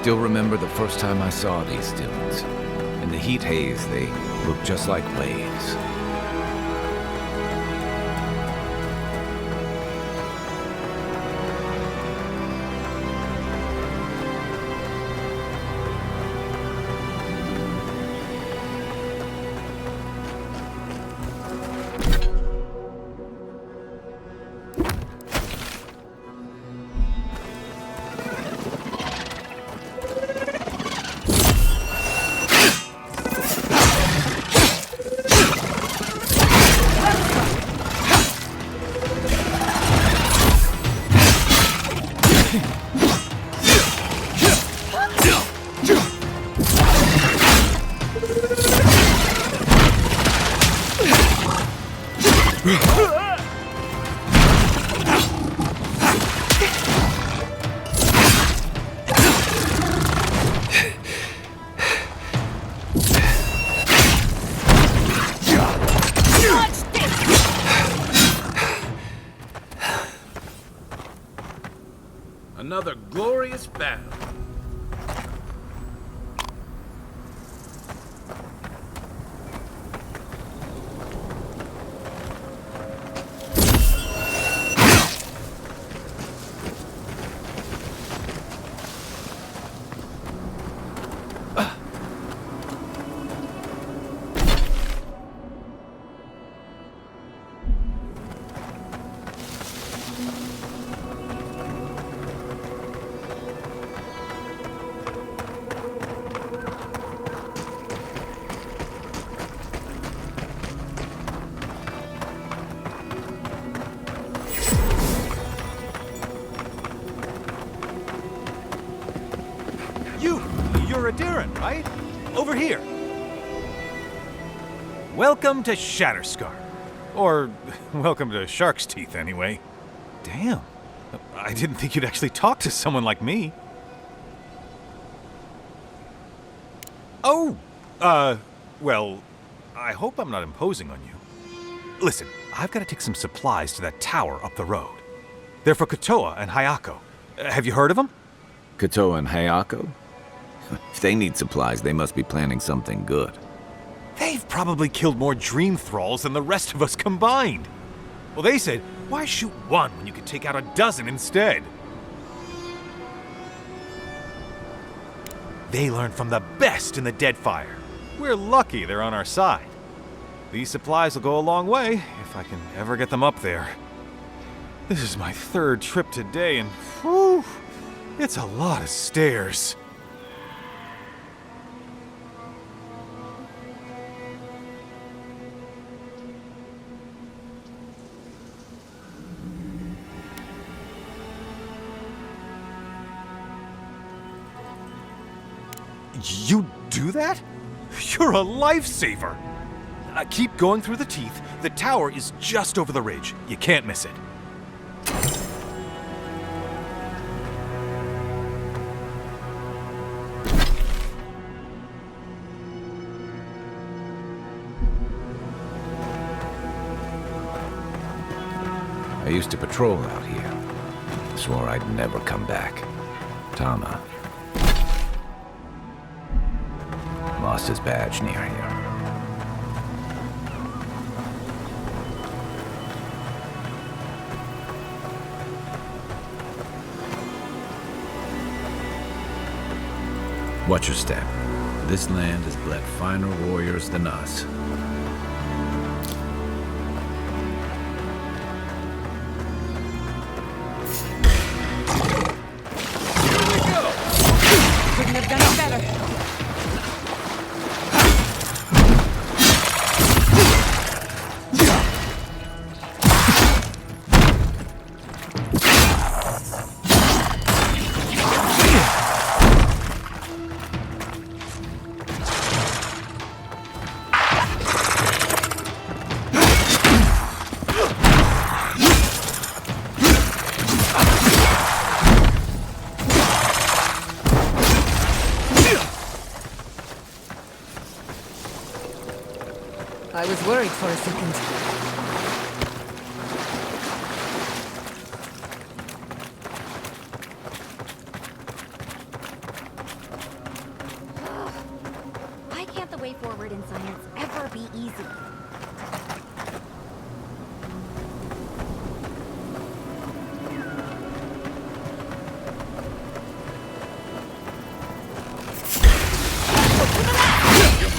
still remember the first time I saw these dunes. In the heat haze, they looked just like waves. Another glorious battle. You're a Darren, right? Over here. Welcome to Shatterscar. Or, welcome to Shark's Teeth, anyway. Damn. I didn't think you'd actually talk to someone like me. Oh! Well, I hope I'm not imposing on you. Listen, I've got to take some supplies to that tower up the road. They're for Kotoa and Hayako. Have you heard of them? Kotoa and Hayako? If they need supplies, they must be planning something good. They've probably killed more dream thralls than the rest of us combined. Well, they said, why shoot one when you could take out a dozen instead? They learned from the best in the Deadfire. We're lucky they're on our side. These supplies will go a long way, if I can ever get them up there. This is my third trip today, and whew, it's a lot of stairs. You do that? You're a lifesaver! Keep going through the teeth. The tower is just over the ridge. You can't miss it. I used to patrol out here. Swore I'd never come back. Tama. Lost his badge near here. Watch your step. This land has bled finer warriors than us. Here we go! Couldn't have done it better. I was worried for a second. easy.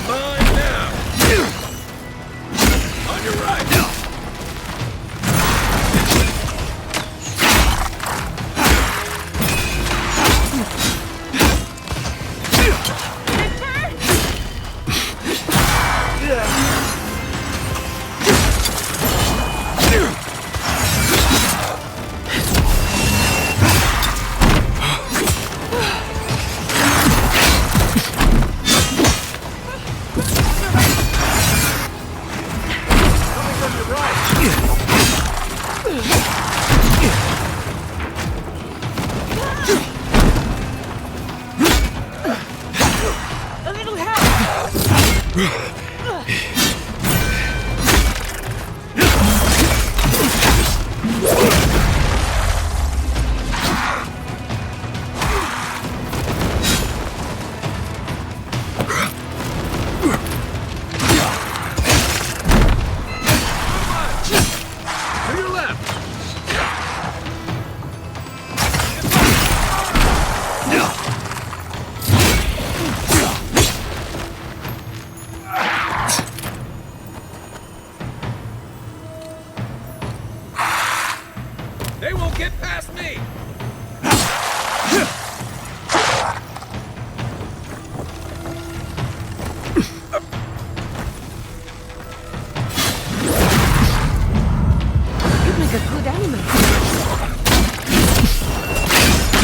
Mine now! On your right! A little help! To your left! They won't get past me! You'd make a good animal.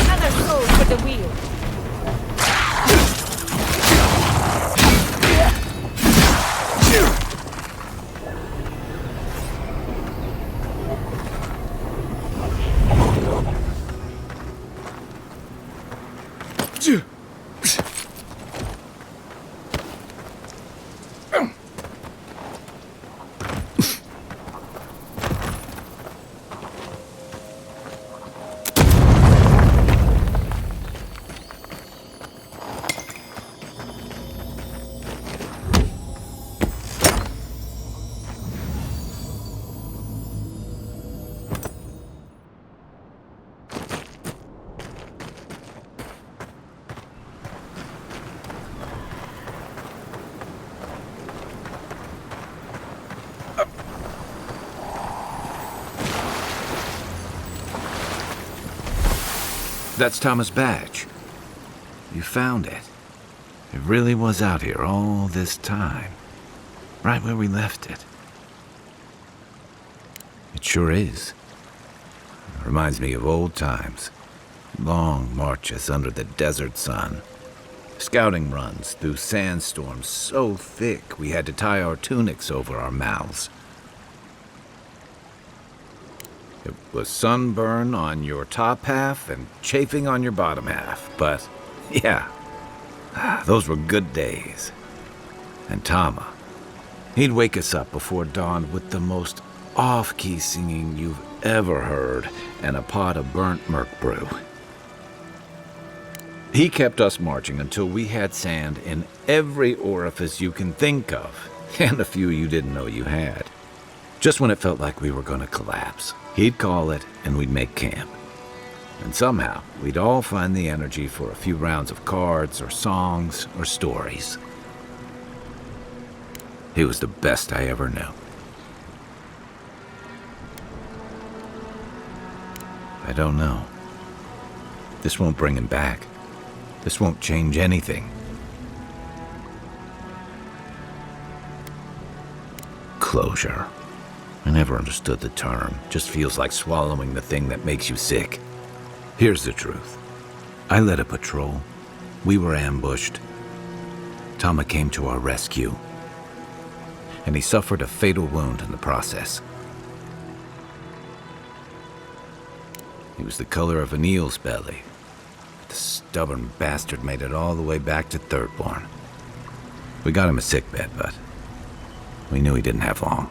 Another soul for the wheel. That's Thomas' badge. You found it. It really was out here all this time. Right where we left it. It sure is. It reminds me of old times. Long marches under the desert sun. Scouting runs through sandstorms so thick we had to tie our tunics over our mouths. It was sunburn on your top half and chafing on your bottom half. But, yeah, those were good days. And Tama, he'd wake us up before dawn with the most off-key singing you've ever heard and a pot of burnt merc brew. He kept us marching until we had sand in every orifice you can think of, and a few you didn't know you had. Just when it felt like we were going to collapse, he'd call it and we'd make camp. And somehow, we'd all find the energy for a few rounds of cards or songs or stories. He was the best I ever knew. I don't know. This won't bring him back. This won't change anything. Closure. I never understood the term. Just feels like swallowing the thing that makes you sick. Here's the truth. I led a patrol. We were ambushed. Tama came to our rescue. And he suffered a fatal wound in the process. He was the color of an eel's belly. The stubborn bastard made it all the way back to Thirdborn. We got him a sickbed, but we knew he didn't have long.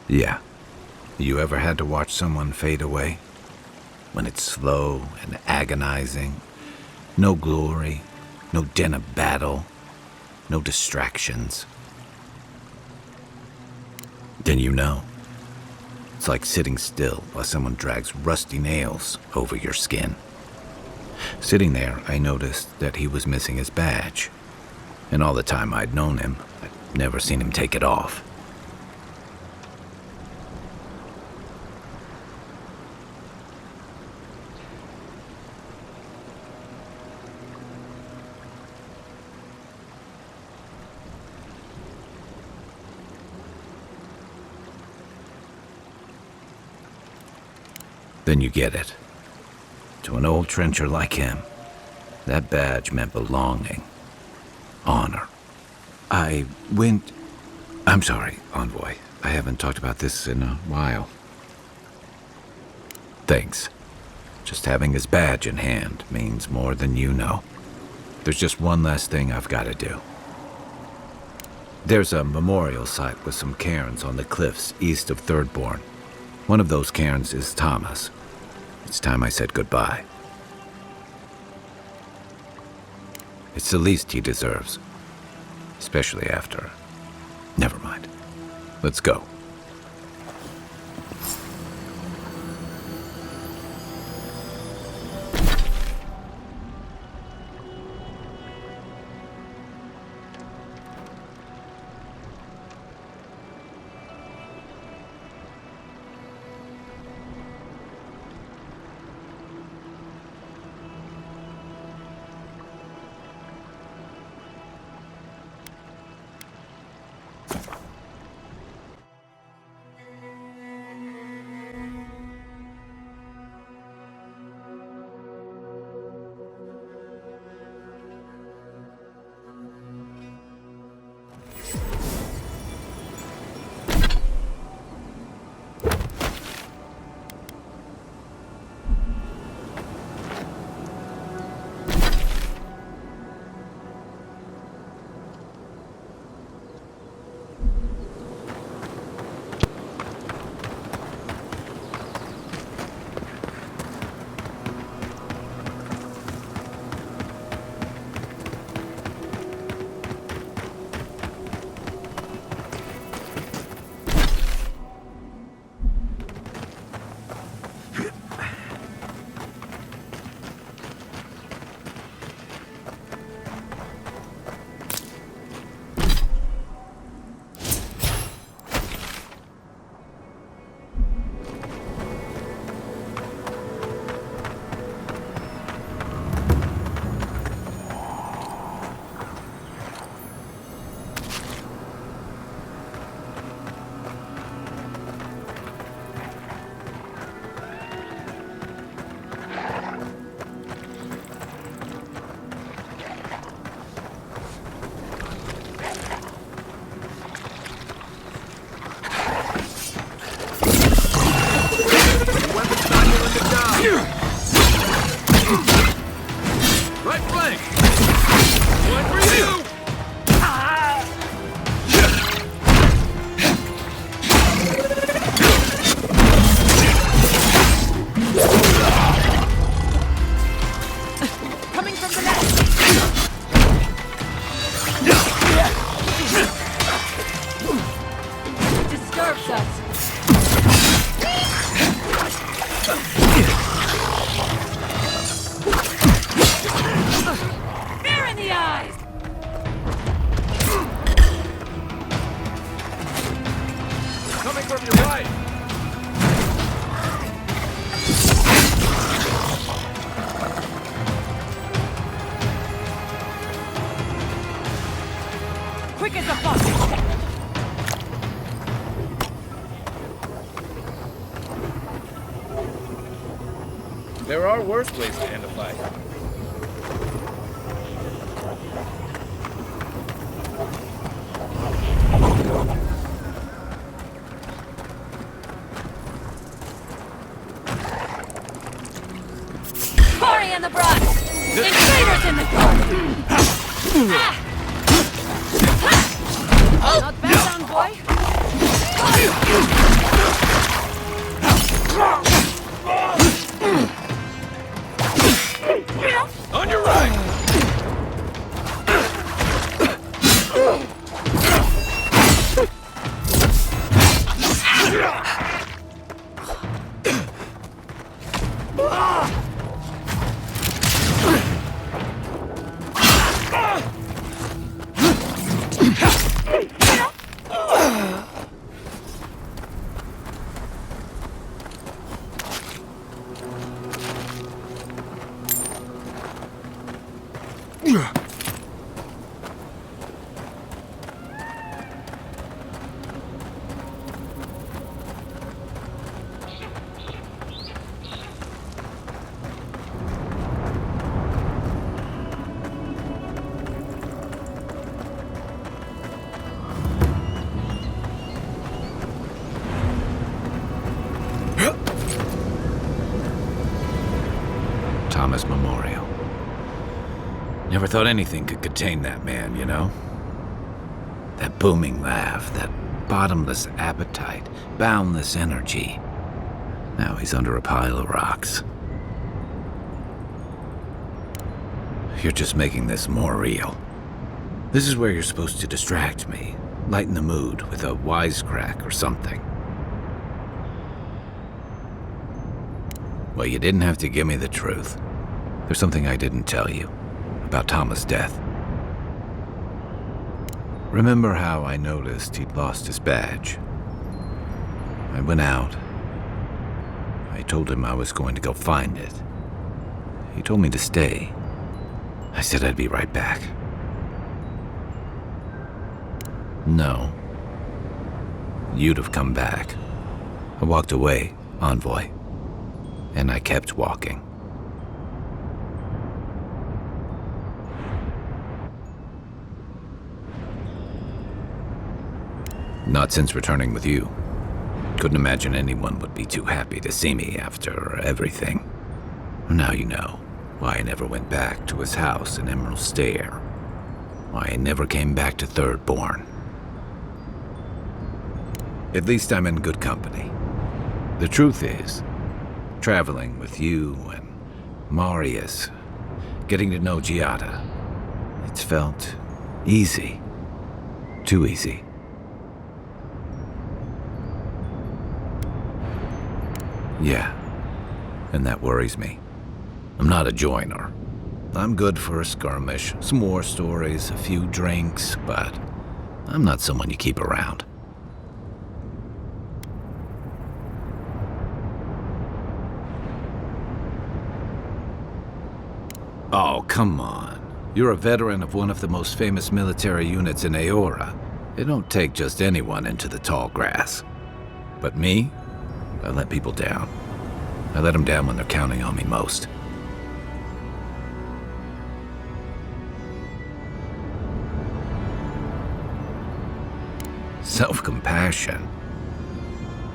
Yeah. You ever had to watch someone fade away? When it's slow and agonizing, no glory, no din of battle, no distractions. Then you know. It's like sitting still while someone drags rusty nails over your skin. Sitting there, I noticed that he was missing his badge. And all the time I'd known him, I'd never seen him take it off. Then you get it. To an old trencher like him, that badge meant belonging, honor. I'm sorry, Envoy. I haven't talked about this in a while. Thanks. Just having his badge in hand means more than you know. There's just one last thing I've got to do. There's a memorial site with some cairns on the cliffs east of Thirdborn. One of those cairns is Thomas. It's time I said goodbye. It's the least he deserves. Especially after... Never mind. Let's go. Right flank! One for you! Coming from the left! Disturbs us! Fear in the eyes! Coming from your right! Quick as a fox! There are worse ways to end a fight. Quarry in the brush! Invaders in the dark! Not bad, Envoy! On your right! Never thought anything could contain that man, you know? That booming laugh, that bottomless appetite, boundless energy. Now he's under a pile of rocks. You're just making this more real. This is where you're supposed to distract me, lighten the mood with a wisecrack or something. Well, you didn't have to give me the truth. There's something I didn't tell you about Thomas' death. Remember how I noticed he'd lost his badge? I went out. I told him I was going to go find it. He told me to stay. I said I'd be right back. No. You'd have come back. I walked away, Envoy. And I kept walking. Not since returning with you. Couldn't imagine anyone would be too happy to see me after everything. Now you know why I never went back to his house in Emerald Stair. Why I never came back to Third Born. At least I'm in good company. The truth is, traveling with you and Marius, getting to know Giada, it's felt easy. Too easy. Yeah, and that worries me. I'm not a joiner. I'm good for a skirmish, some war stories, a few drinks, but I'm not someone you keep around. Oh, come on. You're a veteran of one of the most famous military units in Aora. It don't take just anyone into the tall grass. But me? I let people down. I let them down when they're counting on me most. Self-compassion.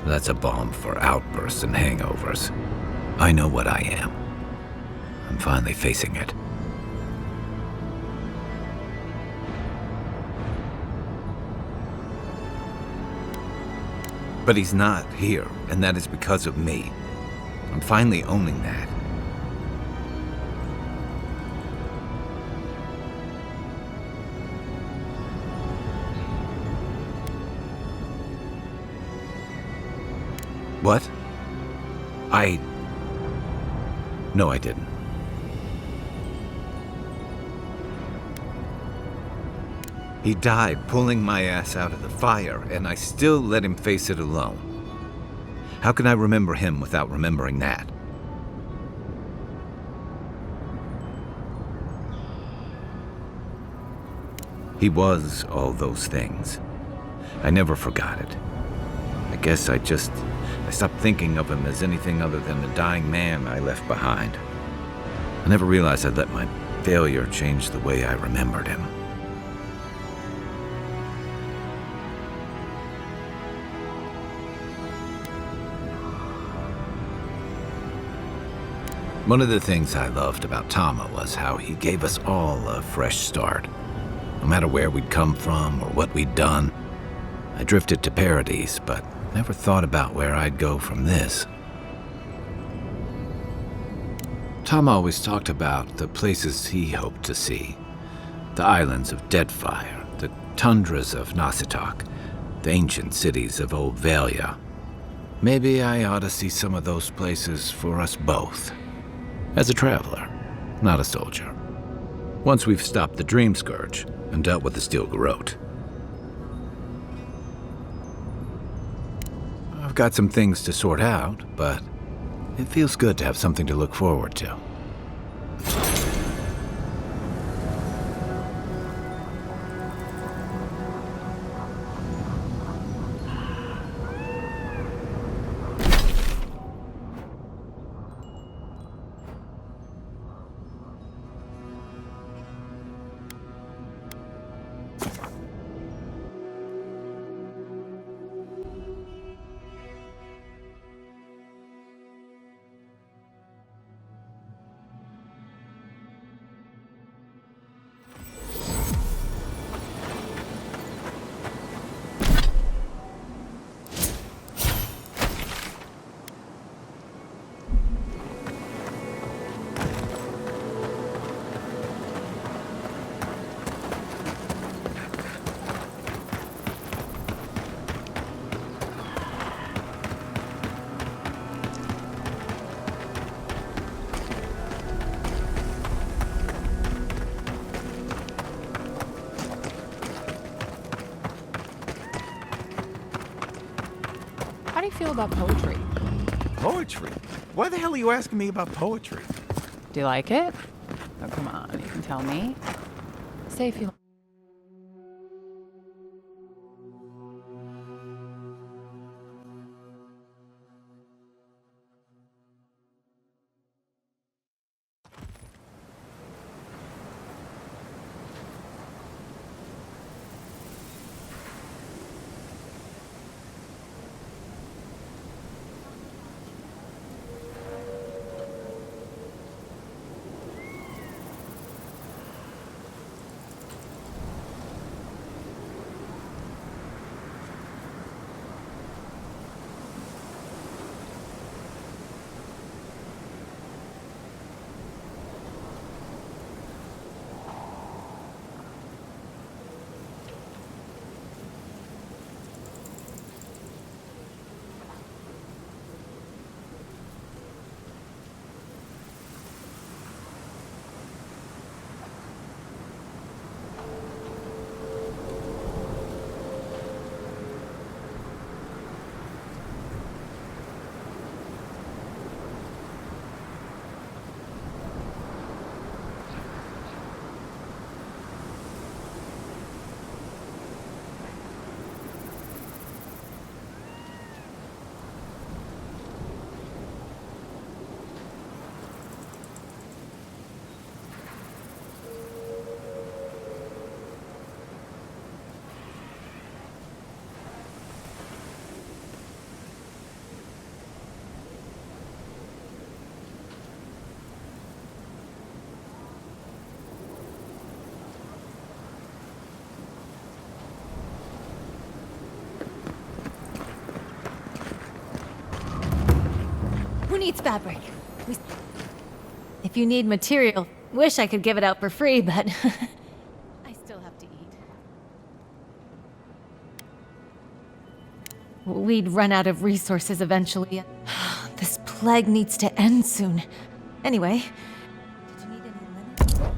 That's a balm for outbursts and hangovers. I know what I am. I'm finally facing it. But he's not here, and that is because of me. I'm finally owning that. What? No, I didn't. He died pulling my ass out of the fire, and I still let him face it alone. How can I remember him without remembering that? He was all those things. I never forgot it. I guess I stopped thinking of him as anything other than the dying man I left behind. I never realized I'd let my failure change the way I remembered him. One of the things I loved about Tama was how he gave us all a fresh start. No matter where we'd come from or what we'd done, I drifted to Paradise, but never thought about where I'd go from this. Tama always talked about the places he hoped to see. The islands of Deadfire, the tundras of Nasitok, the ancient cities of Old Valia. Maybe I ought to see some of those places for us both. As a traveler, not a soldier. Once we've stopped the Dream Scourge and dealt with the Steel Garrote. I've got some things to sort out, but it feels good to have something to look forward to. How do you feel about poetry? Poetry? Why the hell are you asking me about poetry? Do you like it? Oh, come on, you can tell me. Say if you Who needs fabric? If you need material, wish I could give it out for free, but I still have to eat. We'd run out of resources eventually. This plague needs to end soon. Anyway, did you need any linen?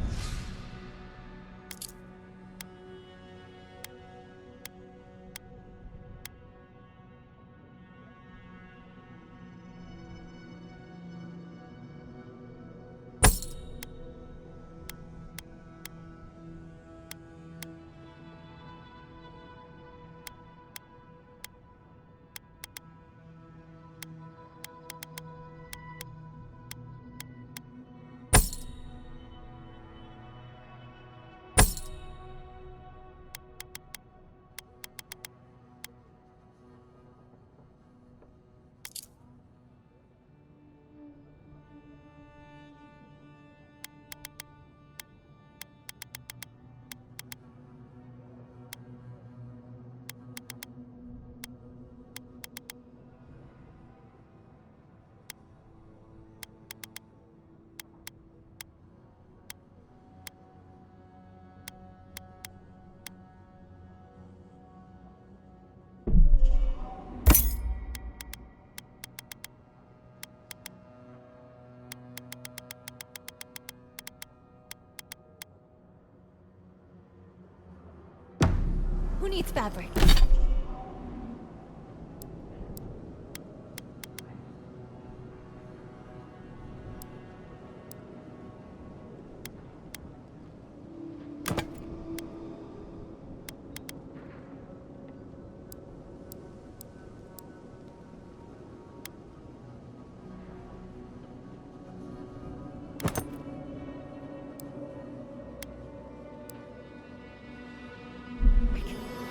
Who needs fabric?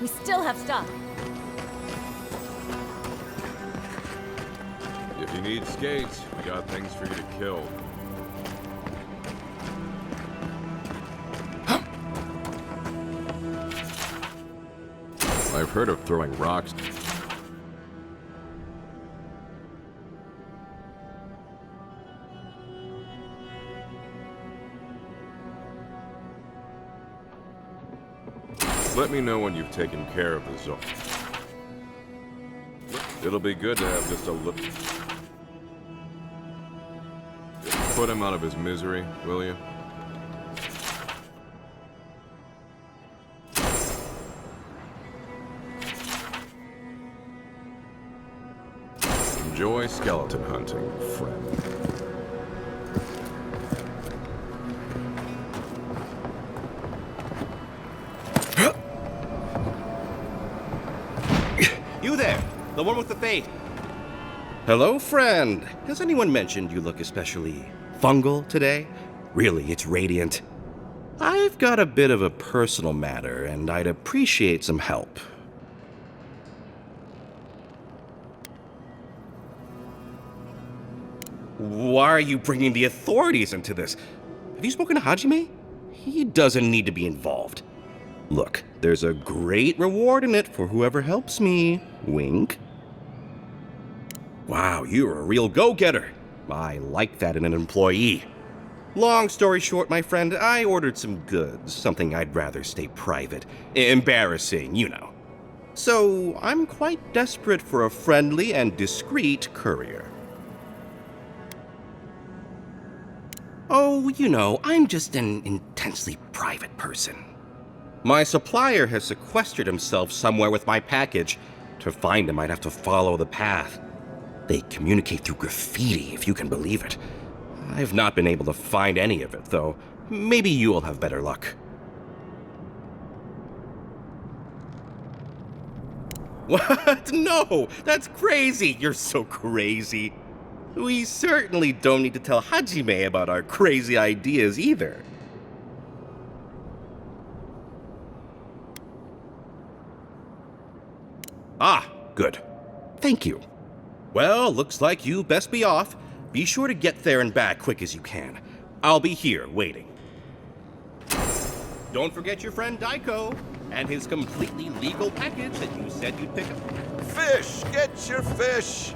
We still have stock. If you need skates, we got things for you to kill. I've heard of throwing rocks. Let me know when you've taken care of the zone. It'll be good to have just a little... Put him out of his misery, will you? Enjoy skeleton hunting, friend. You there, the one with the fade. Hello, friend. Has anyone mentioned you look especially fungal today? Really, it's radiant. I've got a bit of a personal matter, and I'd appreciate some help. Why are you bringing the authorities into this? Have you spoken to Hajime? He doesn't need to be involved. Look, there's a great reward in it for whoever helps me. Wink. Wow, you're a real go-getter. I like that in an employee. Long story short, my friend, I ordered some goods, something I'd rather stay private. Embarrassing, you know. So, I'm quite desperate for a friendly and discreet courier. Oh, you know, I'm just an intensely private person. My supplier has sequestered himself somewhere with my package. To find him, I'd have to follow the path. They communicate through graffiti, if you can believe it. I've not been able to find any of it, though. Maybe you'll have better luck. What? No! That's crazy! You're so crazy. We certainly don't need to tell Hajime about our crazy ideas either. Ah, good. Thank you. Well, looks like you best be off. Be sure to get there and back quick as you can. I'll be here waiting. Don't forget your friend Daiko and his completely legal package that you said you'd pick up. Fish! Get your fish!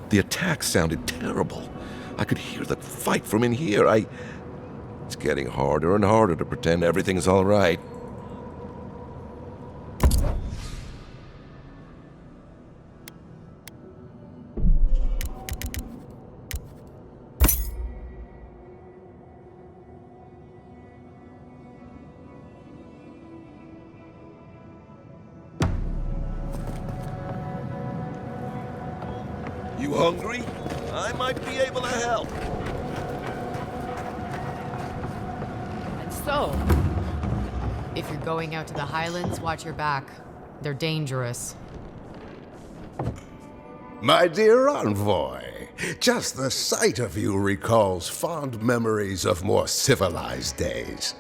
The attack sounded terrible. I could hear the fight from in here. It's getting harder and harder to pretend everything's all right. You hungry? I might be able to help. And so, if you're going out to the Highlands, watch your back. They're dangerous. My dear envoy, just the sight of you recalls fond memories of more civilized days.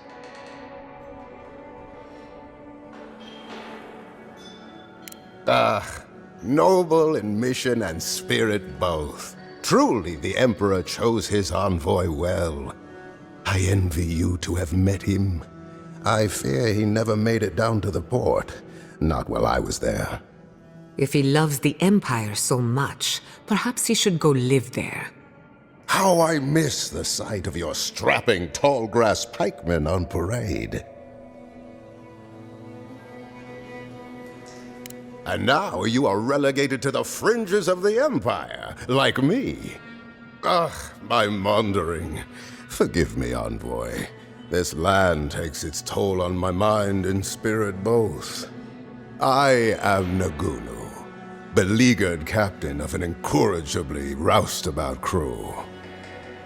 Noble in mission and spirit both. Truly the Emperor chose his envoy well. I envy you to have met him. I fear he never made it down to the port. Not while I was there. If he loves the Empire so much, perhaps he should go live there. How I miss the sight of your strapping tall-grass pikemen on parade. And now you are relegated to the fringes of the Empire, like me. Ugh, my maundering. Forgive me, envoy. This land takes its toll on my mind and spirit both. I am Nagunu, beleaguered captain of an incorrigibly roustabout crew.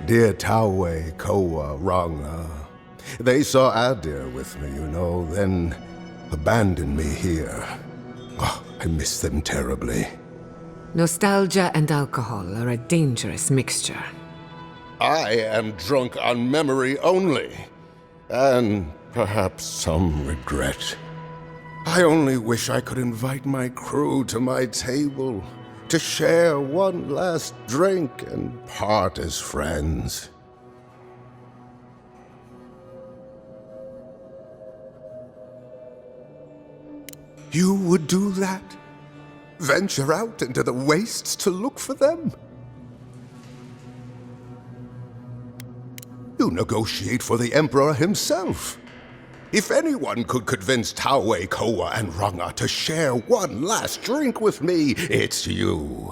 Dear Taue, Koa, Ranga, they saw Adir with me, you know, then abandoned me here. Oh, I miss them terribly. Nostalgia and alcohol are a dangerous mixture. I am drunk on memory only, and perhaps some regret. I only wish I could invite my crew to my table, to share one last drink and part as friends. You would do that? Venture out into the wastes to look for them? You negotiate for the Emperor himself. If anyone could convince Taue, Koa, and Ranga to share one last drink with me, it's you.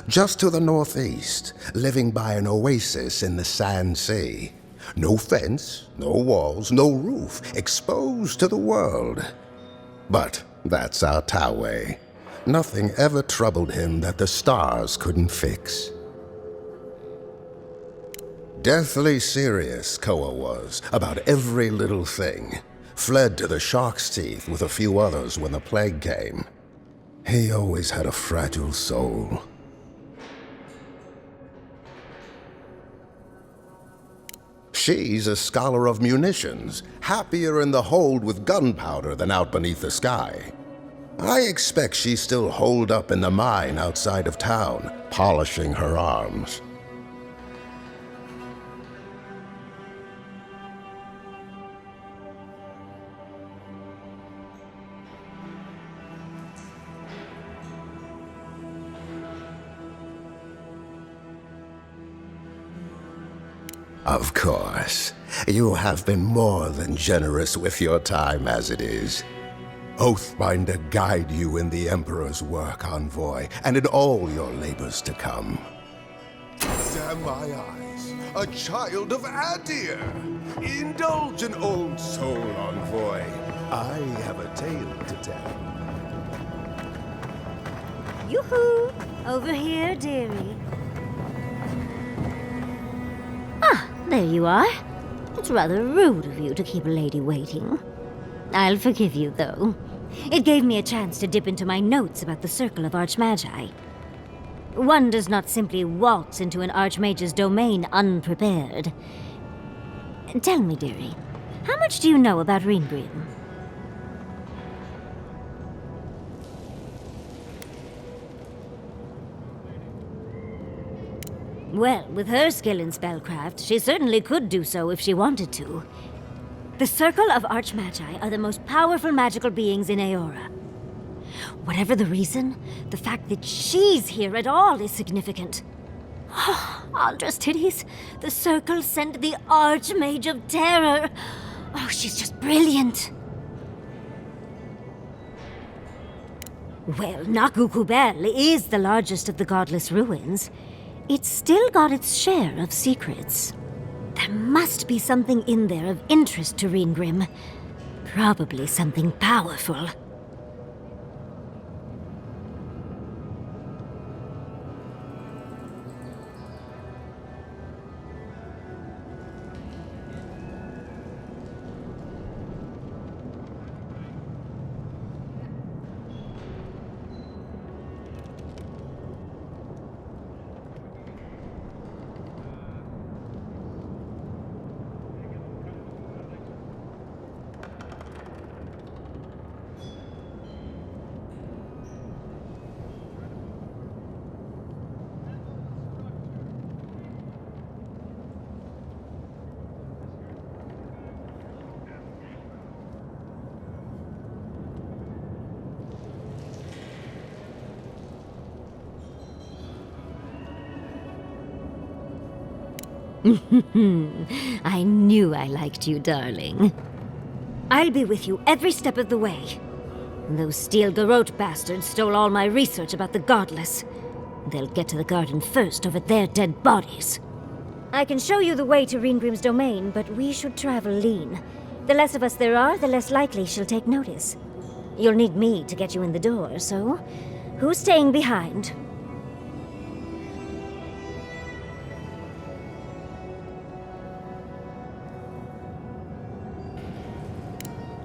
Just to the northeast, living by an oasis in the Sand Sea. No fence, no walls, no roof, exposed to the world. But That's our Tawei. Nothing ever troubled him that the stars couldn't fix. Deathly serious, Koa was, about every little thing. Fled to the shark's teeth with a few others when the plague came. He always had a fragile soul. She's a scholar of munitions, happier in the hold with gunpowder than out beneath the sky. I expect she's still holed up in the mine outside of town, polishing her arms. Of course. You have been more than generous with your time as it is. Oathbinder guide you in the Emperor's work, Envoy, and in all your labors to come. Damn my eyes! A child of Adir! Indulge an old soul, Envoy. I have a tale to tell. Yoo-hoo! Over here, dearie. Ah, there you are. It's rather rude of you to keep a lady waiting. I'll forgive you, though. It gave me a chance to dip into my notes about the Circle of Archmagi. One does not simply waltz into an Archmage's domain unprepared. Tell me, dearie, how much do you know about Reengrim? Well, with her skill in spellcraft, she certainly could do so if she wanted to. The Circle of Archmagi are the most powerful magical beings in Aora. Whatever the reason, the fact that she's here at all is significant. Aldra's titties, the Circle sent the Archmage of Terror. Oh, she's just brilliant. Well, Nakukubel is the largest of the godless ruins. It's still got its share of secrets. There must be something in there of interest to Reengrim. Probably something powerful. I knew I liked you, darling. I'll be with you every step of the way. Those Steel Garrote bastards stole all my research about the Godless. They'll get to the garden first over their dead bodies. I can show you the way to Reengrim's domain, but we should travel lean. The less of us there are, the less likely she'll take notice. You'll need me to get you in the door, so who's staying behind?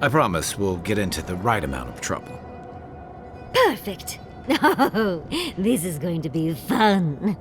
I promise we'll get into the right amount of trouble. Perfect! Oh, this is going to be fun.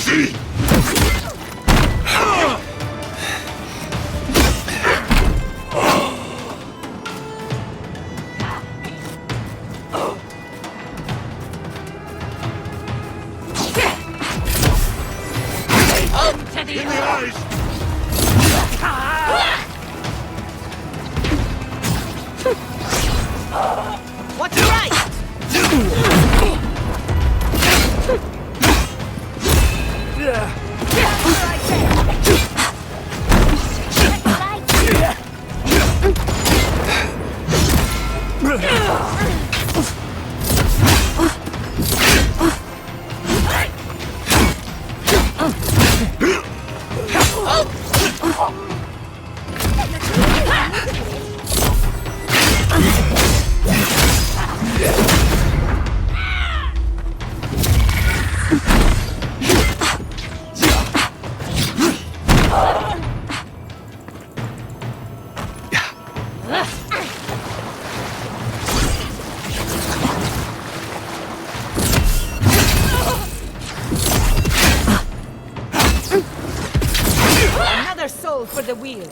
Easy! In the eyes! What's right? Another soul for the wheel.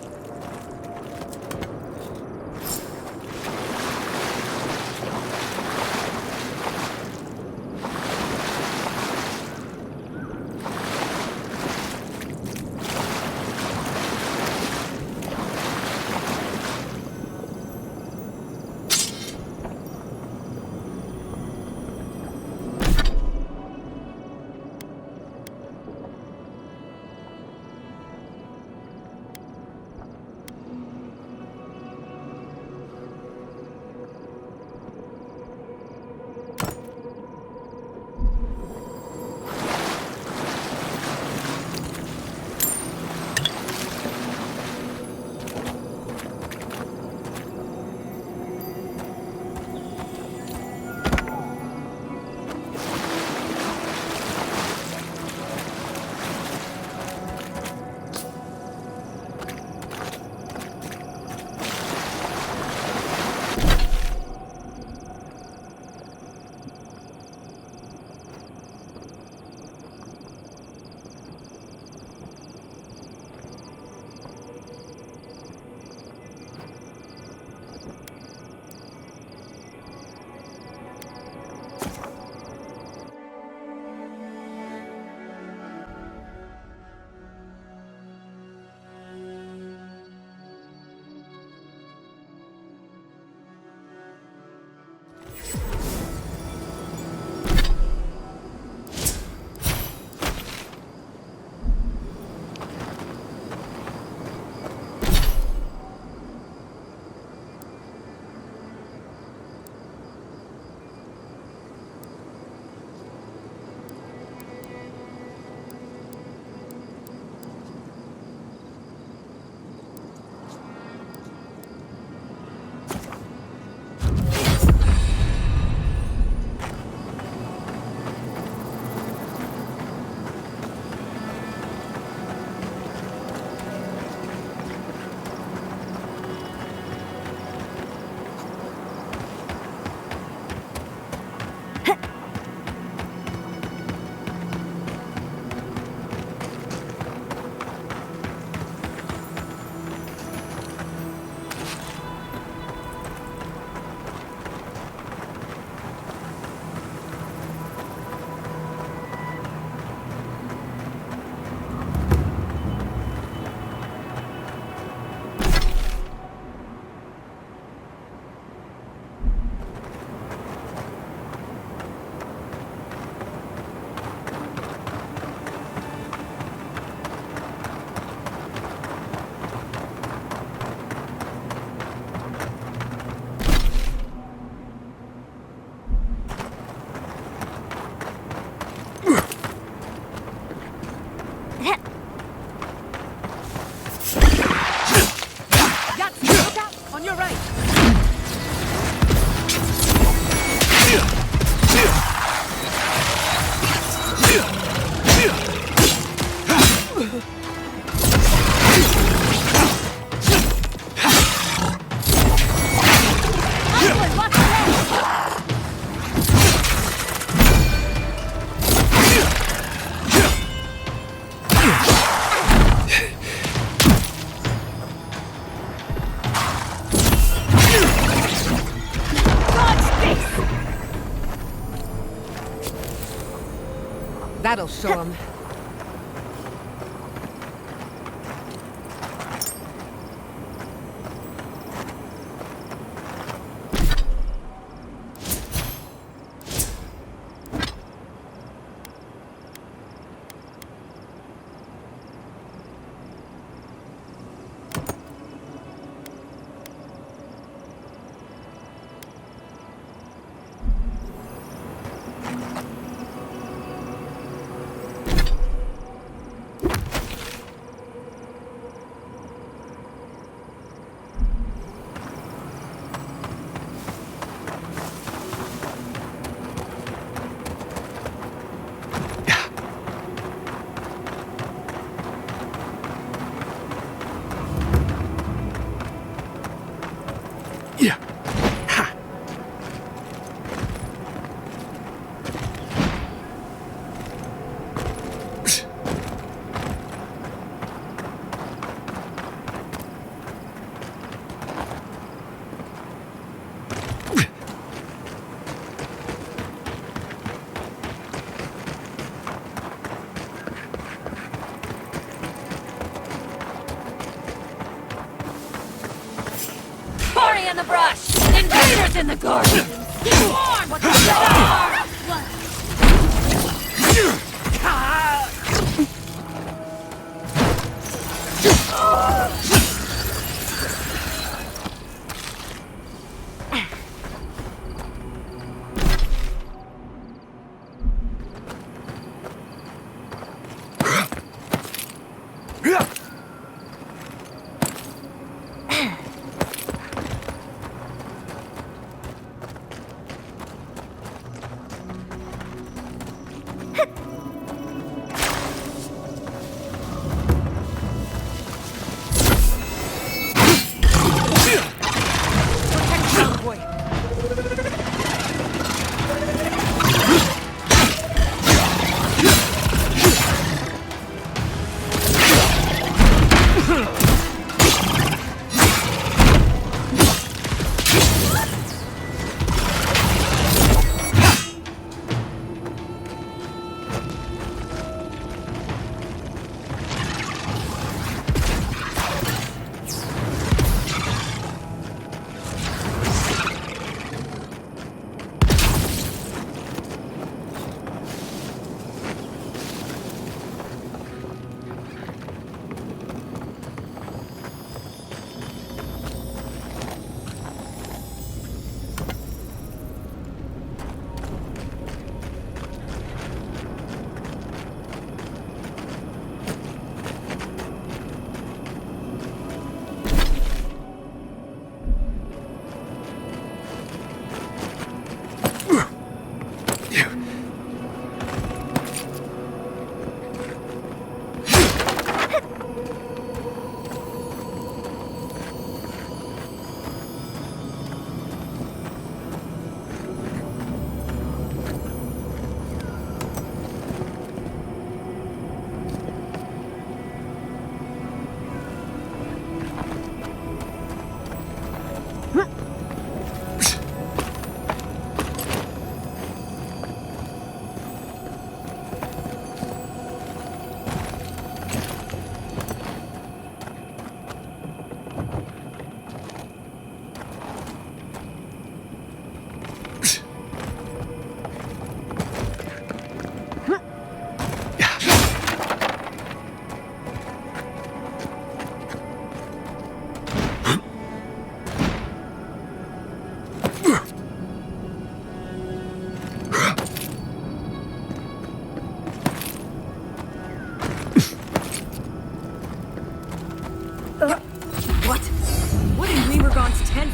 That'll show him. Party in the brush! Invaders in the garden! Warn what the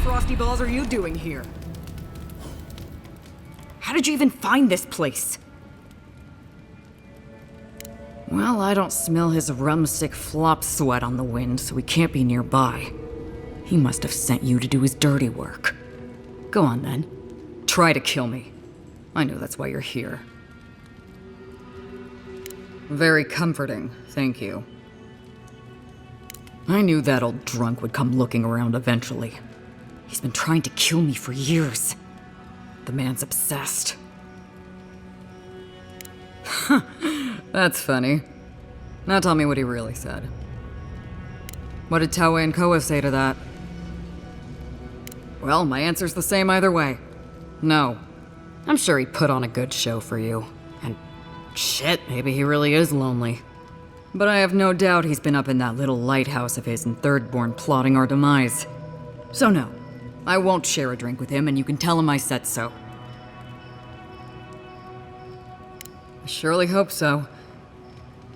Frosty balls are you doing here? How did you even find this place? Well, I don't smell his rumstick flop sweat on the wind, so he can't be nearby. He must have sent you to do his dirty work. Go on then. Try to kill me. I know that's why you're here. Very comforting, thank you. I knew that old drunk would come looking around eventually. He's been trying to kill me for years. The man's obsessed. Huh. That's funny. Now tell me what he really said. What did Taue and Koa say to that? Well, my answer's the same either way. No. I'm sure he put on a good show for you. And shit, maybe he really is lonely. But I have no doubt he's been up in that little lighthouse of his in Thirdborn plotting our demise. So no, I won't share a drink with him, and you can tell him I said so. I surely hope so.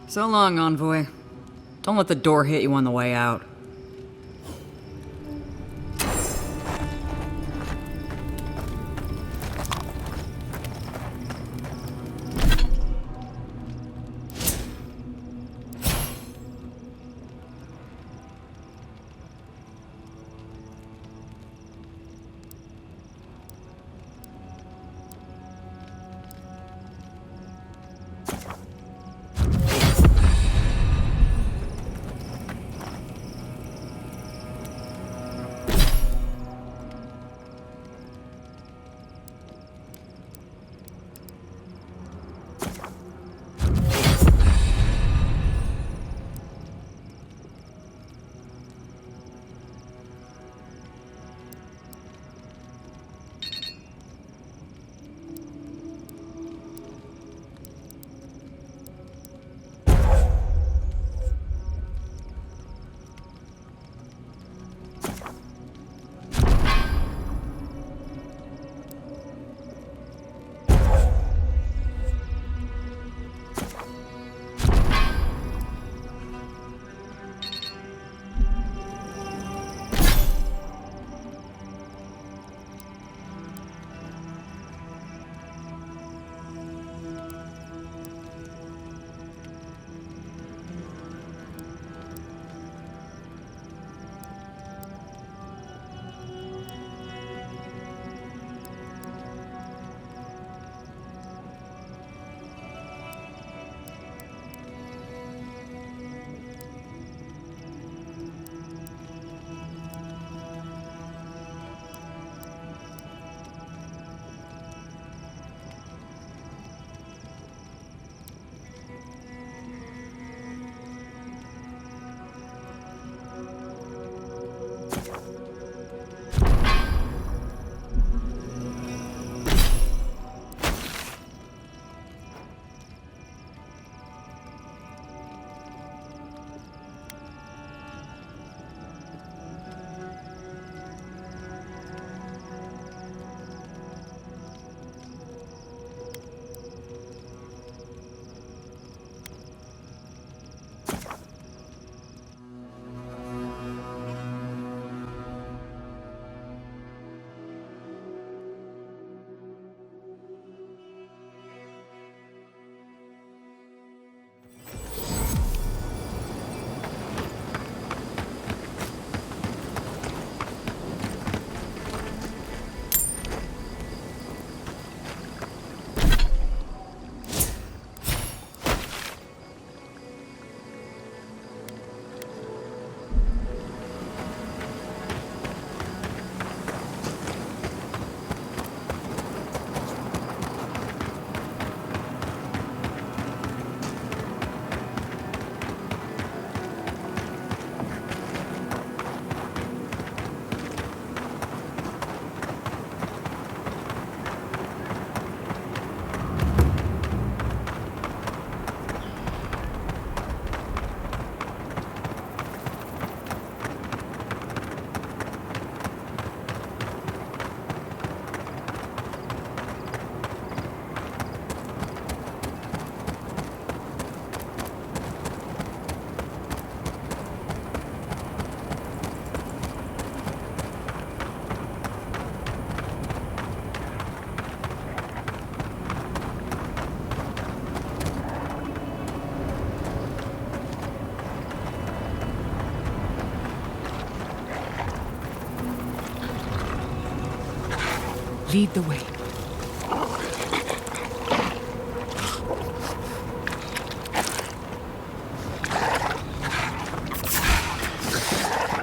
So long, Envoy. Don't let the door hit you on the way out. Lead the way.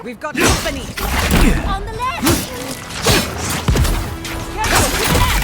We've got company! On the left! Careful, to the left!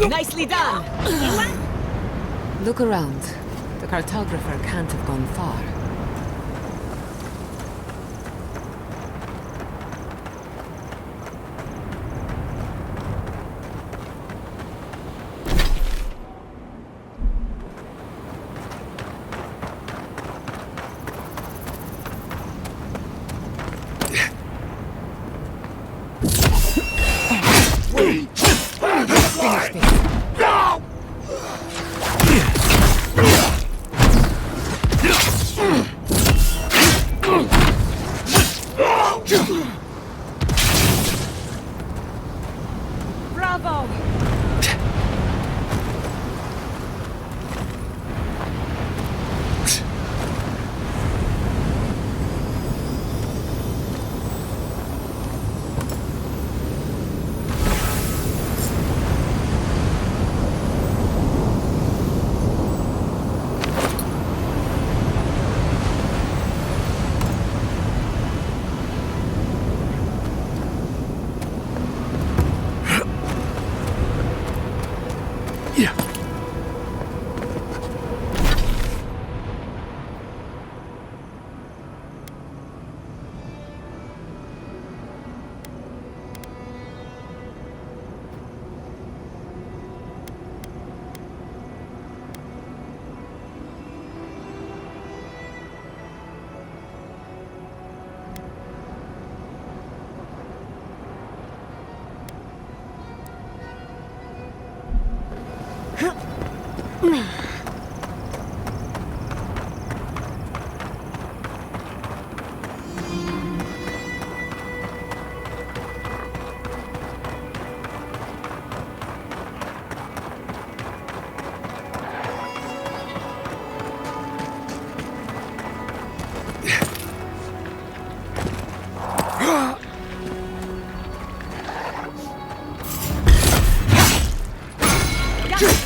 Nicely done! Look around. The cartographer can't have gone far. Bravo!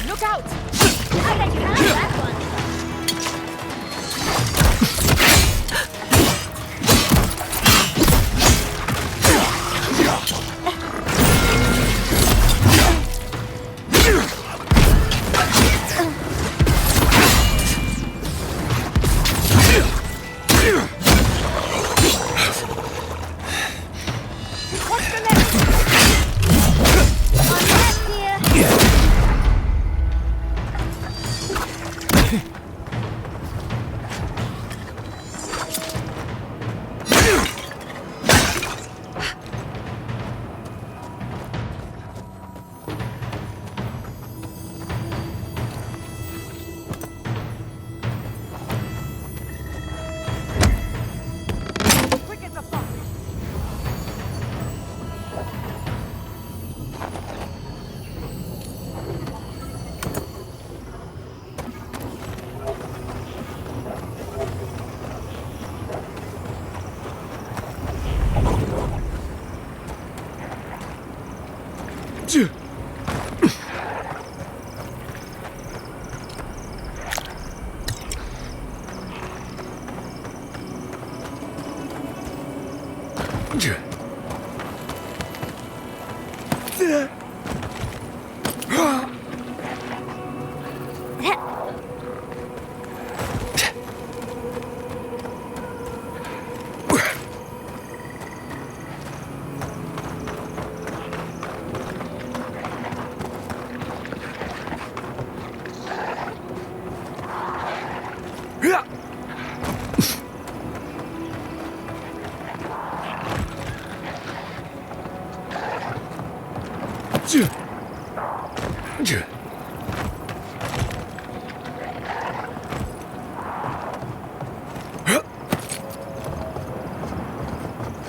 Look out! I let you have that one. What's the next? On left here.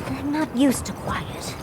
They're not used to quiet.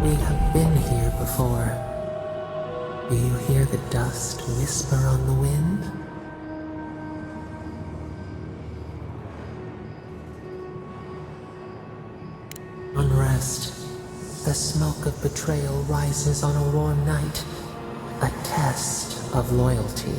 We have been here before. Do you hear the dust whisper on the wind? Unrest. The smoke of betrayal rises on a warm night. A test of loyalty.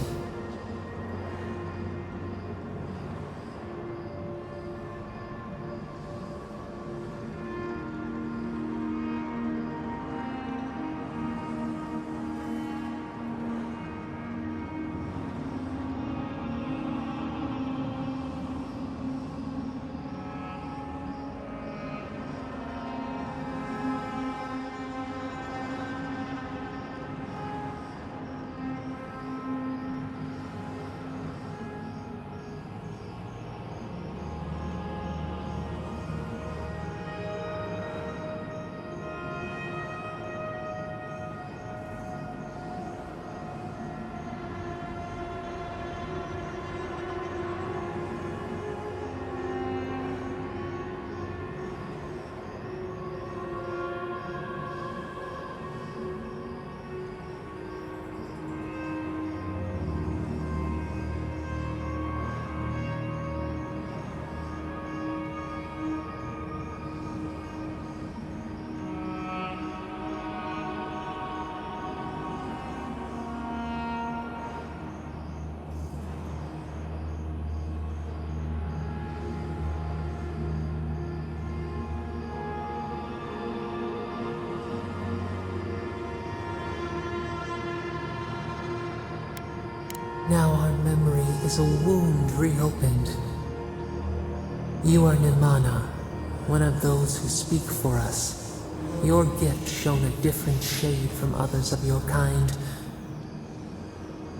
Now our memory is a wound reopened. You are Nimana, one of those who speak for us. Your gift shone a different shade from others of your kind.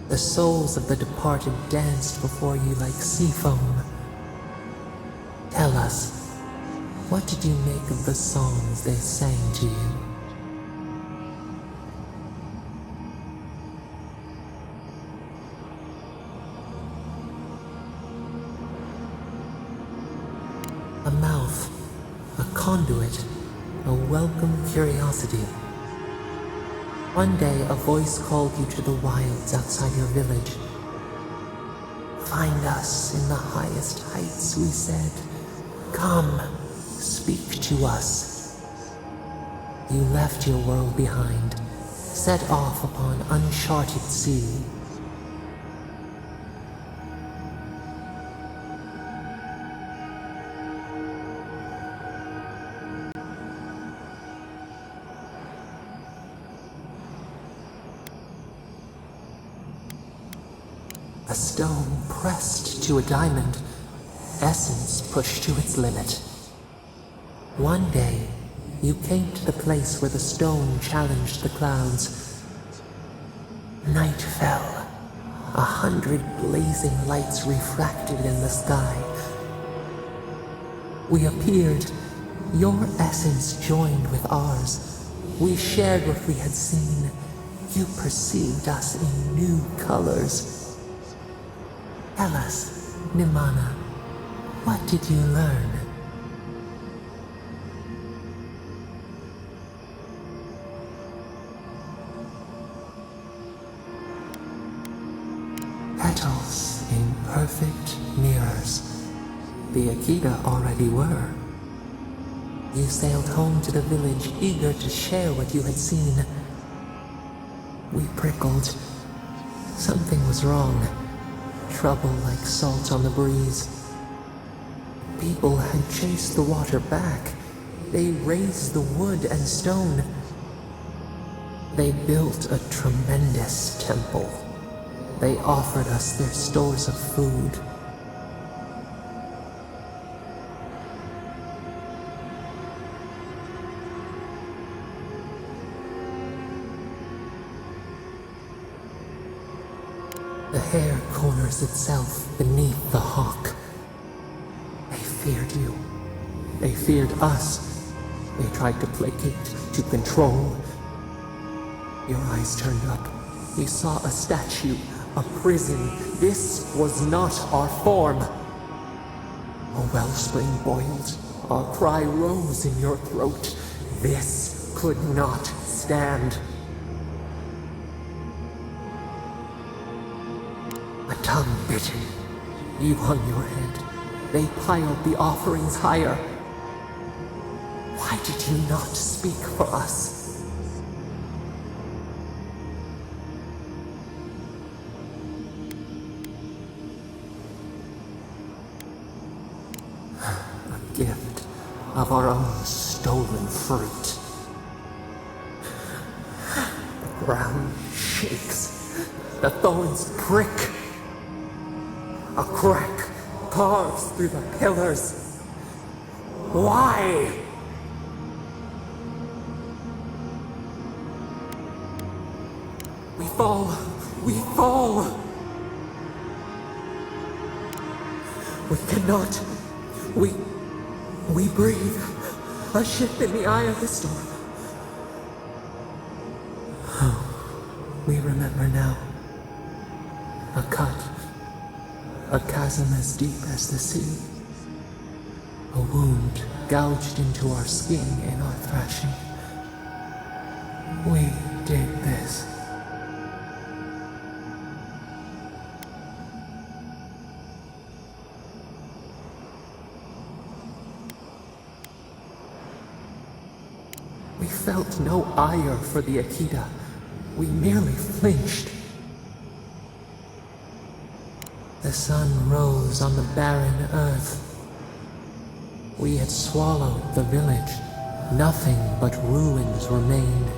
The souls of the departed danced before you like sea foam. Tell us, what did you make of the songs they sang to you? A mouth, a conduit, a welcome curiosity. One day a voice called you to the wilds outside your village. Find us in the highest heights, we said. Come, speak to us. You left your world behind, set off upon uncharted sea. A stone pressed to a diamond, essence pushed to its limit. One day, you came to the place where the stone challenged the clouds. Night fell. 100 blazing lights refracted in the sky. We appeared. Your essence joined with ours. We shared what we had seen. You perceived us in new colors. Tell us, Nimana, what did you learn? Petals in perfect mirrors. The Akita already were. You sailed home to the village, eager to share what you had seen. We prickled. Something was wrong. Trouble like salt on the breeze. People had chased the water back. They raised the wood and stone. They built a tremendous temple. They offered us their stores of food. The hair corners itself beneath the hawk. They feared you. They feared us. They tried to placate, to control. Your eyes turned up. You saw a statue. A prison. This was not our form. A wellspring boiled. Our cry rose in your throat. This could not stand. A tongue bitten. You hung your head. They piled the offerings higher. Why did you not speak for us? Gift of our own stolen fruit. The ground shakes. The thorns prick. A crack carves through the pillars. Why? We fall. We fall. We cannot. We breathe. A ship in the eye of the storm. Oh, we remember now. A cut. A chasm as deep as the sea. A wound gouged into our skin in our thrashing. We did this. We felt no ire for the Akita. We merely flinched. The sun rose on the barren earth. We had swallowed the village. Nothing but ruins remained.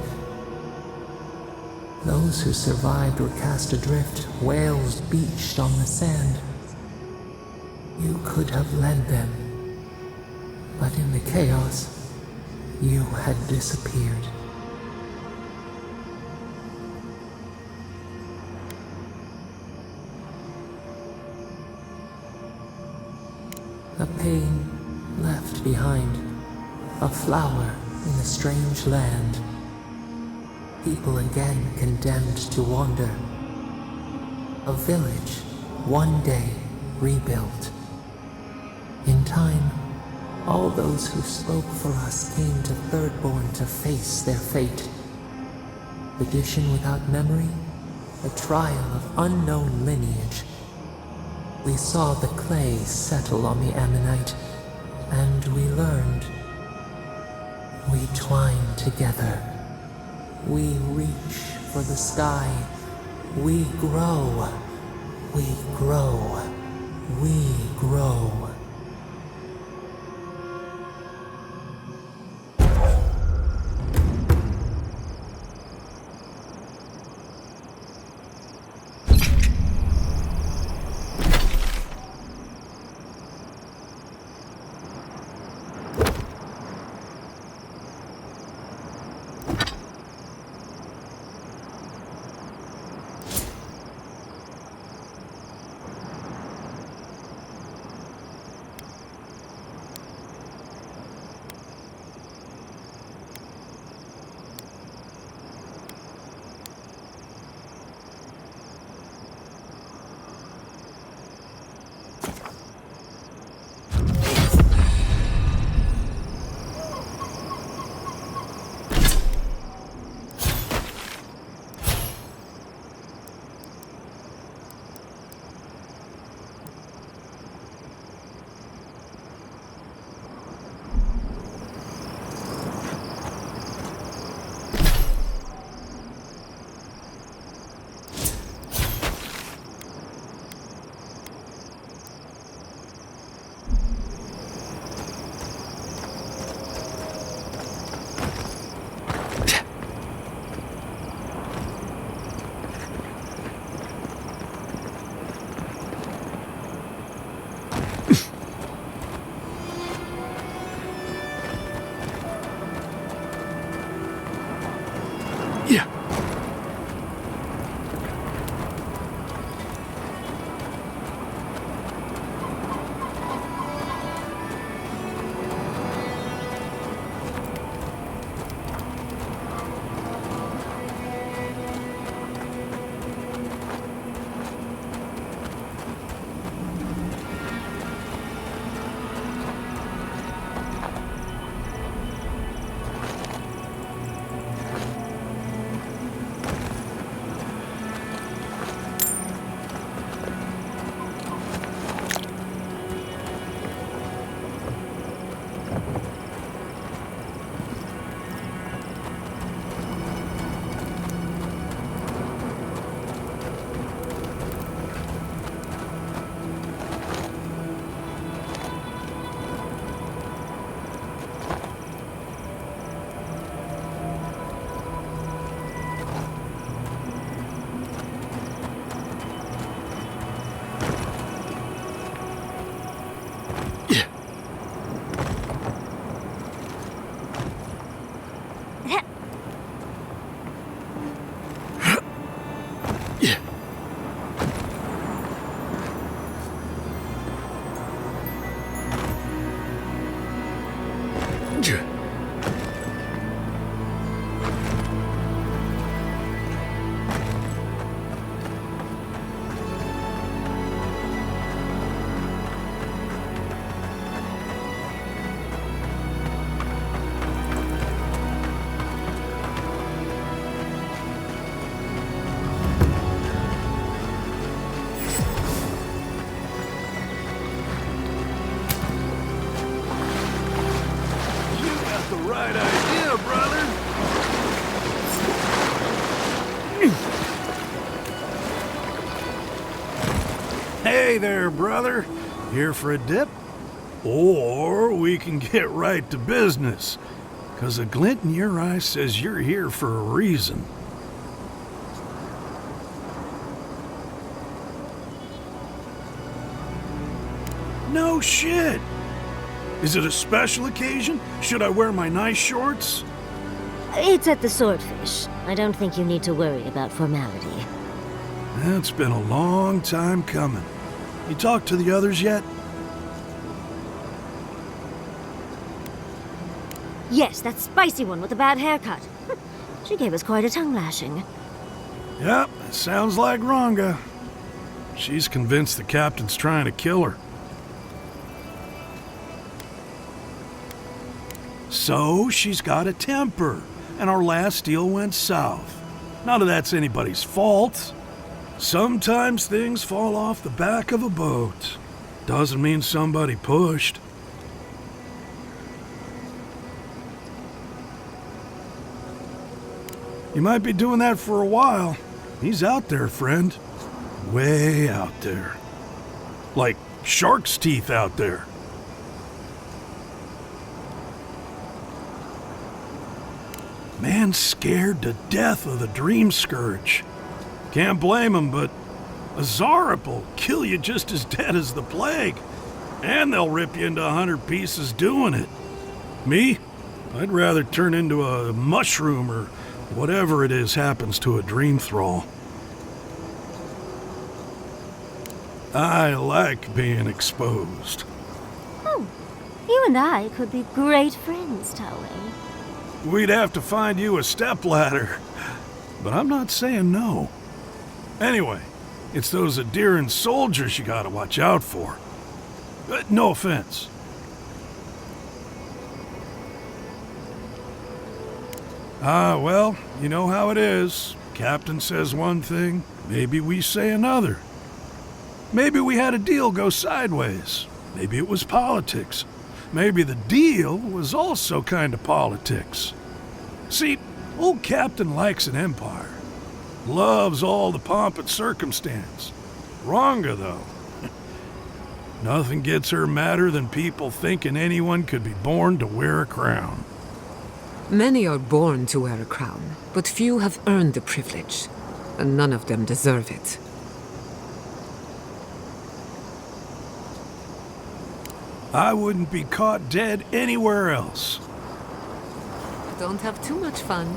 Those who survived were cast adrift, whales beached on the sand. You could have led them, but in the chaos, you had disappeared. A pain left behind, a flower in a strange land. People again condemned to wander. A village, one day rebuilt. In time, all those who spoke for us came to Thirdborn to face their fate. Tradition without memory, a trial of unknown lineage. We saw the clay settle on the ammonite, and we learned. We twine together. We reach for the sky. We grow. We grow. We grow. Hey there, brother. Here for a dip? Or we can get right to business. 'Cause a glint in your eye says you're here for a reason. No shit! Is it a special occasion? Should I wear my nice shorts? It's at the Swordfish. I don't think you need to worry about formality. It's been a long time coming. You talked to the others yet? Yes, that spicy one with the bad haircut. She gave us quite a tongue lashing. Yep, it sounds like Rhonga. She's convinced the captain's trying to kill her. So she's got a temper, and our last deal went south. None of that's anybody's fault. Sometimes things fall off the back of a boat. Doesn't mean somebody pushed. You might be doing that for a while. He's out there, friend. Way out there. Like shark's teeth out there. Man's scared to death of the Dream Scourge. Can't blame him, but a Zarep will kill you just as dead as the plague. And they'll rip you into 100 pieces doing it. Me? I'd rather turn into a mushroom or whatever it is happens to a dream thrall. I like being exposed. Oh, you and I could be great friends, Towie. We'd have to find you a stepladder, but I'm not saying no. Anyway, it's those Adiran soldiers you gotta watch out for. No offense. Well, you know how it is. Captain says one thing, maybe we say another. Maybe we had a deal go sideways. Maybe it was politics. Maybe the deal was also kind of politics. See, old Captain likes an empire. Loves all the pomp and circumstance. Rhonga, though. Nothing gets her madder than people thinking anyone could be born to wear a crown. Many are born to wear a crown, but few have earned the privilege, and none of them deserve it. I wouldn't be caught dead anywhere else. Don't have too much fun.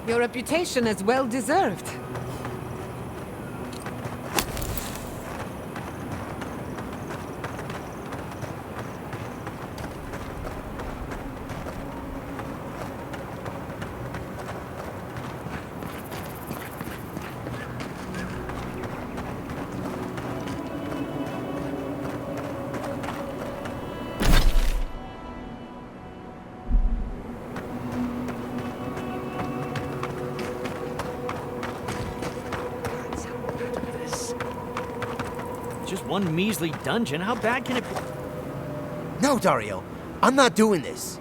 Your reputation is well deserved. Just one measly dungeon. How bad can it be? No, Dario. I'm not doing this.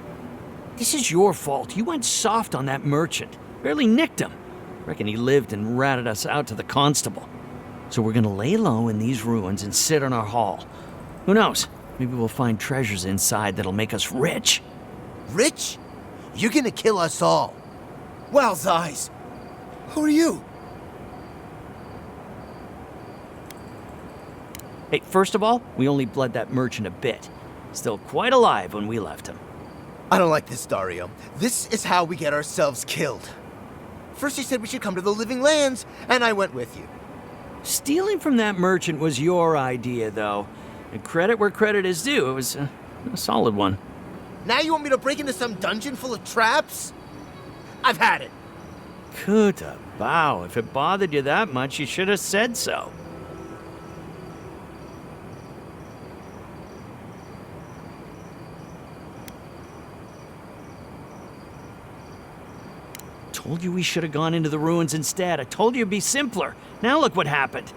This is your fault. You went soft on that merchant. Barely nicked him. Reckon he lived and ratted us out to the constable. So we're gonna lay low in these ruins and sit on our haul. Who knows? Maybe we'll find treasures inside that'll make us rich. Rich? You're gonna kill us all. Wow's eyes. Who are you? Hey, first of all, we only bled that merchant a bit. Still quite alive when we left him. I don't like this, Dario. This is how we get ourselves killed. First you said we should come to the Living Lands, and I went with you. Stealing from that merchant was your idea, though. And credit where credit is due. It was a solid one. Now you want me to break into some dungeon full of traps? I've had it. Kuta, bow. If it bothered you that much, you should have said so. Told you we should have gone into the ruins instead. I told you it'd be simpler. Now look what happened.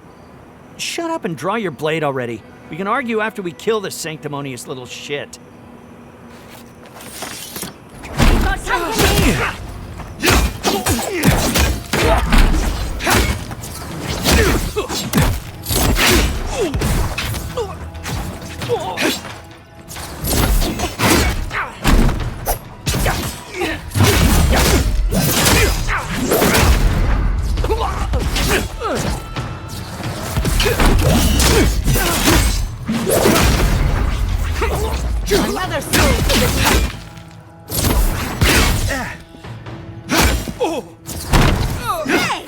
Shut up and draw your blade already. We can argue after we kill this sanctimonious little shit. Another soul for the Hey!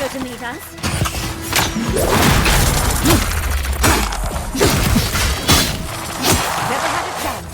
To meet us. Never had a chance.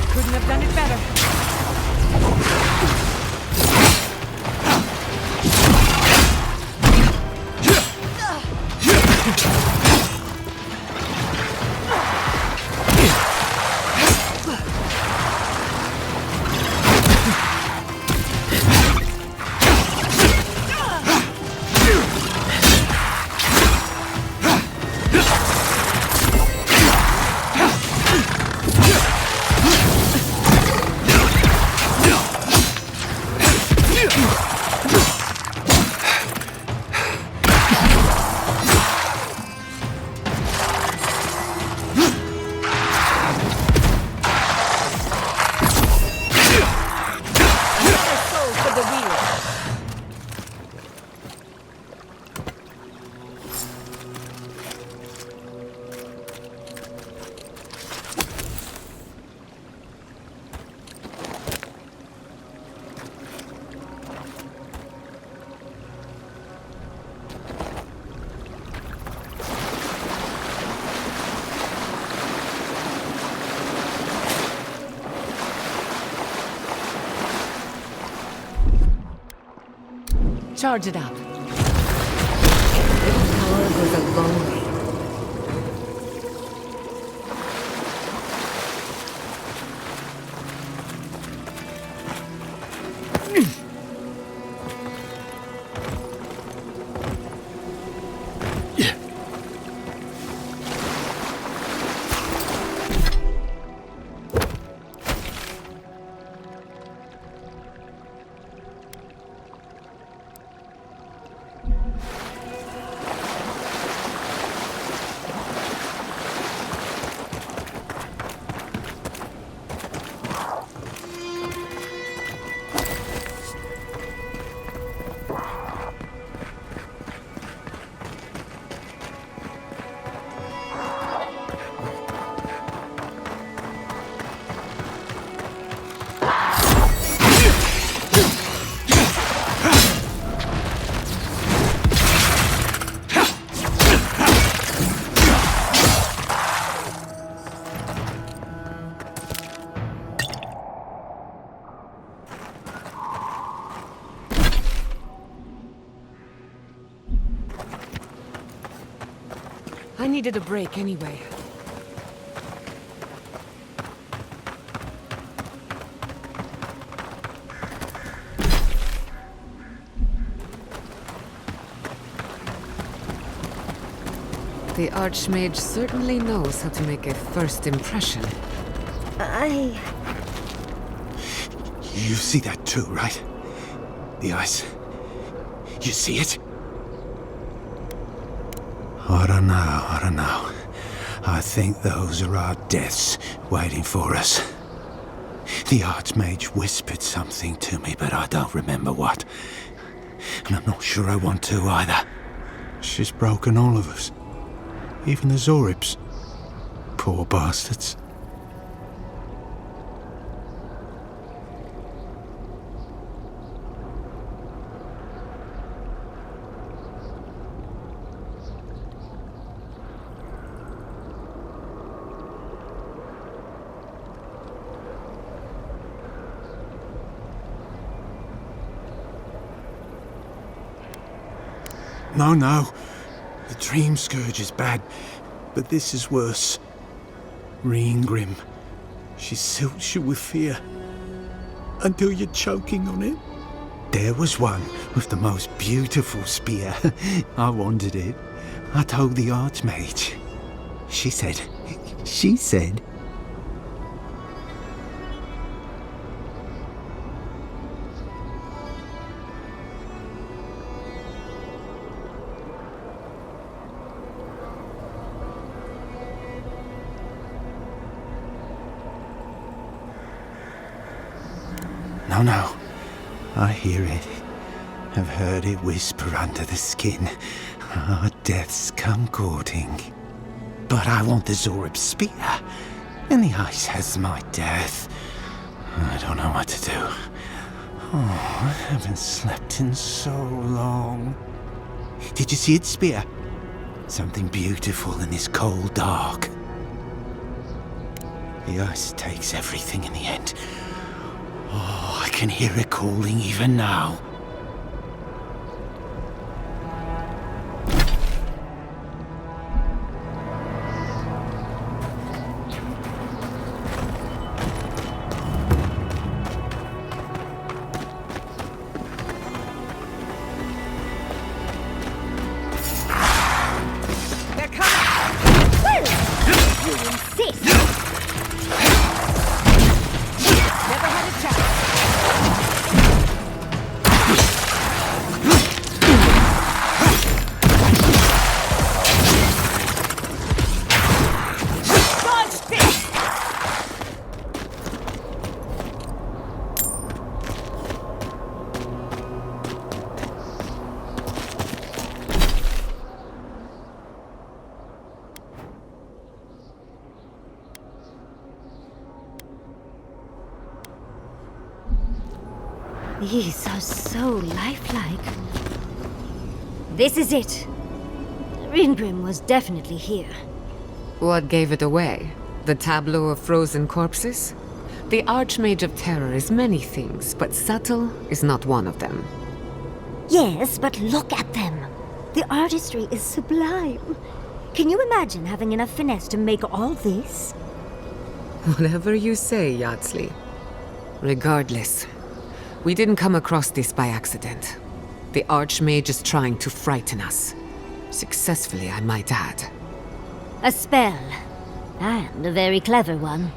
Couldn't have done it better. Charge it up. Little power goes a long way. I needed a break anyway. The Archmage certainly knows how to make a first impression. You see that too, right? The ice. You see it? I don't know. I think those are our deaths waiting for us. The Archmage whispered something to me, but I don't remember what. And I'm not sure I want to either. She's broken all of us. Even the Zoribs. Poor bastards. No. The Dream Scourge is bad, but this is worse. Grim. She silts you with fear until you're choking on it. There was one with the most beautiful spear. I wanted it. I told the Archmage. She said... No. I hear it. I've heard it whisper under the skin. Our deaths come courting. But I want the Zorib spear. And the ice has my death. I don't know what to do. Oh, I haven't slept in so long. Did you see its spear? Something beautiful in this cold dark. The ice takes everything in the end. Oh, I can hear it calling even now. They're coming! Well, you insist! Never had a chance. These are so lifelike. This is it. Ringrim was definitely here. What gave it away? The tableau of frozen corpses? The Archmage of Terror is many things, but subtle is not one of them. Yes, but look at them. The artistry is sublime. Can you imagine having enough finesse to make all this? Whatever you say, Yardsley. Regardless, we didn't come across this by accident. The Archmage is trying to frighten us. Successfully, I might add. A spell. And a very clever one.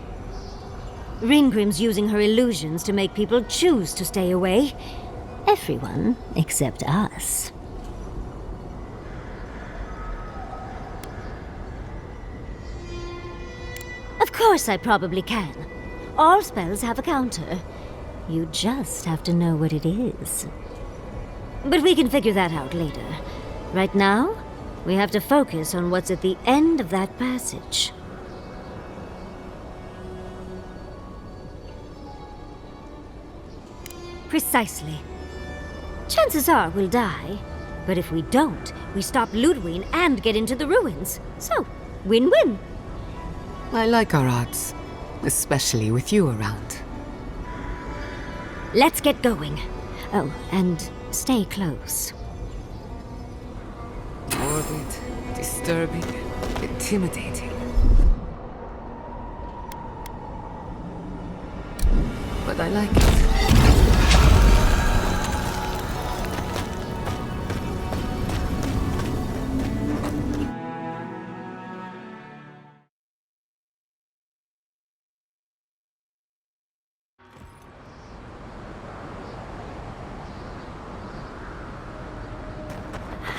Ringgrim's using her illusions to make people choose to stay away. Everyone except us. Of course I probably can. All spells have a counter. You just have to know what it is. But we can figure that out later. Right now, we have to focus on what's at the end of that passage. Precisely. Chances are we'll die. But if we don't, we stop Ludwig and get into the ruins. So, win-win. I like our odds, especially with you around. Let's get going. Oh, and stay close. Morbid, disturbing, intimidating. But I like it.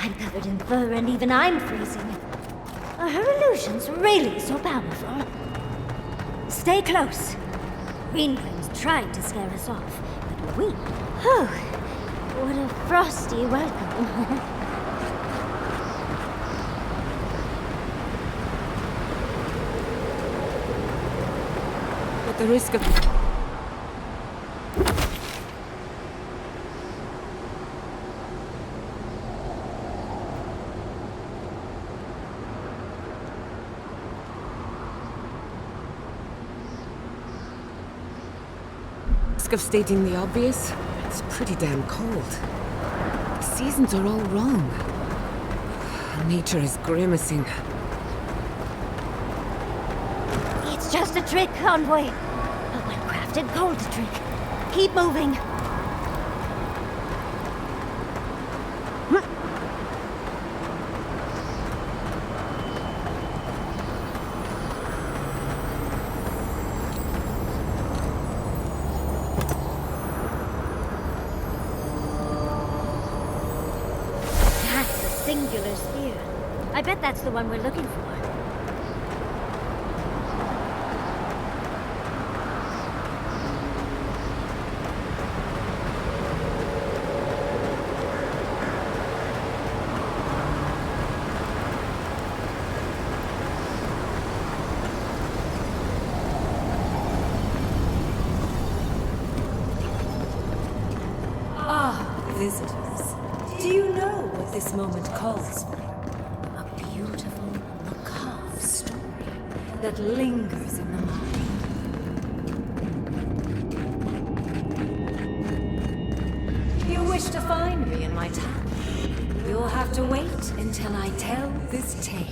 I'm covered in fur and even I'm freezing. Are her illusions really so powerful? Stay close. Greenwing's tried to scare us off, but we... Oh, what a frosty welcome. At the risk of... of stating the obvious, it's pretty damn cold. The seasons are all wrong. Nature is grimacing. It's just a trick, Envoy. A well-crafted cold trick. Keep moving. Singular sphere. I bet that's the one we're looking for. Ah, visitors. Do you know what this moment calls for? A beautiful, macabre story that lingers in the mind. You wish to find me in my town? You'll have to wait until I tell this tale.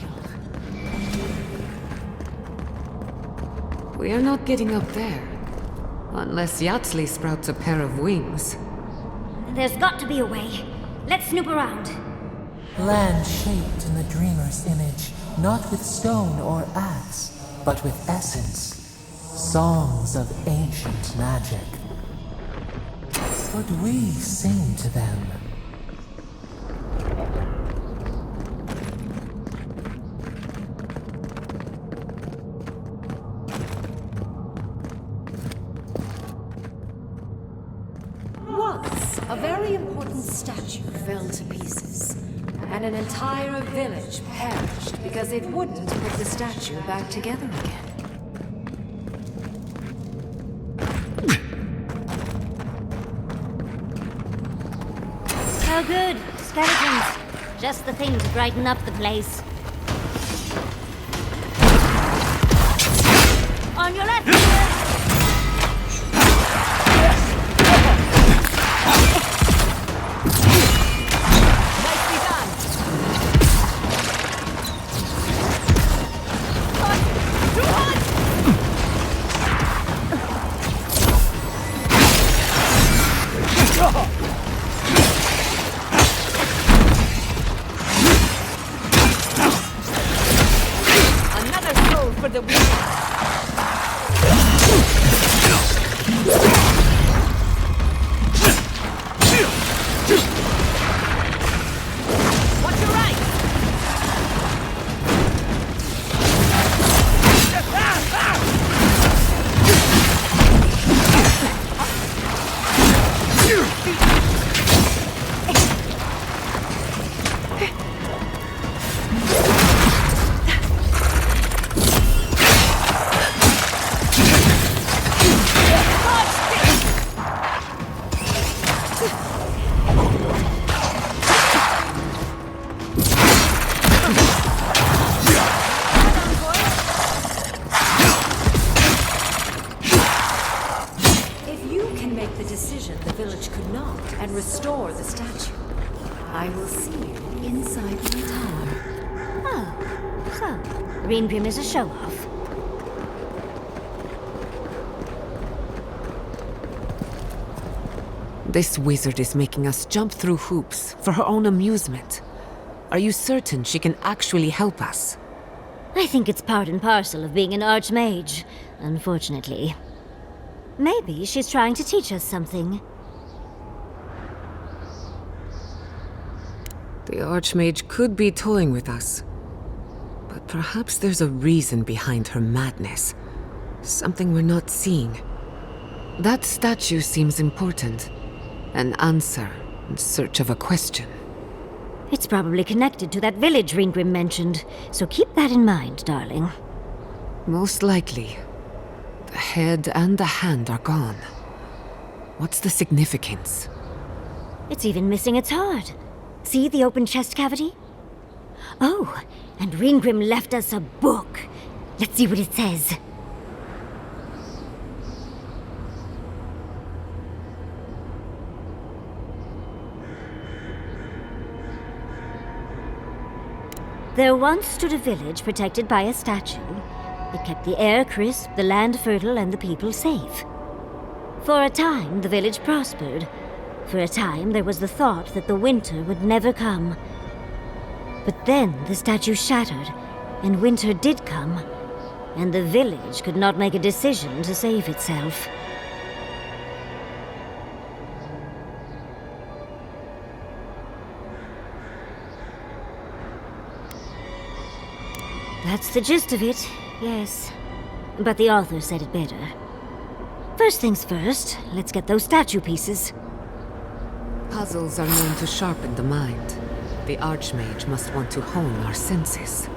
We are not getting up there. Unless Yardsley sprouts a pair of wings. There's got to be a way. Let's snoop around. Land shaped in the dreamer's image, not with stone or axe, but with essence. Songs of ancient magic. Could we sing to them? Once, a very important statue fell to pieces, and an entire village perished because it wouldn't put the statue back together again. Oh good, skeletons. Just the thing to brighten up the place. On your left, the weak. Watch your right! If you can make the decision the village could not and restore the statue, I will see you inside my tower. Oh, so Ringrim is a show-off. This wizard is making us jump through hoops for her own amusement. Are you certain she can actually help us? I think it's part and parcel of being an archmage, unfortunately. Maybe she's trying to teach us something. The Archmage could be toying with us. But perhaps there's a reason behind her madness. Something we're not seeing. That statue seems important. An answer in search of a question. It's probably connected to that village Ringrim mentioned, so keep that in mind, darling. Most likely. The head and the hand are gone. What's the significance? It's even missing its heart. See the open chest cavity? Oh, and Ringrim left us a book. Let's see what it says. There once stood a village protected by a statue. It kept the air crisp, the land fertile, and the people safe. For a time, the village prospered. For a time, there was the thought that the winter would never come. But then the statue shattered, and winter did come, and the village could not make a decision to save itself. That's the gist of it, yes. But the author said it better. First things first, let's get those statue pieces. Puzzles are known to sharpen the mind. The Archmage must want to hone our senses.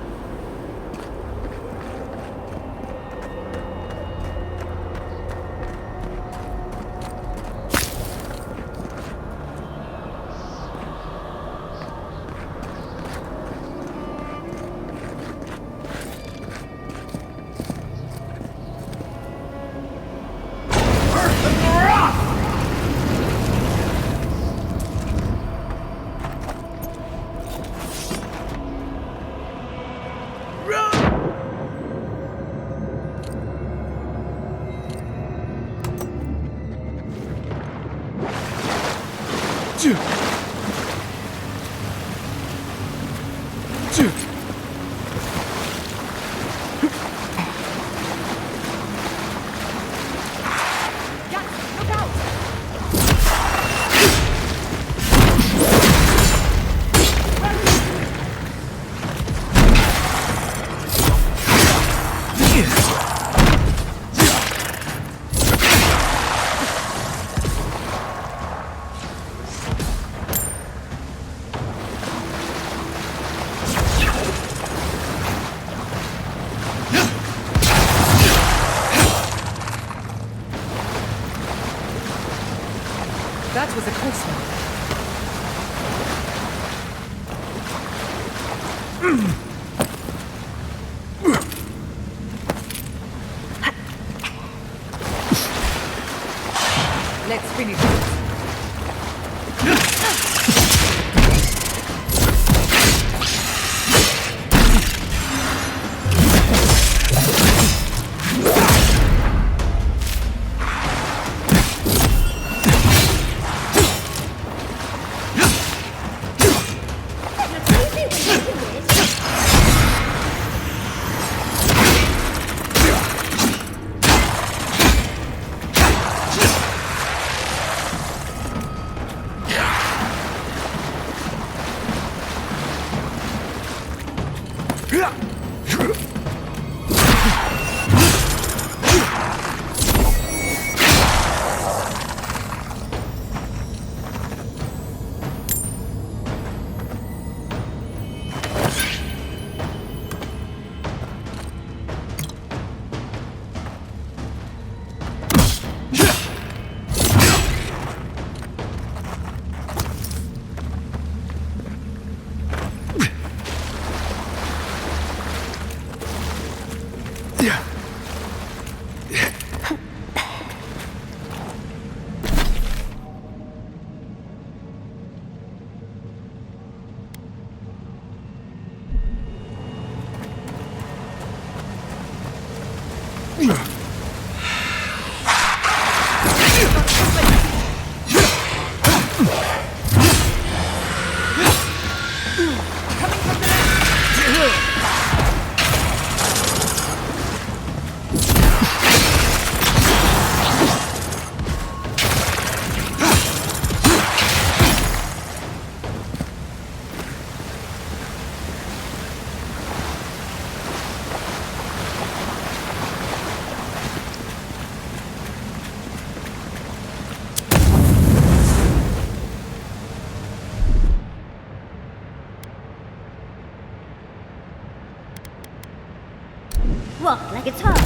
That was a close one. Let's finish it. Walk like it's hard.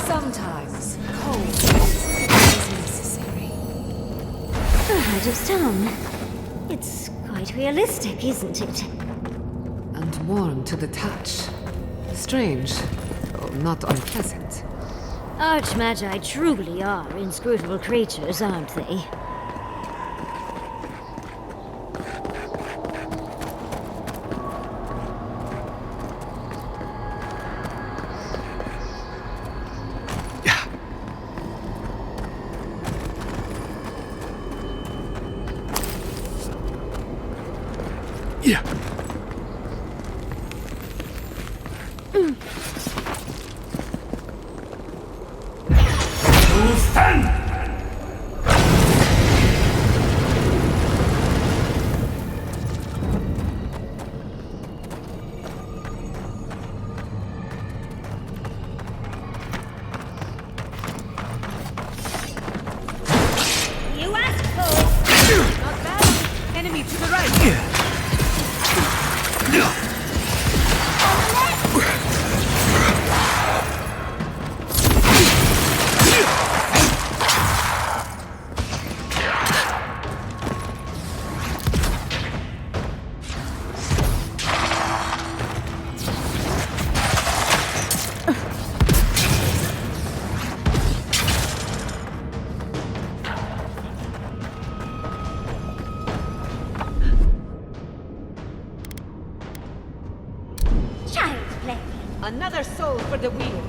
Sometimes cold is necessary. Out of stone. It's quite realistic, isn't it? And warm to the touch. Strange, though not unpleasant. Archmagi truly are inscrutable creatures, aren't they? You asked for it! Not bad. Enemy to the right! Child's play. Another soul for the wheel.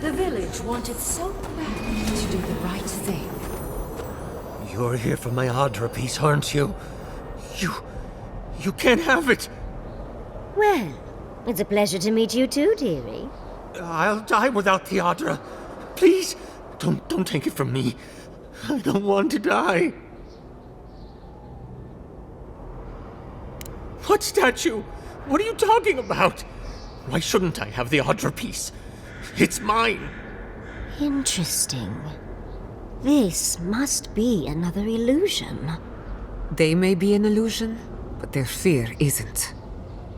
The village wanted so badly to do the right thing. You're here for my Adra piece, aren't you? You can't have it! Well, it's a pleasure to meet you too, dearie. I'll die without the Adra. Please, don't take it from me. I don't want to die. What statue? What are you talking about? Why shouldn't I have the Adra piece? It's mine. Interesting. This must be another illusion. They may be an illusion, but their fear isn't.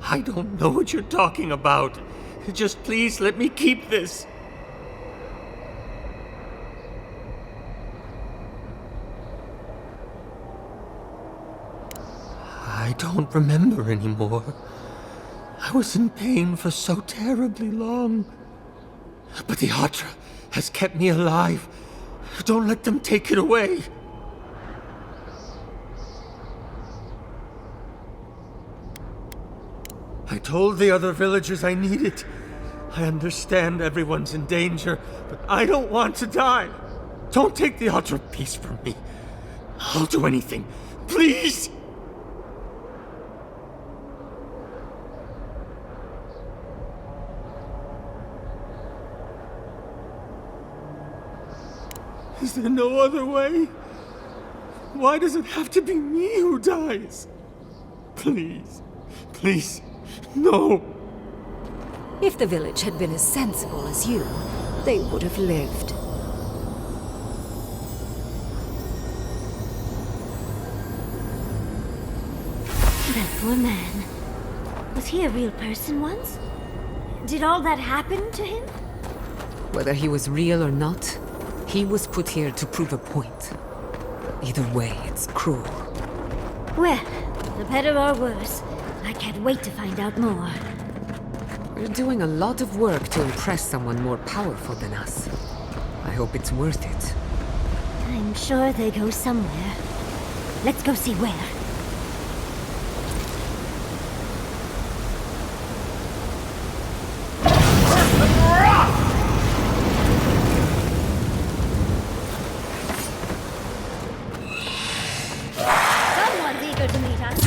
I don't know what you're talking about. Just please let me keep this. I don't remember anymore. I was in pain for so terribly long. But the Adra has kept me alive. Don't let them take it away. I told the other villagers I need it. I understand everyone's in danger, but I don't want to die. Don't take the Adra piece from me. I'll do anything. Please! Is there no other way? Why does it have to be me who dies? Please, please, no. If the village had been as sensible as you, they would have lived. That poor man. Was he a real person once? Did all that happen to him? Whether he was real or not, he was put here to prove a point. Either way, it's cruel. Well, for better or worse, I can't wait to find out more. We're doing a lot of work to impress someone more powerful than us. I hope it's worth it. I'm sure they go somewhere. Let's go see where. Someone's eager to meet us.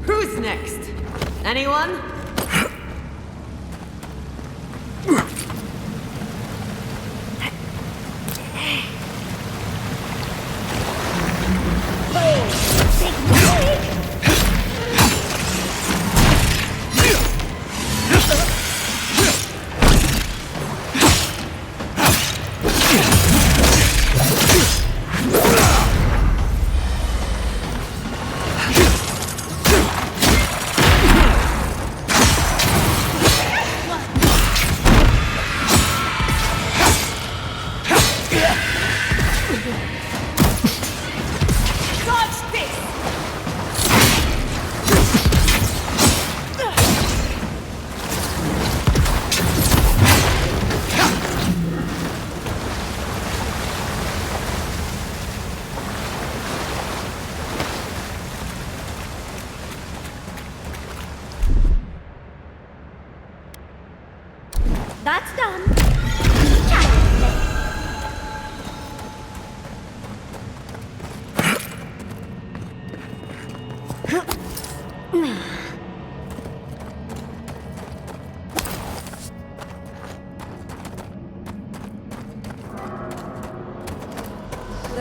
Who's next? Anyone? The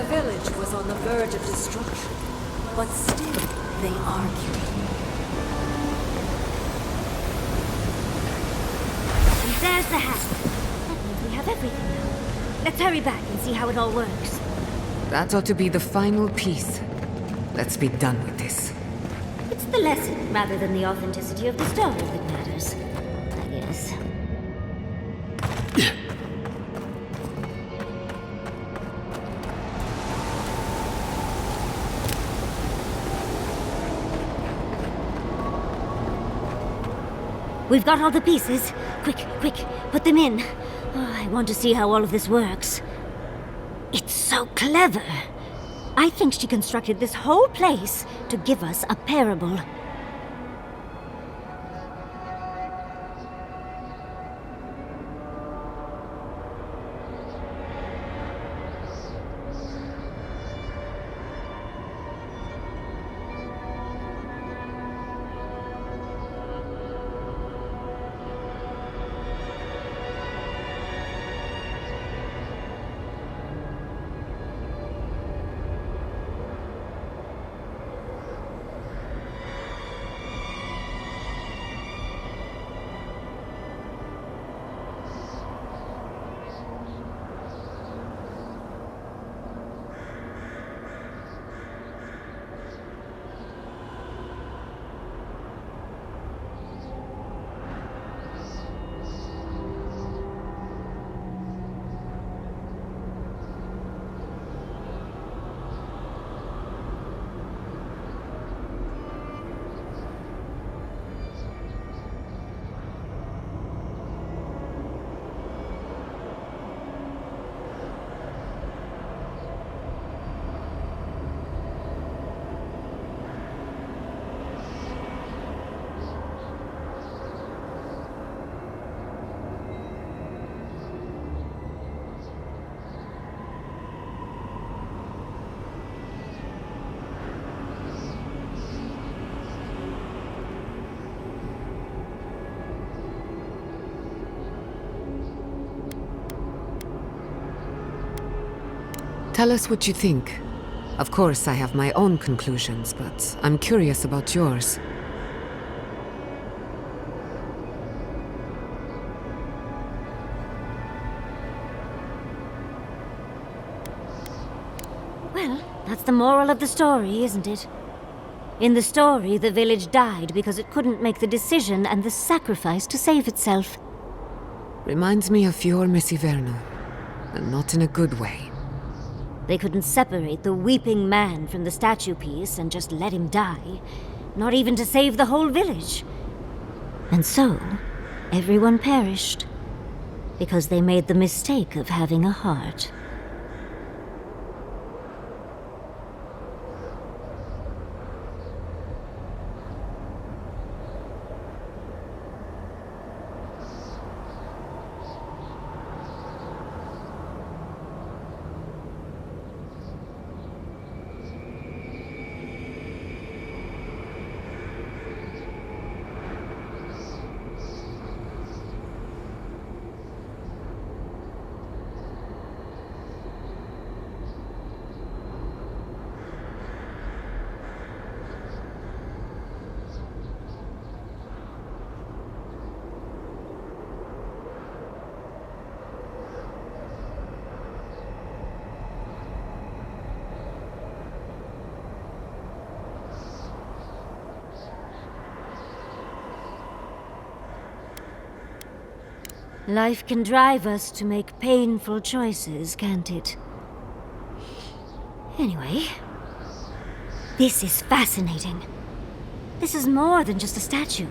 village was on the verge of destruction, but still they argued. And there's the hat. That means we have everything now. Let's hurry back and see how it all works. That ought to be the final piece. Let's be done with this. It's the lesson rather than the authenticity of the story that matters, I guess. We've got all the pieces. Quick, quick, put them in. Oh, I want to see how all of this works. It's so clever. I think she constructed this whole place to give us a parable. Tell us what you think. Of course, I have my own conclusions, but I'm curious about yours. Well, that's the moral of the story, isn't it? In the story, the village died because it couldn't make the decision and the sacrifice to save itself. Reminds me of your Miss Iverno, and not in a good way. They couldn't separate the weeping man from the statue piece and just let him die, not even to save the whole village. And so, everyone perished, because they made the mistake of having a heart. Life can drive us to make painful choices, can't it? Anyway, this is fascinating. This is more than just a statue.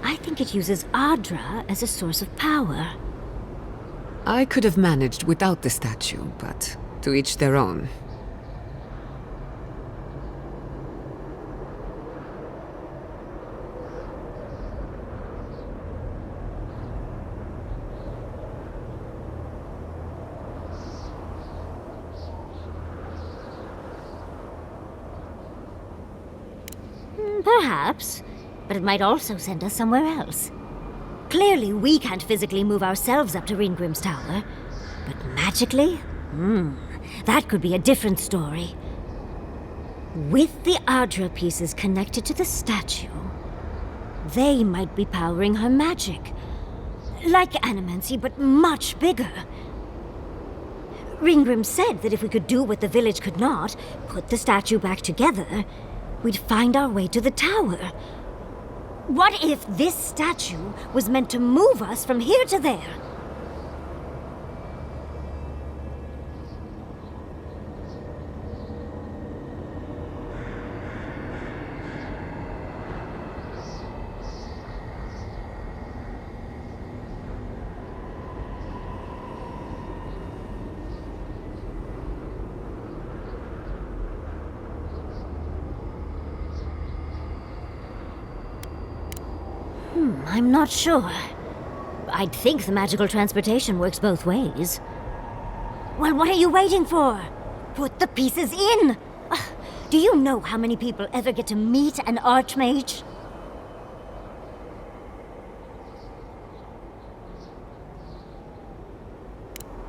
I think it uses Adra as a source of power. I could have managed without the statue, but to each their own. Perhaps, but it might also send us somewhere else. Clearly, we can't physically move ourselves up to Ringrim's tower, but magically? That could be a different story. With the Ardra pieces connected to the statue, they might be powering her magic. Like Animancy, but much bigger. Ringgrim said that if we could do what the village could not, put the statue back together, we'd find our way to the tower. What if this statue was meant to move us from here to there? I'm not sure. I'd think the magical transportation works both ways. Well, what are you waiting for? Put the pieces in! Do you know how many people ever get to meet an Archmage?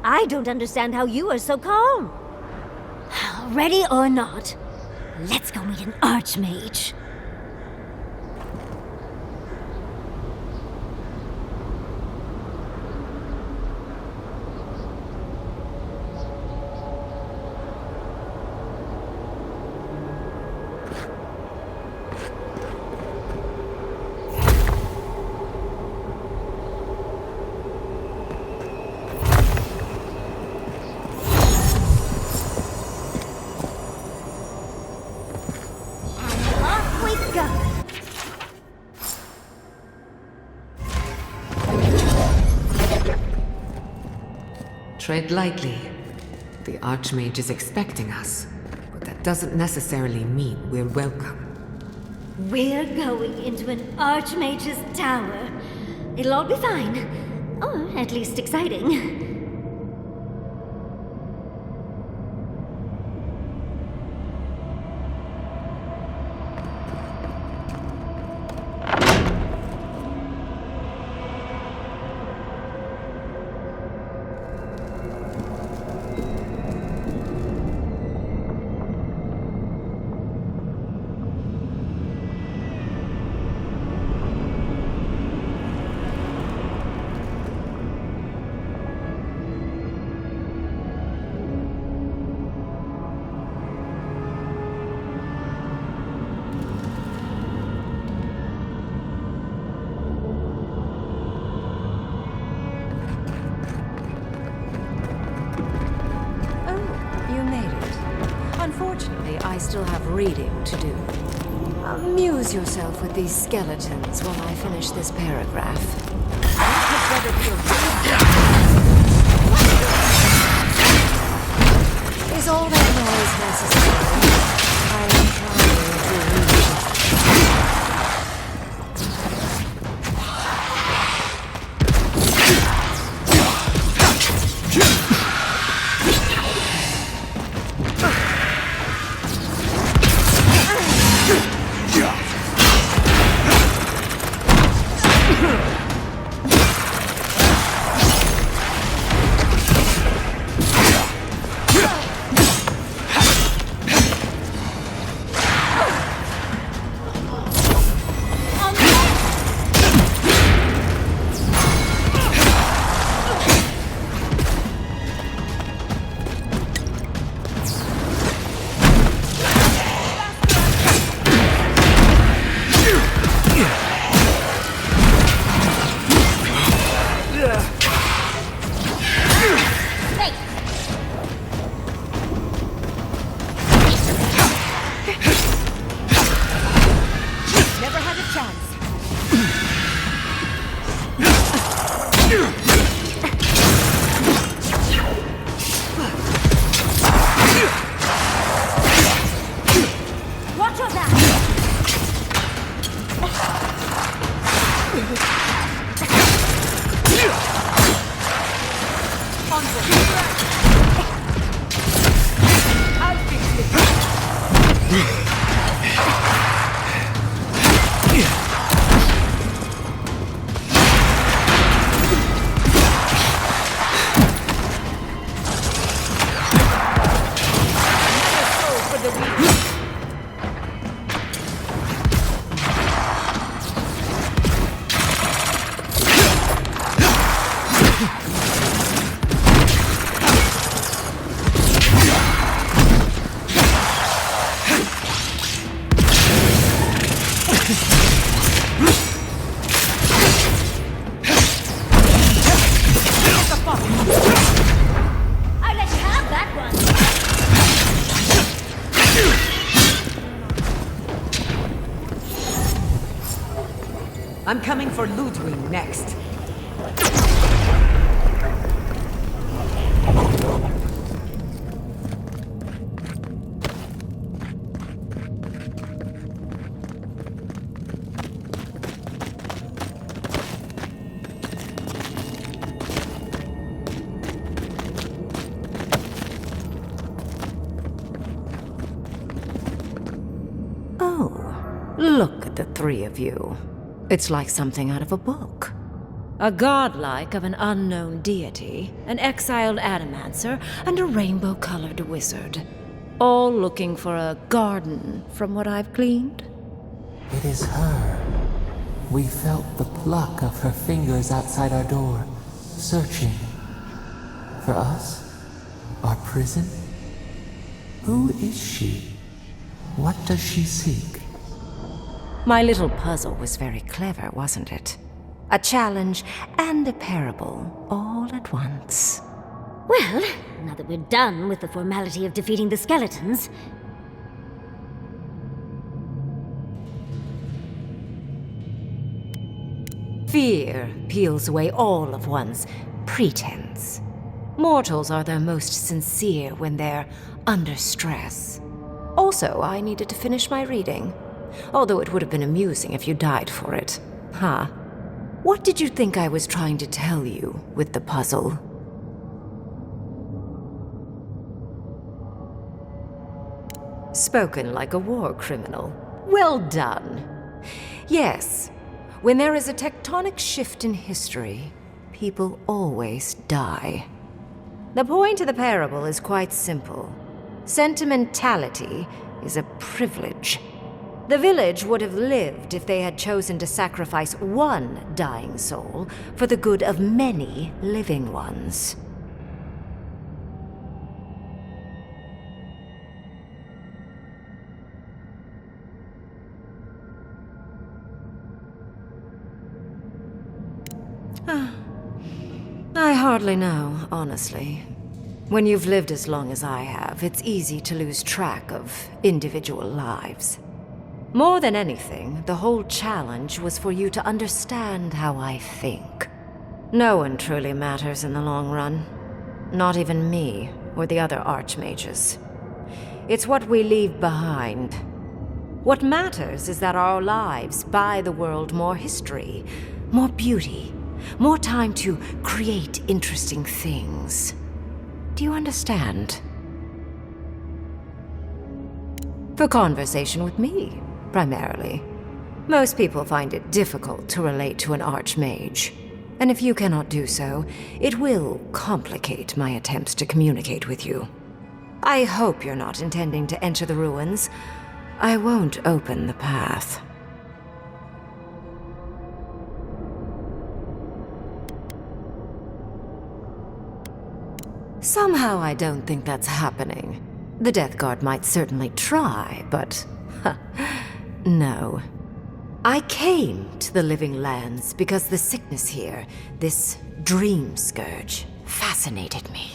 I don't understand how you are so calm. Ready or not, let's go meet an Archmage. Tread lightly. The Archmage is expecting us, but that doesn't necessarily mean we're welcome. We're going into an Archmage's tower. It'll all be fine. Or at least exciting. Unfortunately, I still have reading to do. Amuse yourself with these skeletons while I finish this paragraph. Is all that noise necessary? I am trying to read. I'm coming for Ludwig next. Oh, look at the three of you. It's like something out of a book. A godlike of an unknown deity, an exiled adamancer, and a rainbow-colored wizard. All looking for a garden, from what I've gleaned. It is her. We felt the pluck of her fingers outside our door, searching. For us? Our prison? Who is she? What does she seek? My little puzzle was very clever, wasn't it? A challenge and a parable, all at once. Well, now that we're done with the formality of defeating the skeletons... Fear peels away all of one's pretense. Mortals are their most sincere when they're under stress. Also, I needed to finish my reading. Although it would have been amusing if you died for it. Huh? What did you think I was trying to tell you with the puzzle? Spoken like a war criminal. Well done. Yes, when there is a tectonic shift in history, people always die. The point of the parable is quite simple. Sentimentality is a privilege. The village would have lived if they had chosen to sacrifice one dying soul for the good of many living ones. I hardly know, honestly. When you've lived as long as I have, it's easy to lose track of individual lives. More than anything, the whole challenge was for you to understand how I think. No one truly matters in the long run. Not even me, or the other archmages. It's what we leave behind. What matters is that our lives buy the world more history, more beauty, more time to create interesting things. Do you understand? For conversation with me, primarily. Most people find it difficult to relate to an archmage. And if you cannot do so, it will complicate my attempts to communicate with you. I hope you're not intending to enter the ruins. I won't open the path. Somehow I don't think that's happening. The Death Guard might certainly try, but... no. I came to the Living Lands because the sickness here, this dream scourge, fascinated me.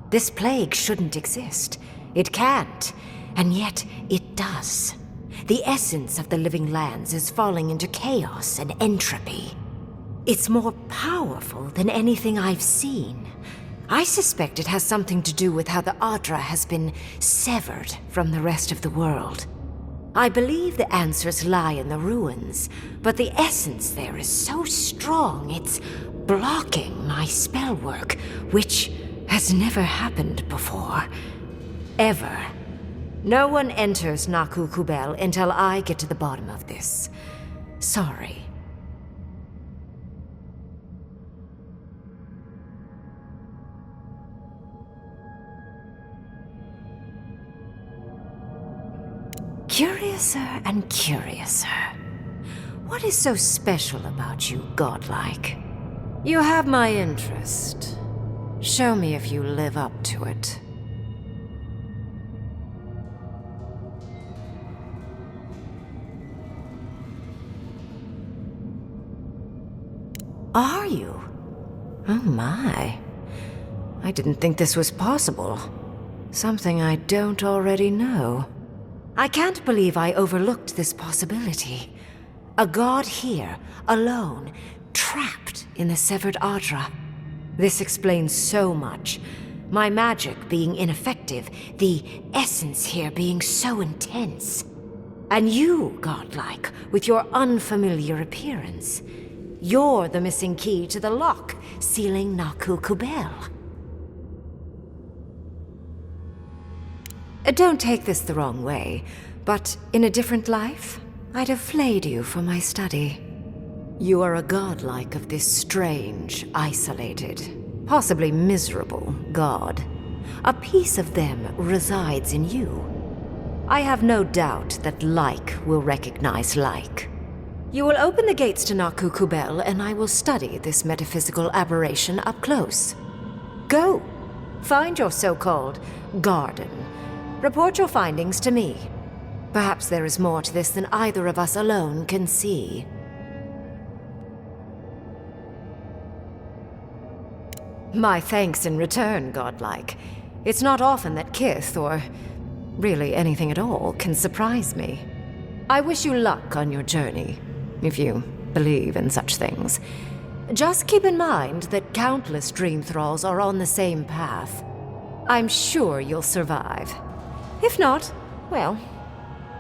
This plague shouldn't exist. It can't, and yet it does. The essence of the Living Lands is falling into chaos and entropy. It's more powerful than anything I've seen. I suspect it has something to do with how the Adra has been severed from the rest of the world. I believe the answers lie in the ruins, but the essence there is so strong it's blocking my spell work, which has never happened before. Ever. No one enters Naku Kubel until I get to the bottom of this. Sorry. Curiouser and curiouser. What is so special about you, godlike? You have my interest. Show me if you live up to it. Are you? Oh my. I didn't think this was possible. Something I don't already know. I can't believe I overlooked this possibility. A god here, alone, trapped in the severed Adra. This explains so much. My magic being ineffective, the essence here being so intense. And you, godlike, with your unfamiliar appearance. You're the missing key to the lock, sealing Naku Kubel. Don't take this the wrong way, but in a different life, I'd have flayed you for my study. You are a godlike of this strange, isolated, possibly miserable god. A piece of them resides in you. I have no doubt that like will recognize like. You will open the gates to Naku Kubel, and I will study this metaphysical aberration up close. Go. Find your so-called garden. Report your findings to me. Perhaps there is more to this than either of us alone can see. My thanks in return, godlike. It's not often that Kith, or really anything at all, can surprise me. I wish you luck on your journey, if you believe in such things. Just keep in mind that countless dream thralls are on the same path. I'm sure you'll survive. If not, well,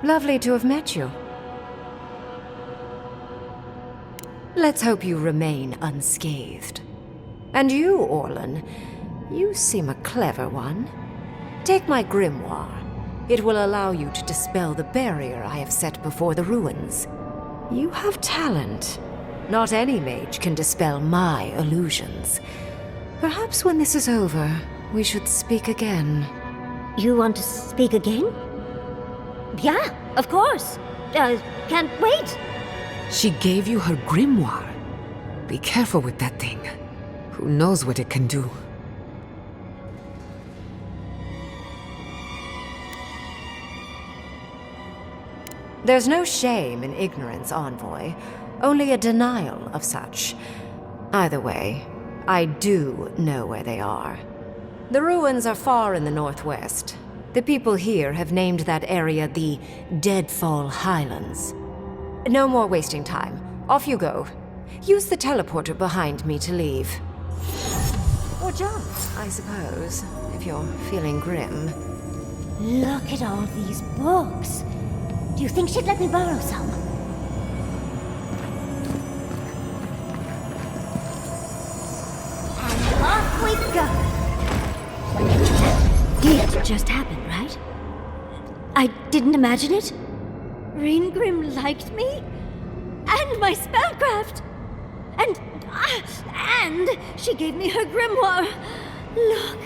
lovely to have met you. Let's hope you remain unscathed. And you, Orlan, you seem a clever one. Take my grimoire. It will allow you to dispel the barrier I have set before the ruins. You have talent. Not any mage can dispel my illusions. Perhaps when this is over, we should speak again. You want to speak again? Yeah, of course. Can't wait. She gave you her grimoire. Be careful with that thing. Who knows what it can do? There's no shame in ignorance, Envoy. Only a denial of such. Either way, I do know where they are. The ruins are far in the northwest. The people here have named that area the Deadfall Highlands. No more wasting time. Off you go. Use the teleporter behind me to leave. Or jump, I suppose, if you're feeling grim. Look at all these books. Do you think she'd let me borrow some? And off we go! It just happened, right? I didn't imagine it. Ringrim liked me? And my spellcraft! And she gave me her grimoire. Look,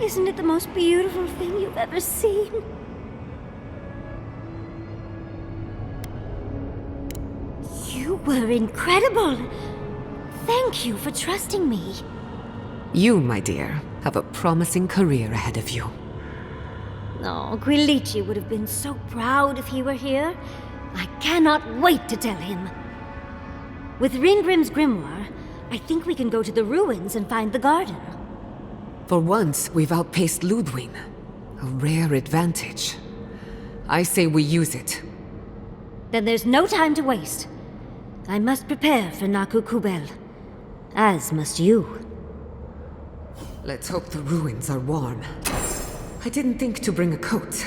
isn't it the most beautiful thing you've ever seen? You were incredible. Thank you for trusting me. You, my dear, have a promising career ahead of you. Oh, Quilici would have been so proud if he were here. I cannot wait to tell him. With Ringrim's grimoire, I think we can go to the ruins and find the garden. For once, we've outpaced Ludwig. A rare advantage. I say we use it. Then there's no time to waste. I must prepare for Naku Kubel. As must you. Let's hope the ruins are warm. I didn't think to bring a coat.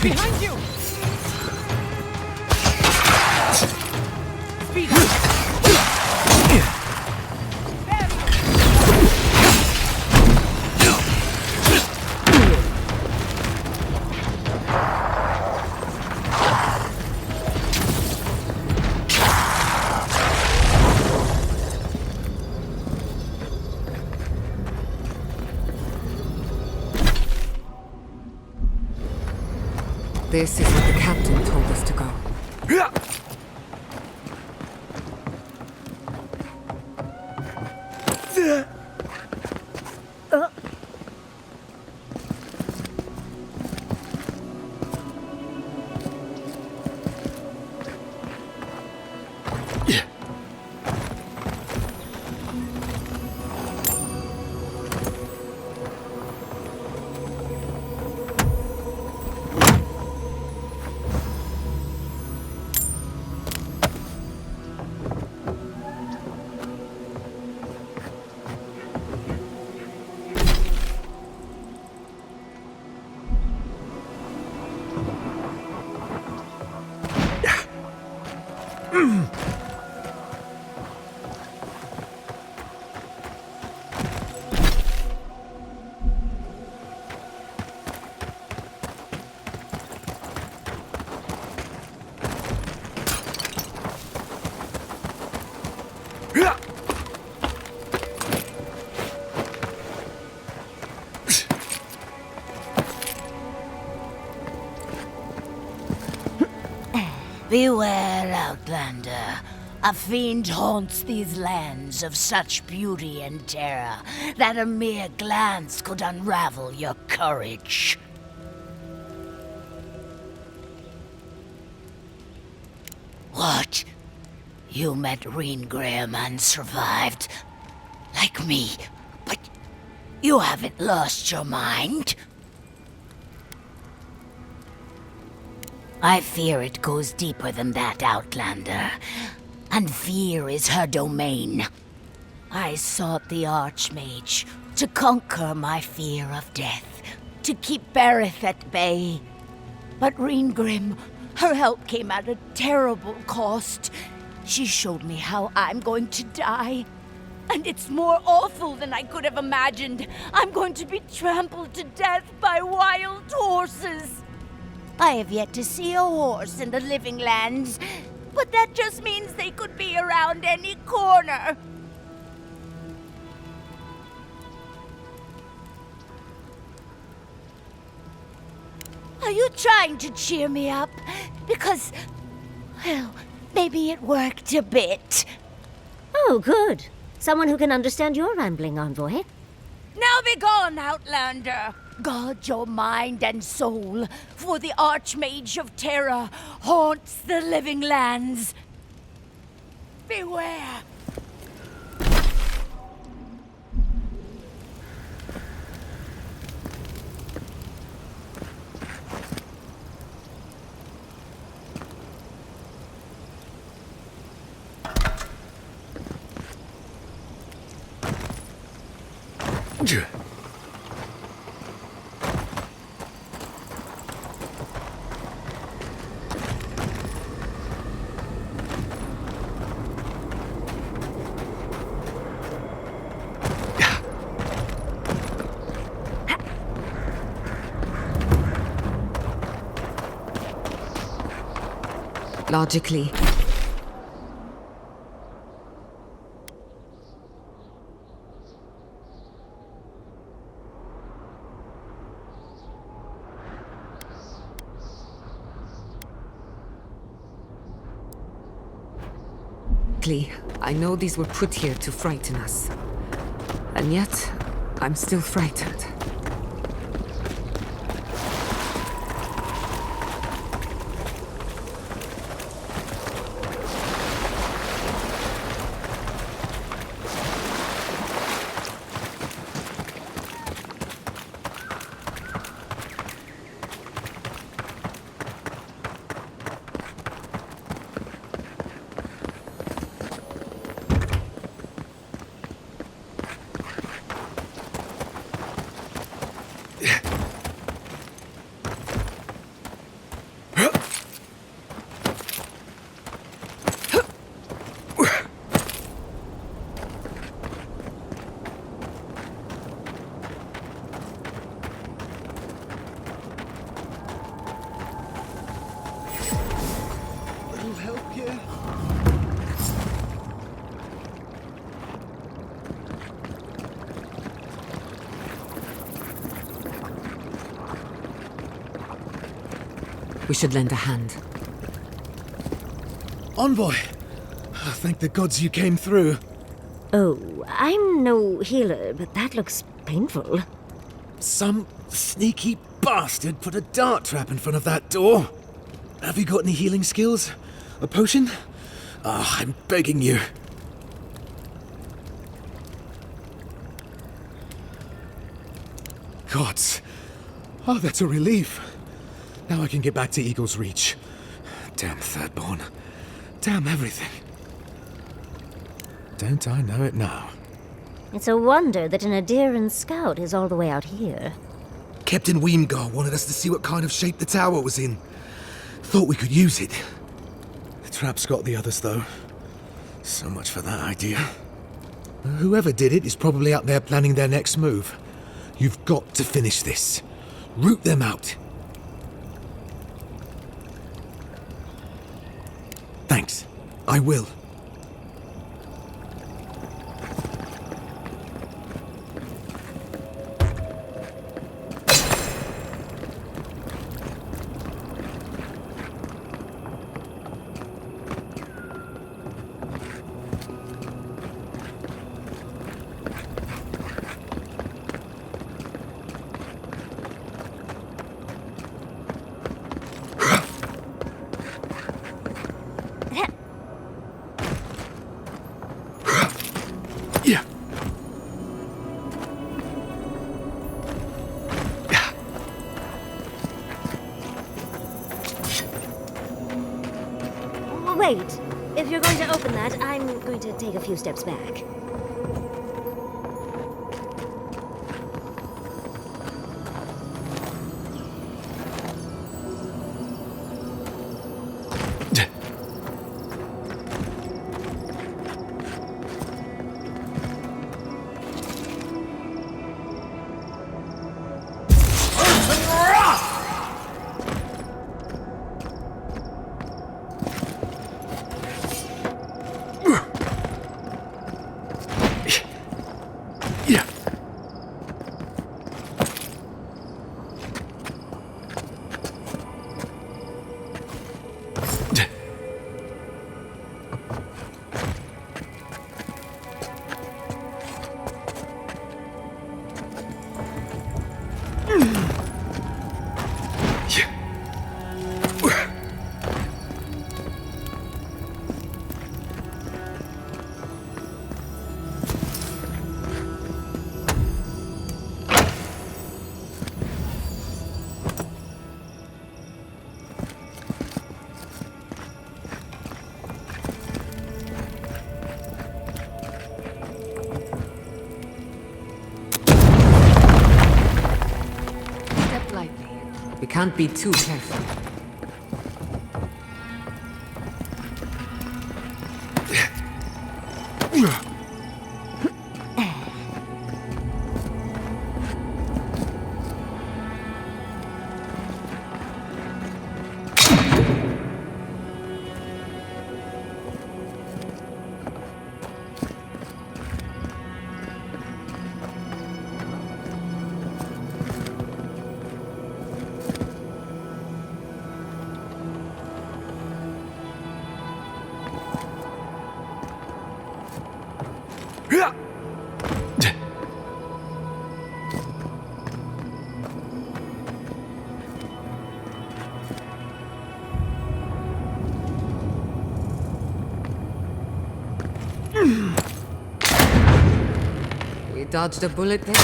Behind you! Speed up! This is what the captain told us to go. Beware, Outlander. A fiend haunts these lands of such beauty and terror that a mere glance could unravel your courage. What? You met Graham and survived? Like me, but you haven't lost your mind? I fear it goes deeper than that, Outlander. And fear is her domain. I sought the Archmage to conquer my fear of death, to keep Berith at bay. But Grim, her help came at a terrible cost. She showed me how I'm going to die. And it's more awful than I could have imagined. I'm going to be trampled to death by wild horses. I have yet to see a horse in the Living Lands, but that just means they could be around any corner. Are you trying to cheer me up? Because, well, maybe it worked a bit. Oh, good. Someone who can understand your rambling, envoy. Now be gone, Outlander! Guard your mind and soul, for the Archmage of Terror haunts the Living Lands. Beware! Logically, I know these were put here to frighten us. And yet, I'm still frightened. We should lend a hand. Envoy! Thank the gods you came through. Oh, I'm no healer, but that looks painful. Some sneaky bastard put a dart trap in front of that door. Have you got any healing skills? A potion? Ah, I'm begging you. Gods. Oh, that's a relief. Now I can get back to Eagle's Reach. Damn Thirdborn. Damn everything. Don't I know it now? It's a wonder that an Adiran scout is all the way out here. Captain Weemgar wanted us to see what kind of shape the tower was in. Thought we could use it. The trap's got the others, though. So much for that idea. Whoever did it is probably out there planning their next move. You've got to finish this. Root them out. Thanks. I will. Wait. If you're going to open that, I'm going to take a few steps back. We can't be too careful. We dodged a bullet there.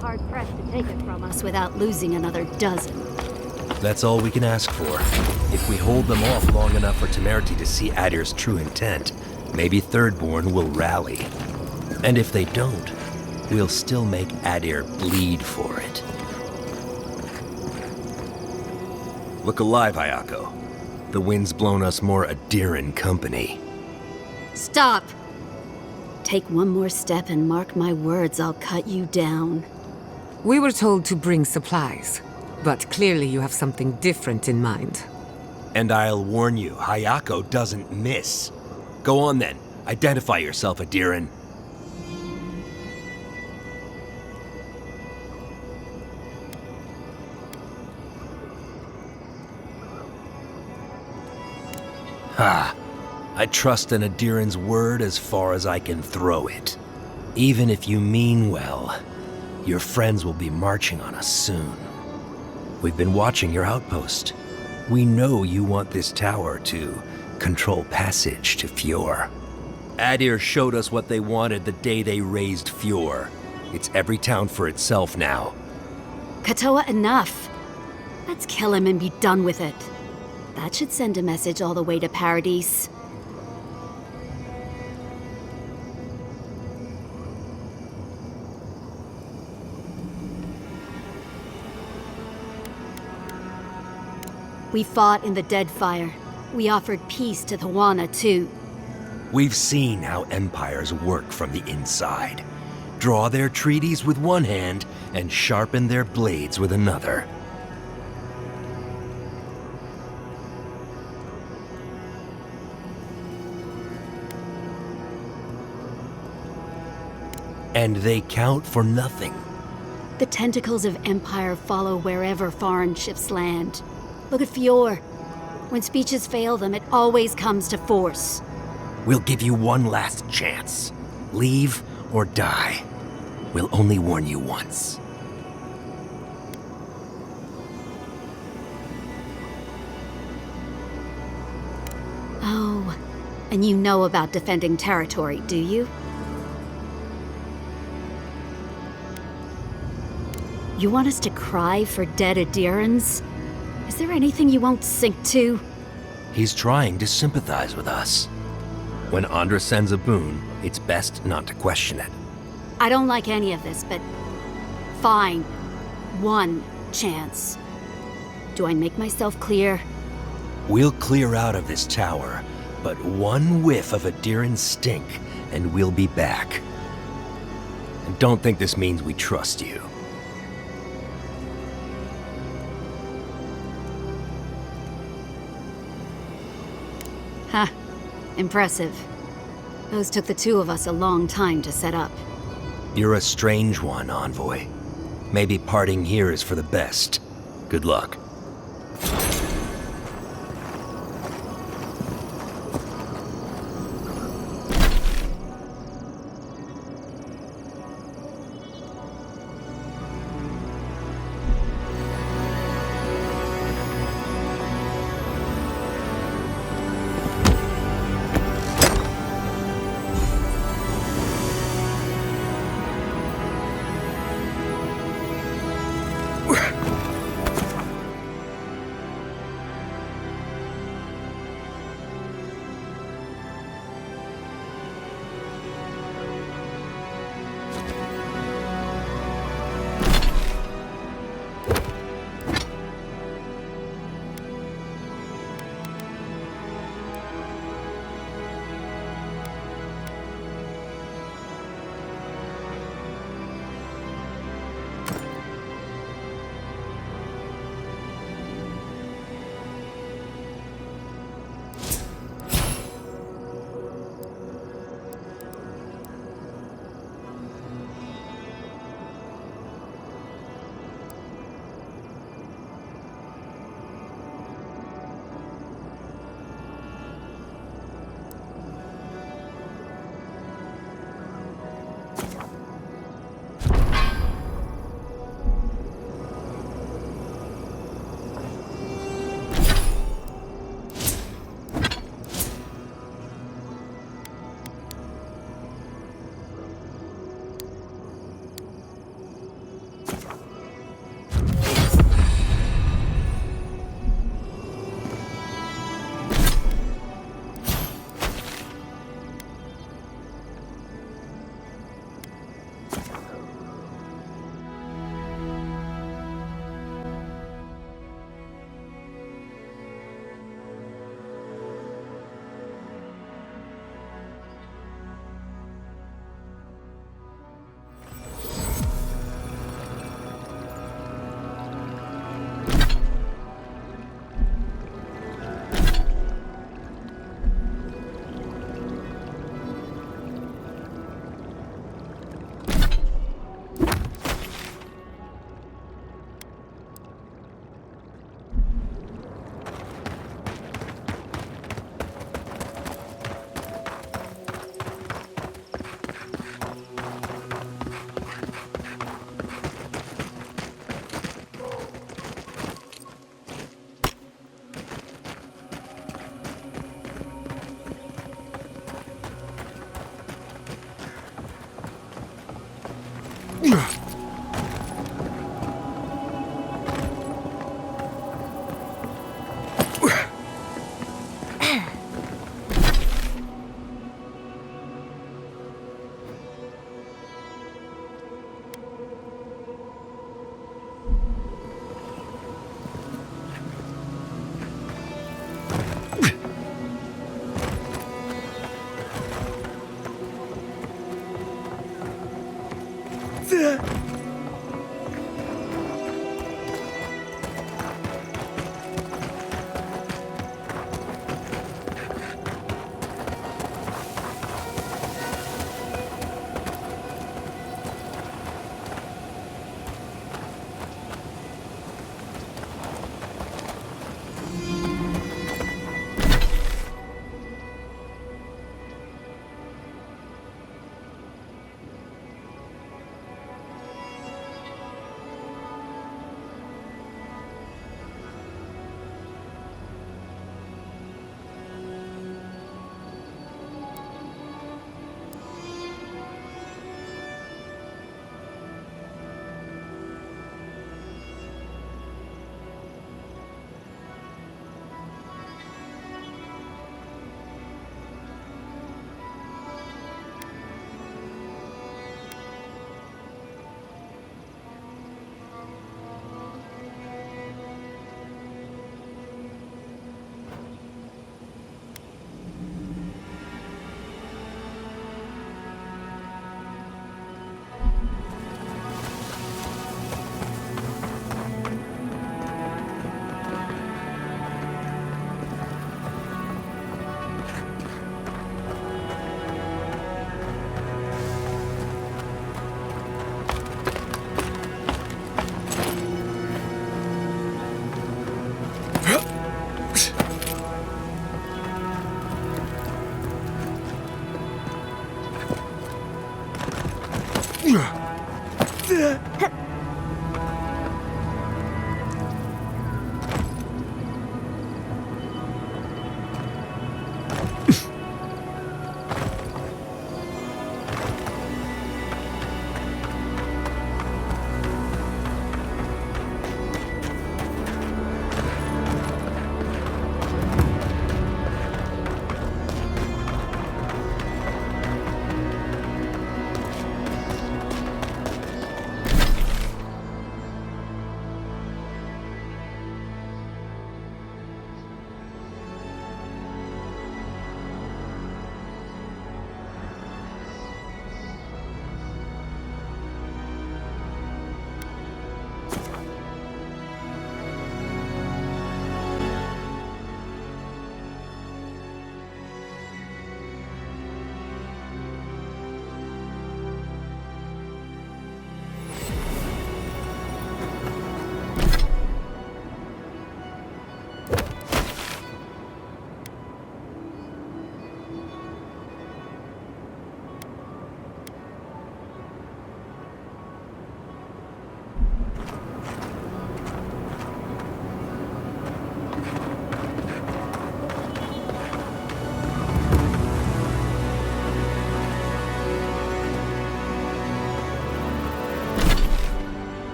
Hard pressed to take it from us without losing another dozen. That's all we can ask for. If we hold them off long enough for Temerity to see Adir's true intent, maybe Thirdborn will rally. And if they don't, we'll still make Adir bleed for it. Look alive, Ayako. The wind's blown us more Adiran company. Stop! Take one more step and mark my words, I'll cut you down. We were told to bring supplies, but clearly you have something different in mind. And I'll warn you, Hayako doesn't miss. Go on then, identify yourself, Adiran. Ha! I trust an Adiran's word as far as I can throw it. Even if you mean well, your friends will be marching on us soon. We've been watching your outpost. We know you want this tower to control passage to Fjord. Adir showed us what they wanted the day they raised Fjord. It's every town for itself now. Katoa, enough! Let's kill him and be done with it. That should send a message all the way to Paradise. We fought in the Deadfire. We offered peace to the Wana, too. We've seen how empires work from the inside. Draw their treaties with one hand and sharpen their blades with another. And they count for nothing. The tentacles of Empire follow wherever foreign ships land. Look at Fjord. When speeches fail them, it always comes to force. We'll give you one last chance. Leave or die. We'll only warn you once. Oh, and you know about defending territory, do you? You want us to cry for dead Adirans? Is there anything you won't sink to? He's trying to sympathize with us. When Andra sends a boon, it's best not to question it. I don't like any of this, but fine. One chance. Do I make myself clear? We'll clear out of this tower, but one whiff of Adiran's stink, and we'll be back. And don't think this means we trust you. Ha. Impressive. Those took the two of us a long time to set up. You're a strange one, Envoy. Maybe parting here is for the best. Good luck.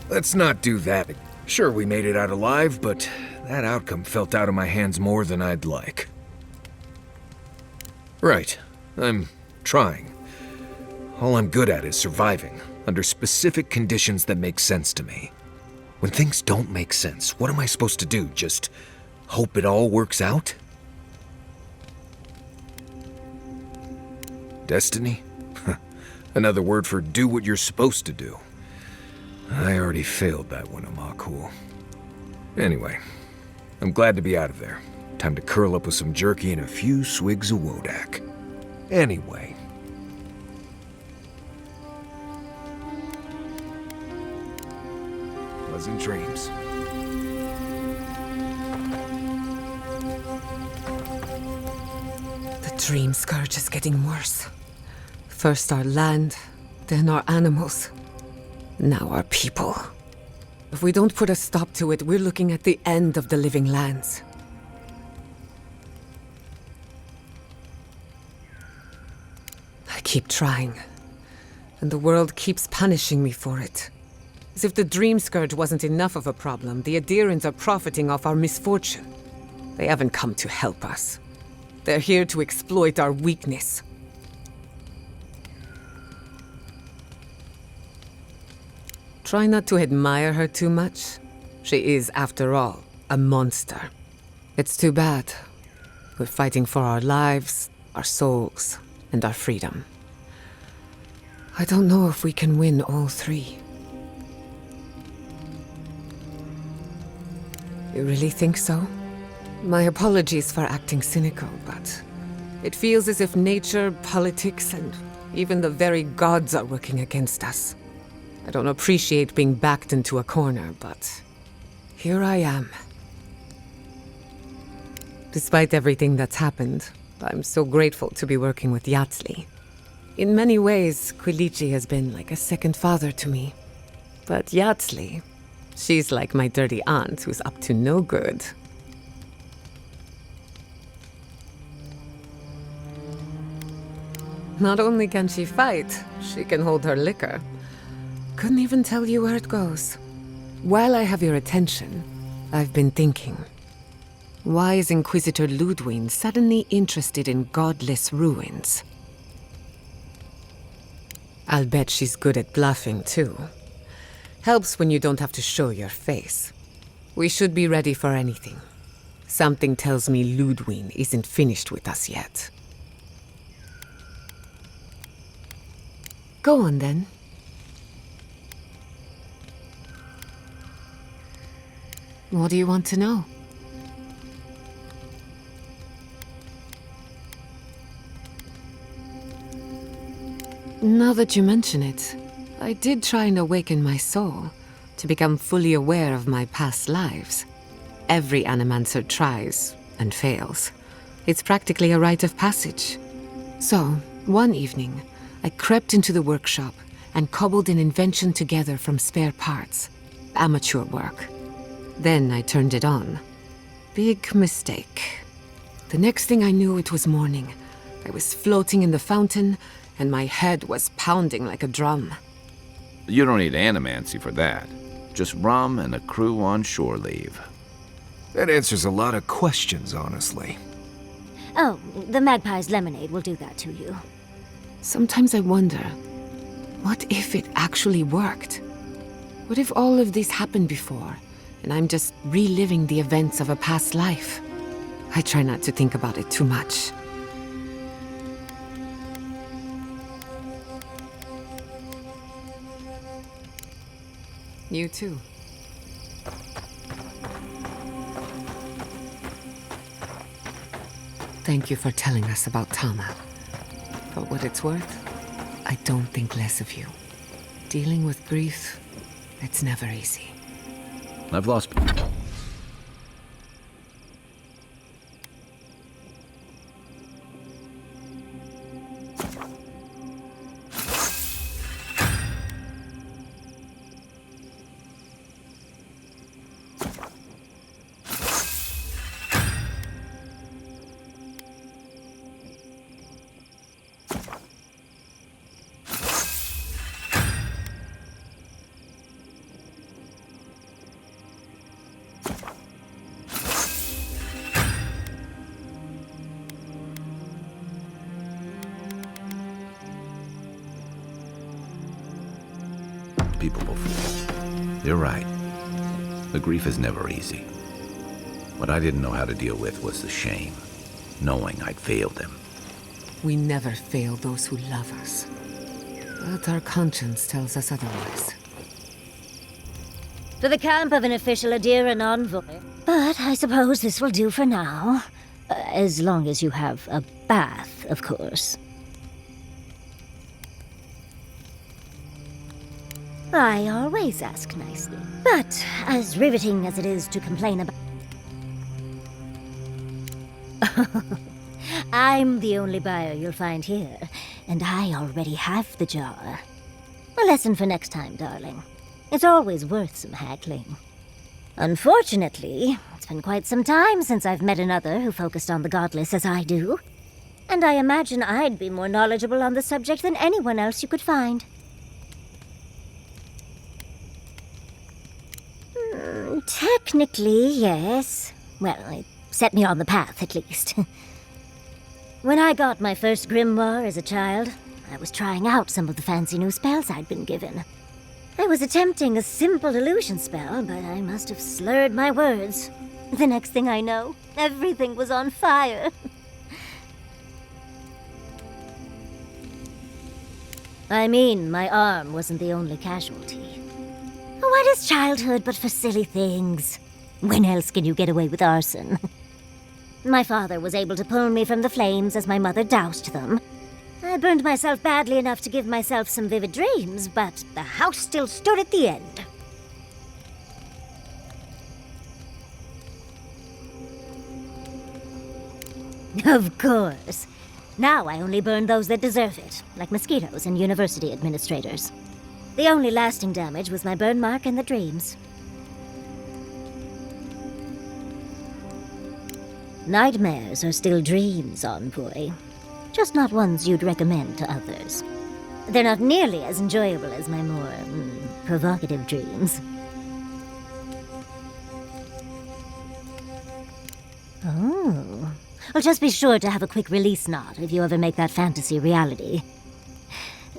Let's not do that. Sure, we made it out alive, but that outcome felt out of my hands more than I'd like. Right. I'm trying. All I'm good at is surviving, under specific conditions that make sense to me. When things don't make sense, what am I supposed to do? Just hope it all works out? Destiny? Another word for do what you're supposed to do. I already failed that one, Amakul. Anyway, I'm glad to be out of there. Time to curl up with some jerky and a few swigs of Wodak. Anyway. Pleasant dreams. The dream scourge is getting worse. First our land, then our animals. Now our people. If we don't put a stop to it, we're looking at the end of the living lands. I keep trying, and the world keeps punishing me for it. As if the dream scourge wasn't enough of a problem, the Adherents are profiting off our misfortune. They haven't come to help us. They're here to exploit our weakness. Try not to admire her too much. She is, after all, a monster. It's too bad. We're fighting for our lives, our souls, and our freedom. I don't know if we can win all three. You really think so? My apologies for acting cynical, but it feels as if nature, politics, and even the very gods are working against us. I don't appreciate being backed into a corner, but here I am. Despite everything that's happened, I'm so grateful to be working with Yatsli. In many ways, Quilichi has been like a second father to me. But Yatsli, she's like my dirty aunt who's up to no good. Not only can she fight, she can hold her liquor. Couldn't even tell you where it goes. While I have your attention, I've been thinking. Why is Inquisitor Ludwig suddenly interested in godless ruins? I'll bet she's good at bluffing, too. Helps when you don't have to show your face. We should be ready for anything. Something tells me Ludwig isn't finished with us yet. Go on, then. What do you want to know? Now that you mention it, I did try and awaken my soul to become fully aware of my past lives. Every animancer tries and fails. It's practically a rite of passage. So, one evening, I crept into the workshop and cobbled an invention together from spare parts. Amateur work. Then I turned it on. Big mistake. The next thing I knew, it was morning. I was floating in the fountain, and my head was pounding like a drum. You don't need animancy for that. Just rum and a crew on shore leave. That answers a lot of questions, honestly. Oh, the Magpie's lemonade will do that to you. Sometimes I wonder, what if it actually worked? What if all of this happened before, and I'm just reliving the events of a past life? I try not to think about it too much. You too. Thank you for telling us about Tama. For what it's worth, I don't think less of you. Dealing with grief, it's never easy. I've lost... people before. You're right. The grief is never easy. What I didn't know how to deal with was the shame, knowing I'd failed them. We never fail those who love us. But our conscience tells us otherwise. To the camp of an official Adiran envoy. But I suppose this will do for now. As long as you have a bath, of course. I always ask nicely. But as riveting as it is to complain about... I'm the only buyer you'll find here, and I already have the jar. A lesson for next time, darling. It's always worth some haggling. Unfortunately, it's been quite some time since I've met another who focused on the godless as I do. And I imagine I'd be more knowledgeable on the subject than anyone else you could find. Technically, yes. Well, it set me on the path, at least. When I got my first grimoire as a child, I was trying out some of the fancy new spells I'd been given. I was attempting a simple illusion spell, but I must have slurred my words. The next thing I know, everything was on fire. I mean, my arm wasn't the only casualty. What is childhood but for silly things? When else can you get away with arson? My father was able to pull me from the flames as my mother doused them. I burned myself badly enough to give myself some vivid dreams, but the house still stood at the end. Of course. Now I only burn those that deserve it, like mosquitoes and university administrators. The only lasting damage was my burn mark and the dreams. Nightmares are still dreams, Envoy. Just not ones you'd recommend to others. They're not nearly as enjoyable as my more, provocative dreams. Oh. Well, just be sure to have a quick release knot if you ever make that fantasy reality.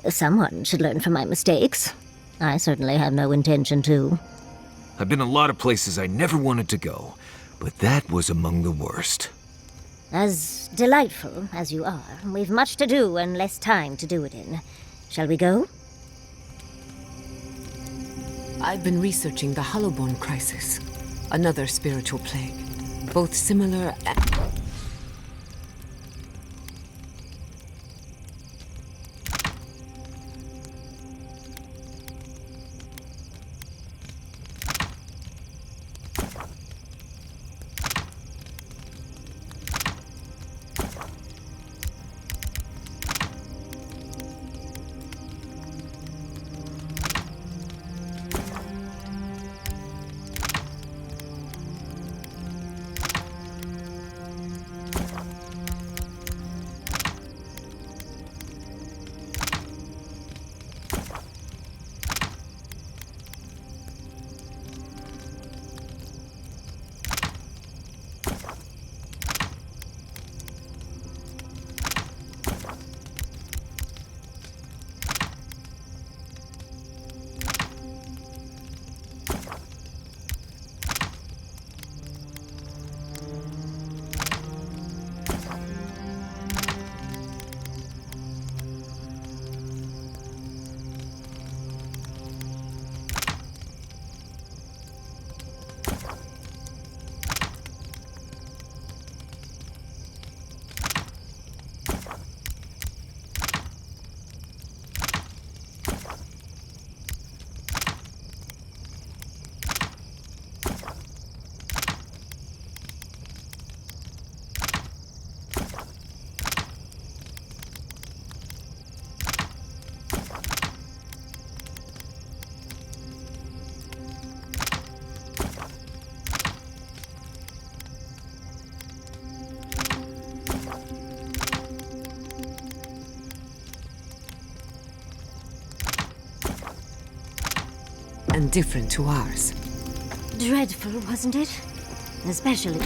Someone should learn from my mistakes. I certainly have no intention to. I've been a lot of places I never wanted to go, but that was among the worst. As delightful as you are, we've much to do and less time to do it in. Shall we go? I've been researching the Hollowborn crisis, another spiritual plague. Both similar and... and different to ours. Dreadful, wasn't it? Especially...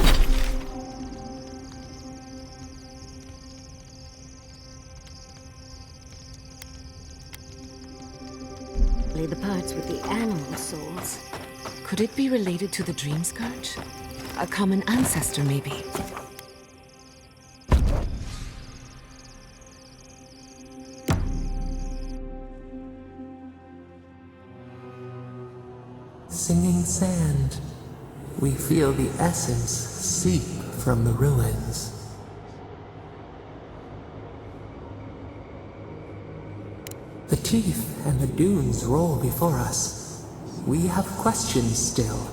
Probably the parts with the animal souls. Could it be related to the Dream Scourge? A common ancestor, maybe? Singing sand, we feel the essence seep from the ruins. The teeth and the dunes roll before us. We have questions still.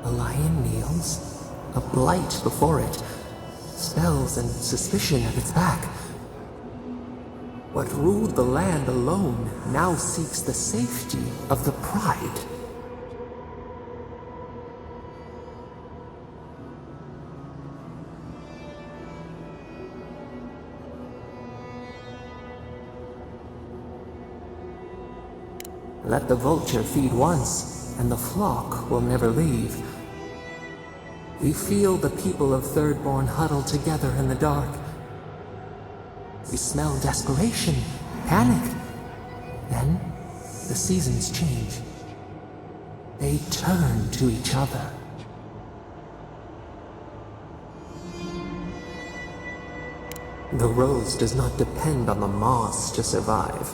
A lion kneels, a blight before it, spells and suspicion at its back. What ruled the land alone now seeks the safety of the pride. Let the vulture feed once, and the flock will never leave. We feel the people of Thirdborn huddle together in the dark. We smell desperation, panic. Then, the seasons change. They turn to each other. The rose does not depend on the moss to survive.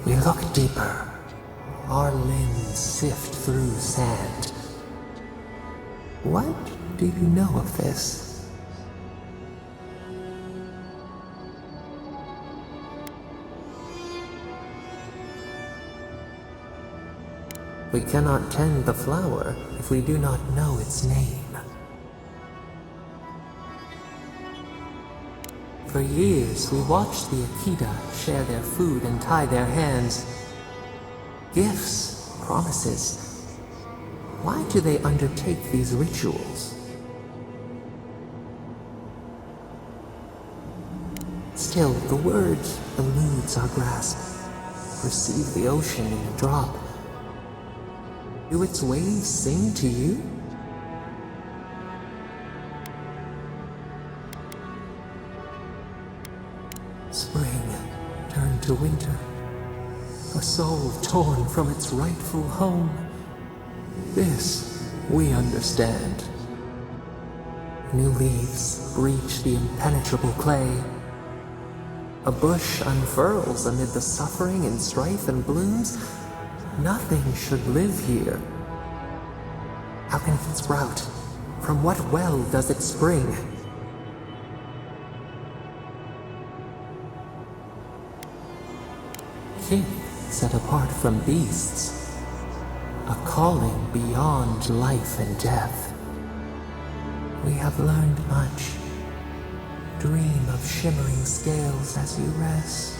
We look deeper. Our limbs sift through sand. What do you know of this? We cannot tend the flower if we do not know its name. For years, we watched the Akita share their food and tie their hands. Gifts, promises. Why do they undertake these rituals? Still, the word eludes our grasp. Receive the ocean in a drop. Do its waves sing to you? Spring turned to winter. A soul torn from its rightful home. This we understand. New leaves breach the impenetrable clay. A bush unfurls amid the suffering and strife and blooms. Nothing should live here. How can it sprout? From what well does it spring? King, set apart from beasts. A calling beyond life and death. We have learned much. Dream of shimmering scales as you rest.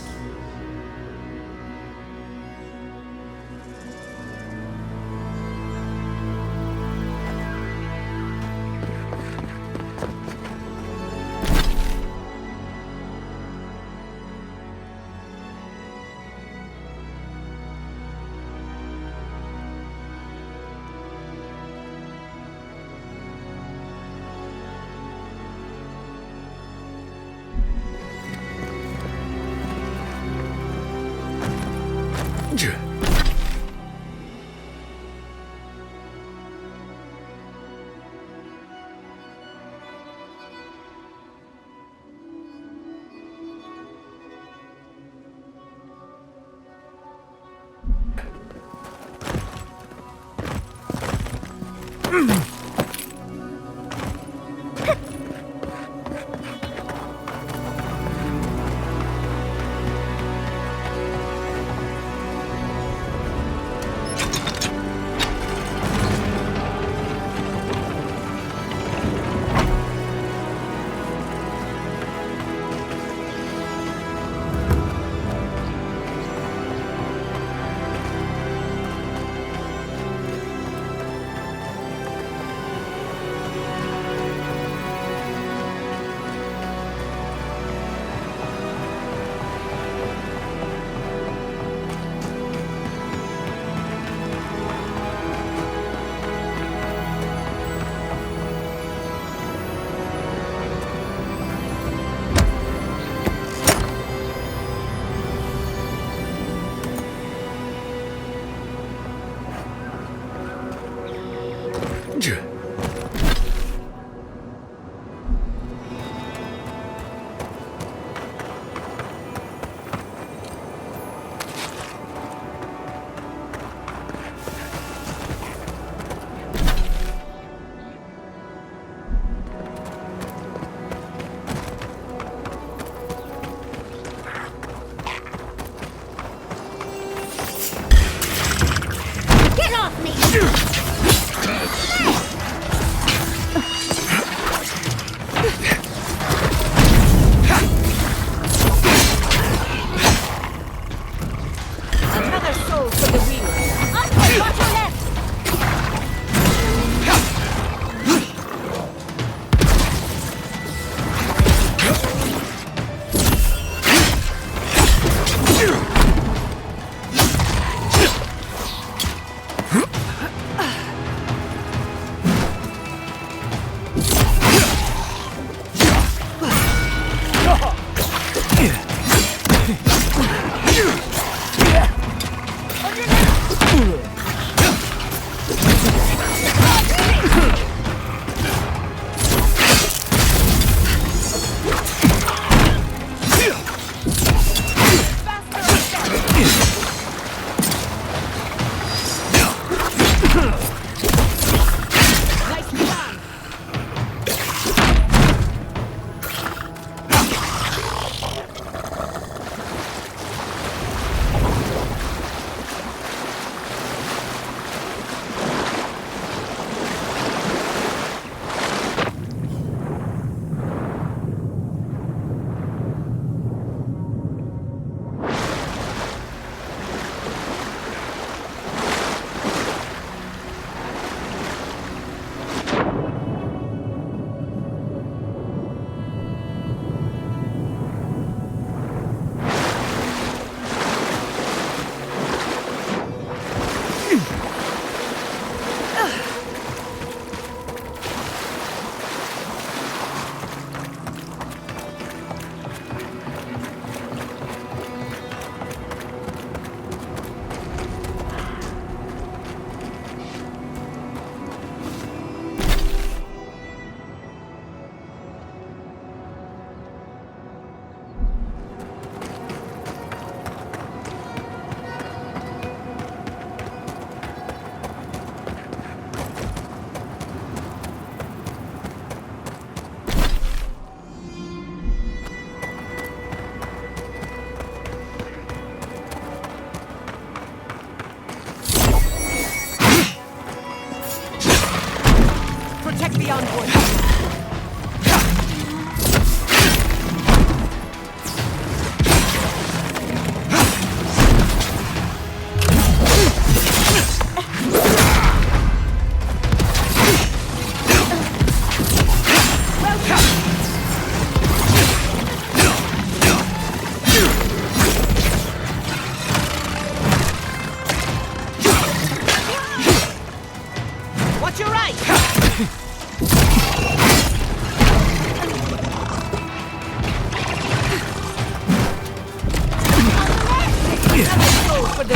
Go for the...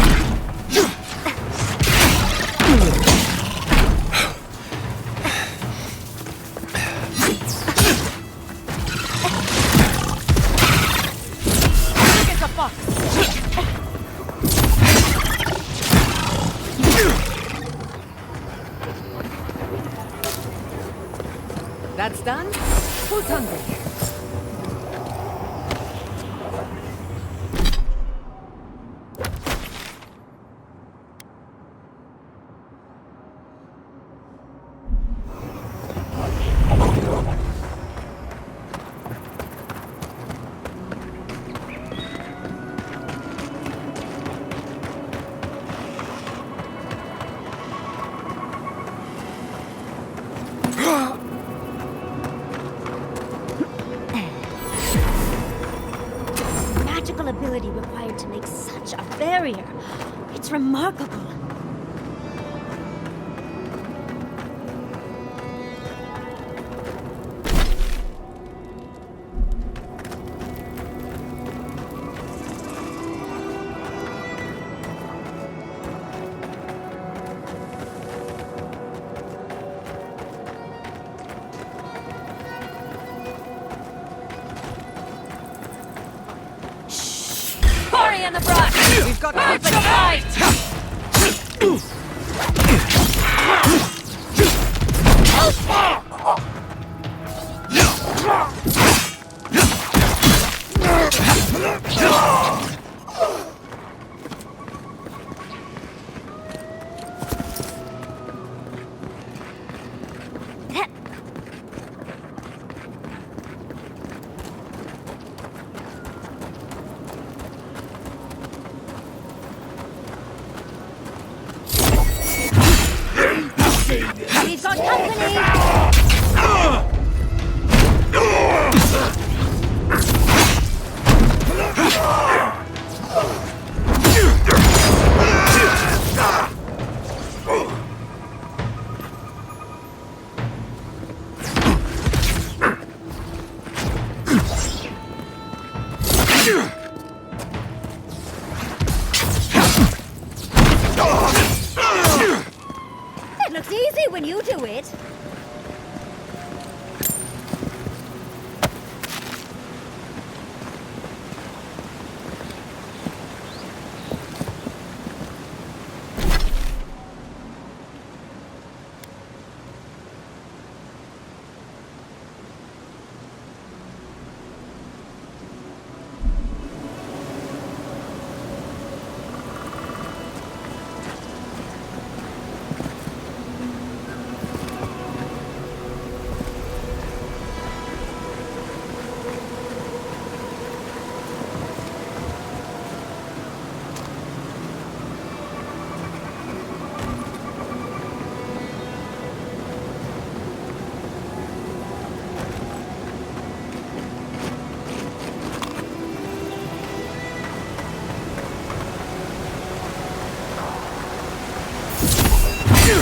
That's done? Who's hungry? Magical ability required to make such a barrier. It's remarkable. Hurry in the brush! We've got company! We've got company! It looks easy when you do it.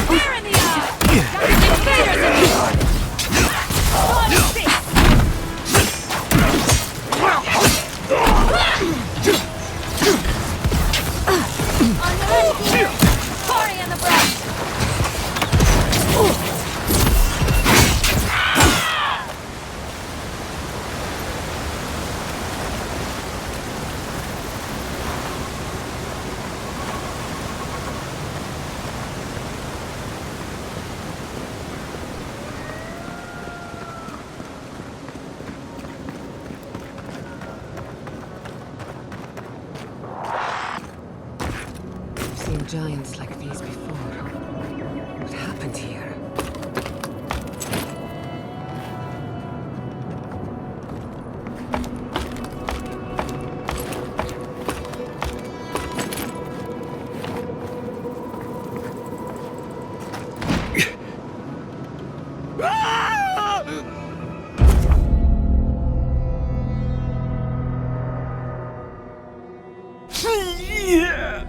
Fire in the eye! Invaders in the eye! On the rescue! Cory in the brush! I've seen giants like these before. What happened here? Yeah!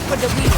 for the wheel.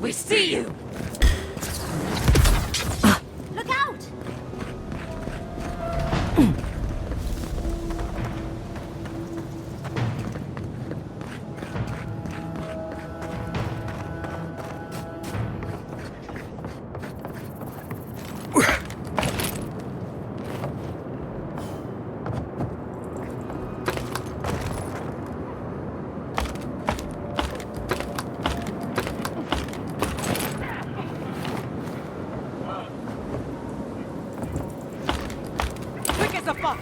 We see you! Look out! Quick as a fox!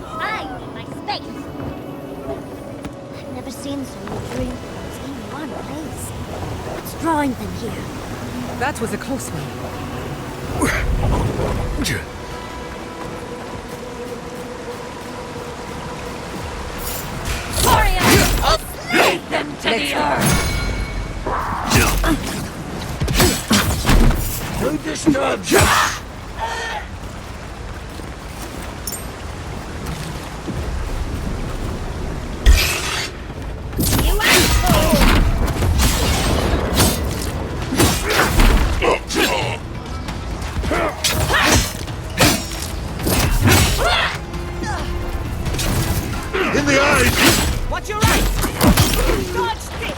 I need my space! I've never seen so many dream worlds in one place. What's drawing them here? That was a close one. Warriors! Lead them to the earth! Who disturbs you? In the eyes! Watch your right! Dodge this!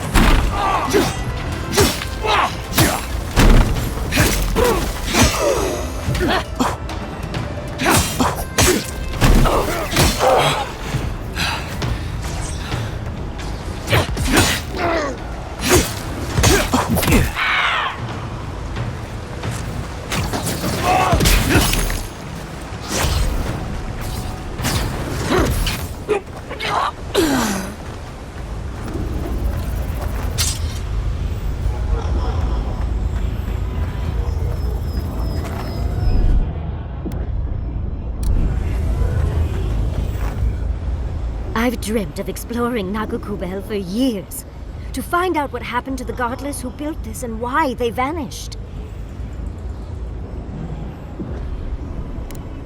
I've dreamt of exploring Nagukubel for years, to find out what happened to the godless who built this and why they vanished.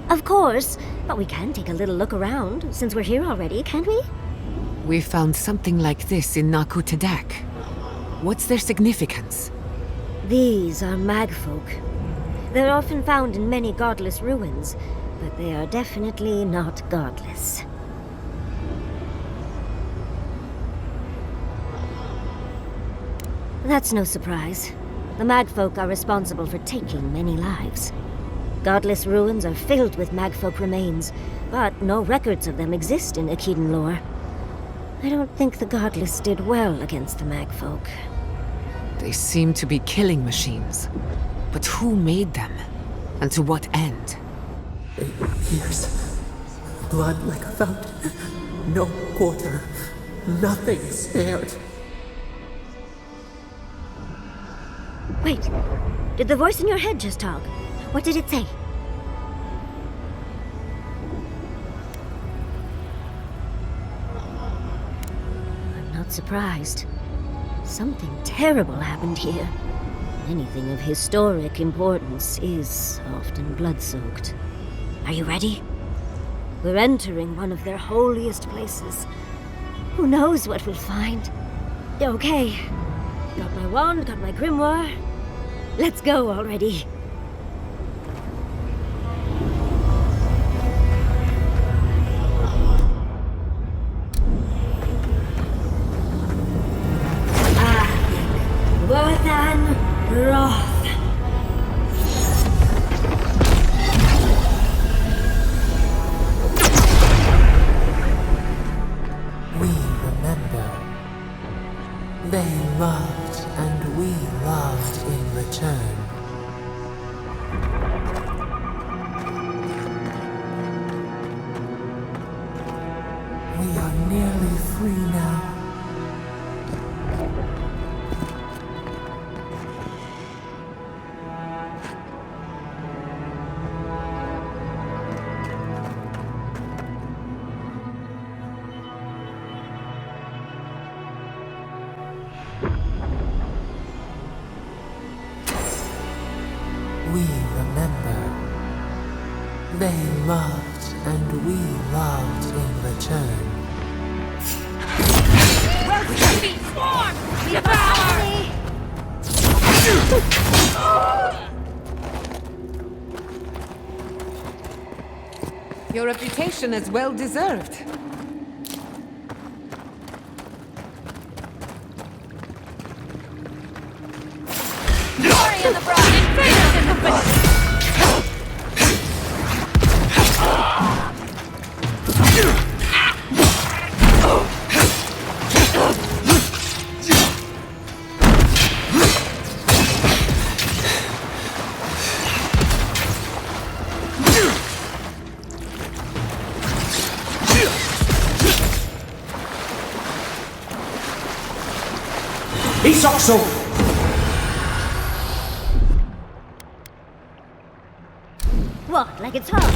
Of course, but we can take a little look around, since we're here already, can't we? We found something like this in Naku Tadak. What's their significance? These are magfolk. They're often found in many godless ruins, but they are definitely not godless. That's no surprise. The magfolk are responsible for taking many lives. Godless ruins are filled with magfolk remains, but no records of them exist in Akedan lore. I don't think the godless did well against the magfolk. They seem to be killing machines. But who made them? And to what end? 8 years. Blood like a fountain. No quarter. Nothing spared. Wait, did the voice in your head just talk? What did it say? I'm not surprised. Something terrible happened here. Anything of historic importance is often blood-soaked. Are you ready? We're entering one of their holiest places. Who knows what we'll find? Okay. Got my wand, got my grimoire. Let's go already. Worthan Roth. We remember. They loved and we loved in return. We are nearly free now. We remember. They loved and we loved in return. Your reputation is well deserved. Glory in the broad and vengeance in the village! Isoxo! What, like it's hard?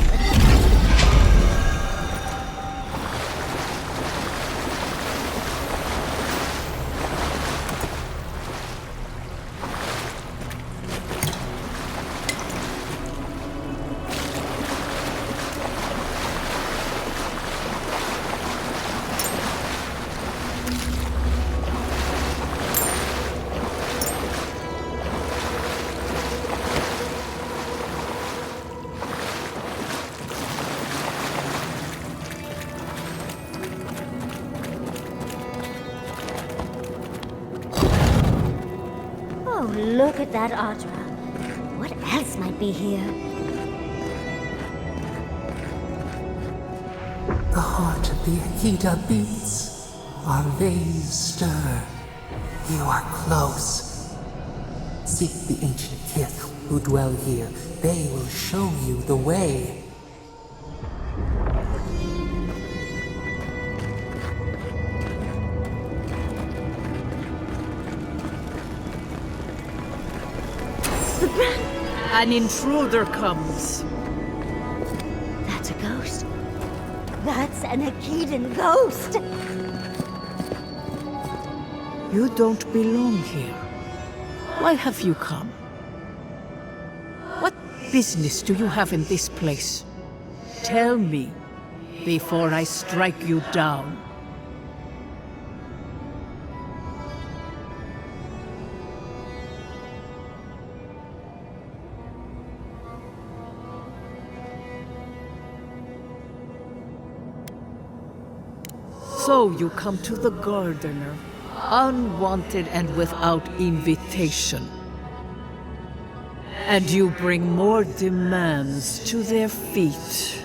Oh, look at that Audra. What else might be here? The heart of the Akita beats. Our veins stir. You are close. Seek the ancient kith who dwell here. They will show you the way. An intruder comes. That's a ghost. That's an Akitan ghost. You don't belong here. Why have you come? What business do you have in this place? Tell me before I strike you down. So you come to the Gardener, unwanted and without invitation. And you bring more demands to their feet.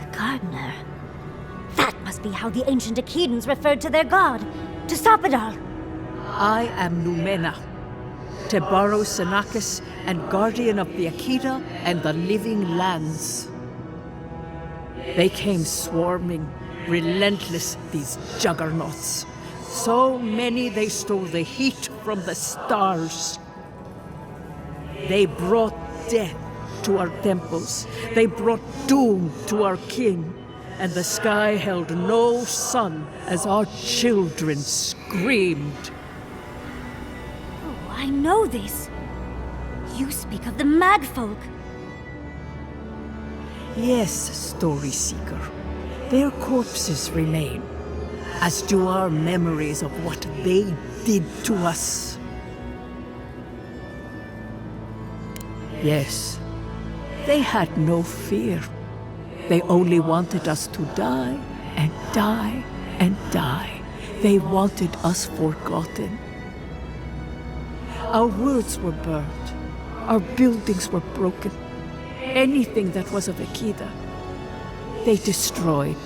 The Gardener. That must be how the ancient Akitans referred to their god. To stop it all. I am Numena, Tebaro Senakis, and guardian of the Akita and the living lands. They came swarming, relentless, these juggernauts. So many they stole the heat from the stars. They brought death to our temples. They brought doom to our king. And the sky held no sun as our children screamed. Oh, I know this. You speak of the Magfolk. Yes, Story Seeker. Their corpses remain, as do our memories of what they did to us. Yes, they had no fear. They only wanted us to die and die and die. They wanted us forgotten. Our words were burned. Our buildings were broken. Anything that was of Akita, they destroyed.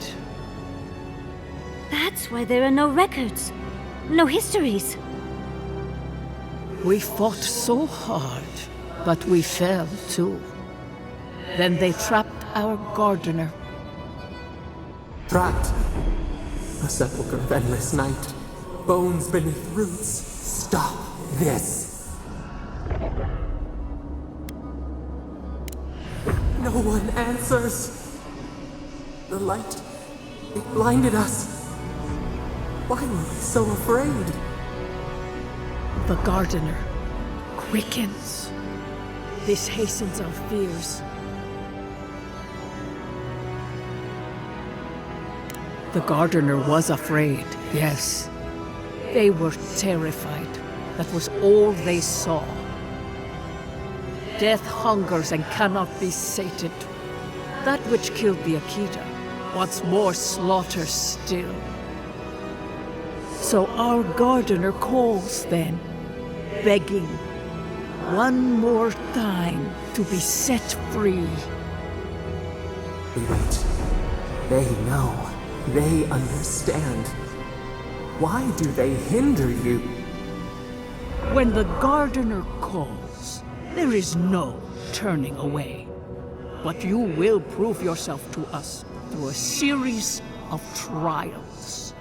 That's why there are no records. No histories. We fought so hard, but we fell too. Then they trapped our gardener. Trapped. A sepulchre of endless night. Bones beneath roots. Stop this. No one answers. The light, it blinded us. Why were we so afraid? The gardener quickens. This hastens our fears. The gardener was afraid, yes. They were terrified. That was all they saw. Death hungers and cannot be sated. That which killed the Akita wants more slaughter still. So our gardener calls then, begging one more time to be set free. Wait. They know. They understand. Why do they hinder you? When the gardener calls, there is no turning away. But you will prove yourself to us through a series of trials.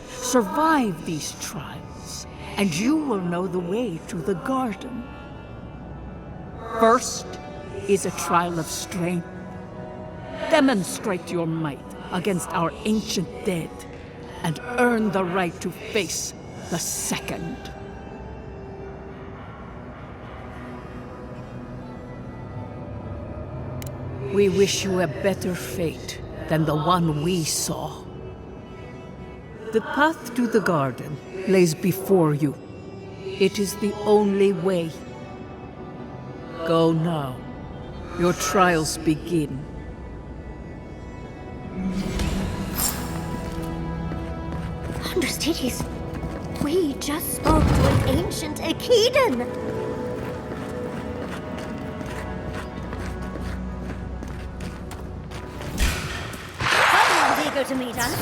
Survive these trials, and you will know the way to the garden. First is a trial of strength. Demonstrate your might against our ancient dead, and earn the right to face the second. We wish you a better fate than the one we saw. The path to the garden lays before you. It is the only way. Go now. Your trials begin. Understudies, we just spoke to an ancient Akidan. Someone's eager to meet us.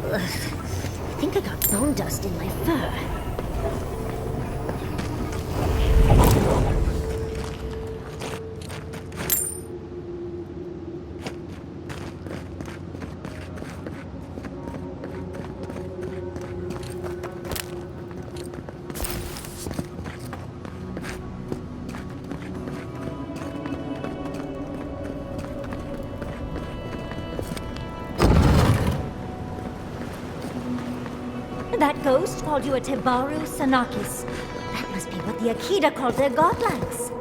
I think I got bone dust in my fur. That ghost called you a Tebaru Sanakis. That must be what the Akita called their godlands.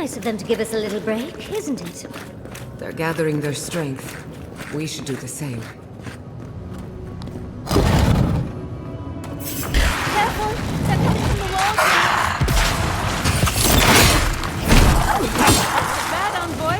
Nice of them to give us a little break, isn't it? They're gathering their strength. We should do the same. Careful! They're coming from the wall! Bad, envoy!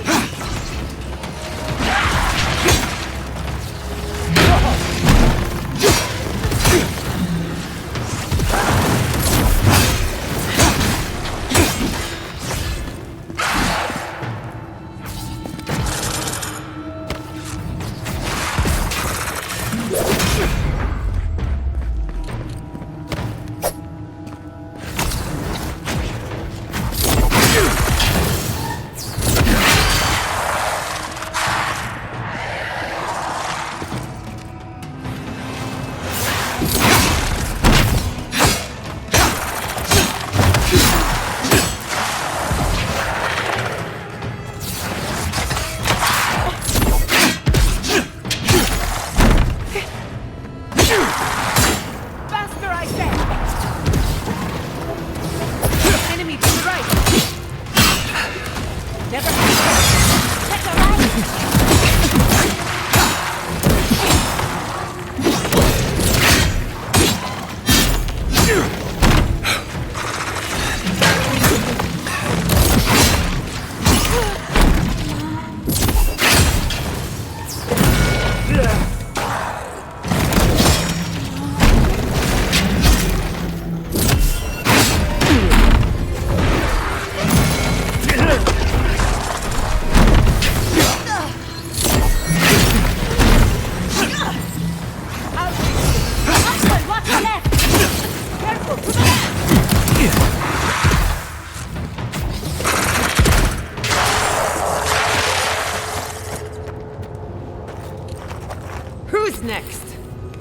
Who's next?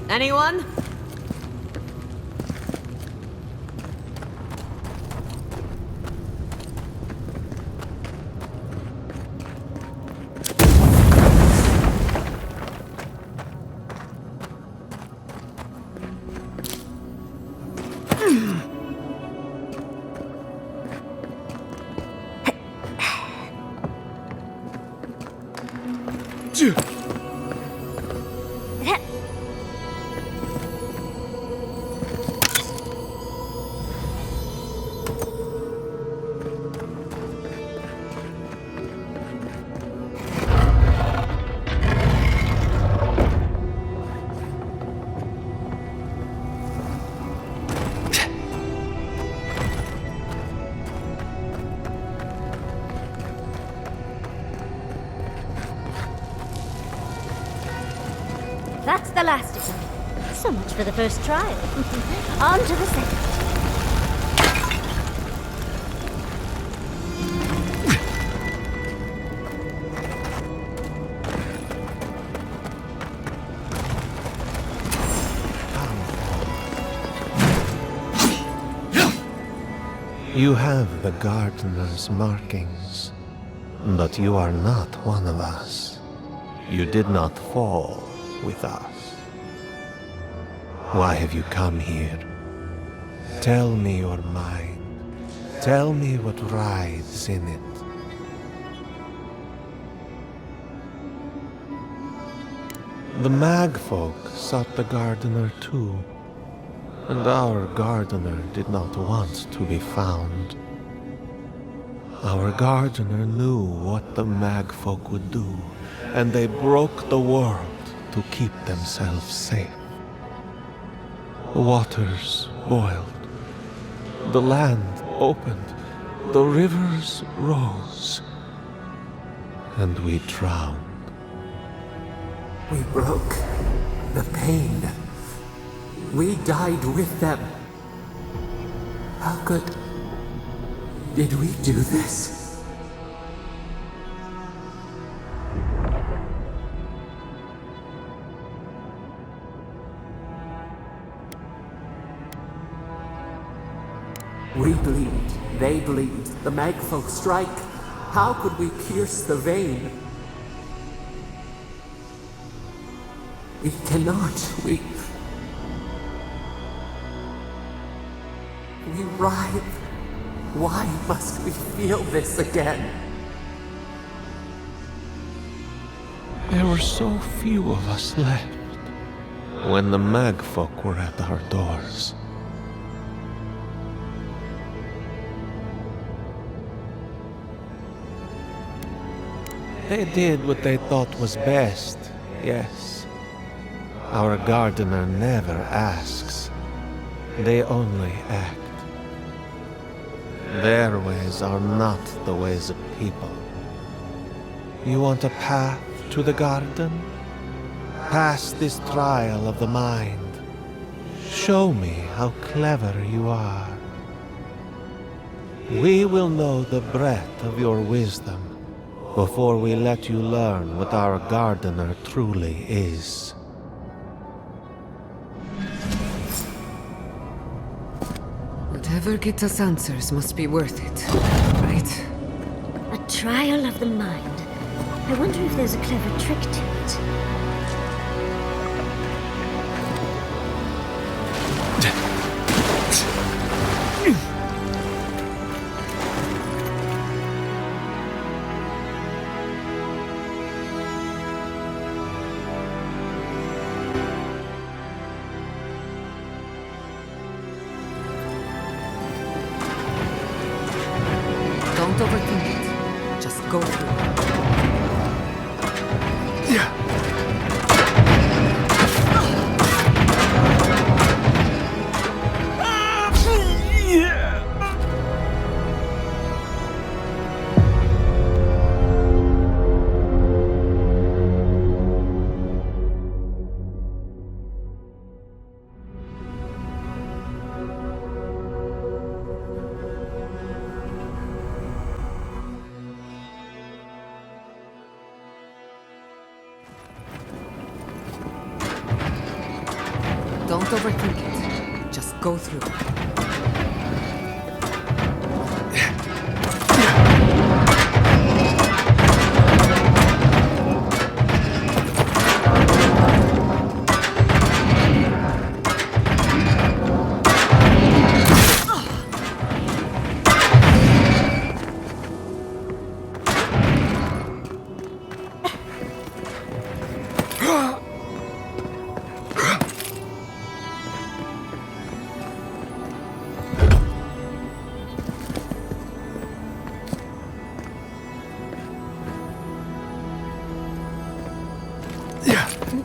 Anyone? That's the last of them. So much for the first trial. On to the second. You have the gardener's markings, but you are not one of us. You did not fall with us. Why have you come here? Tell me your mind. Tell me what rides in it. The Magfolk sought the gardener too, and our gardener did not want to be found. Our gardener knew what the Magfolk would do, and they broke the world to keep themselves safe. The waters boiled, the land opened, the rivers rose, and we drowned. We broke the pain. We died with them. How did we do this? We bleed, they bleed, the Magfolk strike. How could we pierce the vein? We cannot, we writhe Why must we feel this again? There were so few of us left when the Magfolk were at our doors. They did what they thought was best, yes. Our gardener never asks. They only act. Their ways are not the ways of people. You want a path to the garden? Pass this trial of the mind. Show me how clever you are. We will know the breadth of your wisdom before we let you learn what our gardener truly is. Whatever gets us answers must be worth it, right? A trial of the mind. I wonder if there's a clever trick to it. Don't overthink it. Just go through it. Don't overthink it. Just go through it.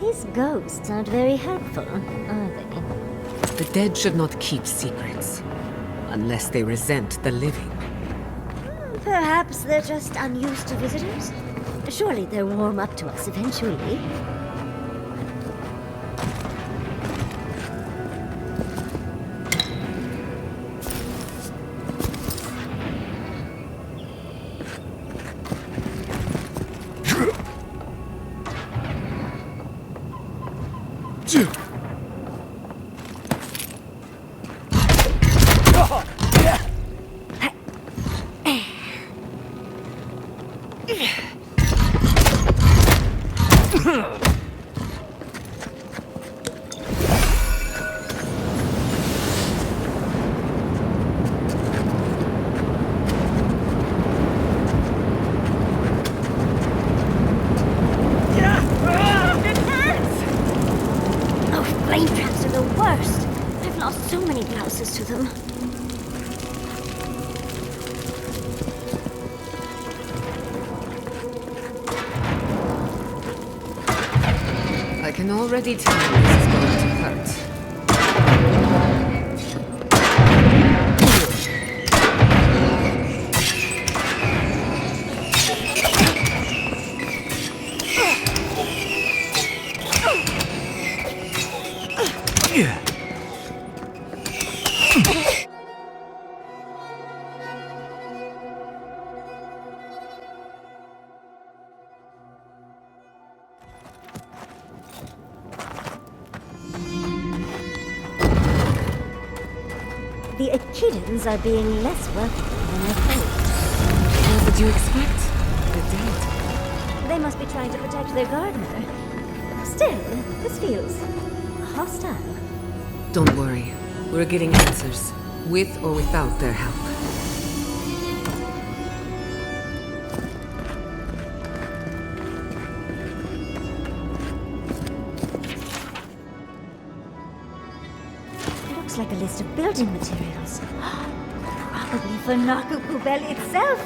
These ghosts aren't very helpful, are they? The dead should not keep secrets. Unless they resent the living. Perhaps they're just unused to visitors. Surely they'll warm up to us eventually. Flame traps are the worst. I've lost so many blouses to them. I can already tell this is going to hurt. The Echidans are being less welcome than I thought. What did you expect? The dead. They must be trying to protect their gardener. Still, this feels hostile. Don't worry. We're getting answers, with or without their help. a list of building materials. Probably for Nakukubel itself.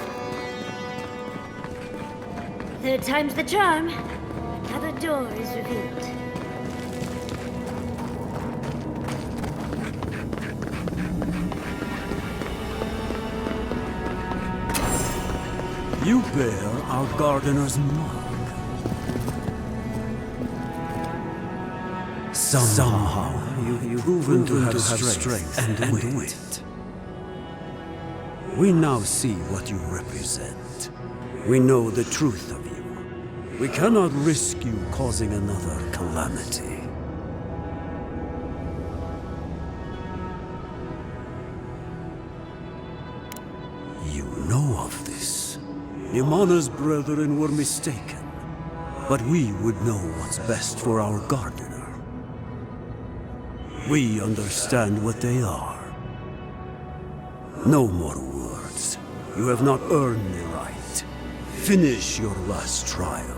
Third time's the charm. Another door is revealed. You bear our gardener's mark. Somehow you've proven to have strength and wit. We now see what you represent. We know the truth of you. We cannot risk you causing another calamity. You know of this. Nimana's brethren were mistaken, but we would know what's best for our gardener. We understand what they are. No more words. You have not earned the right. Finish your last trial.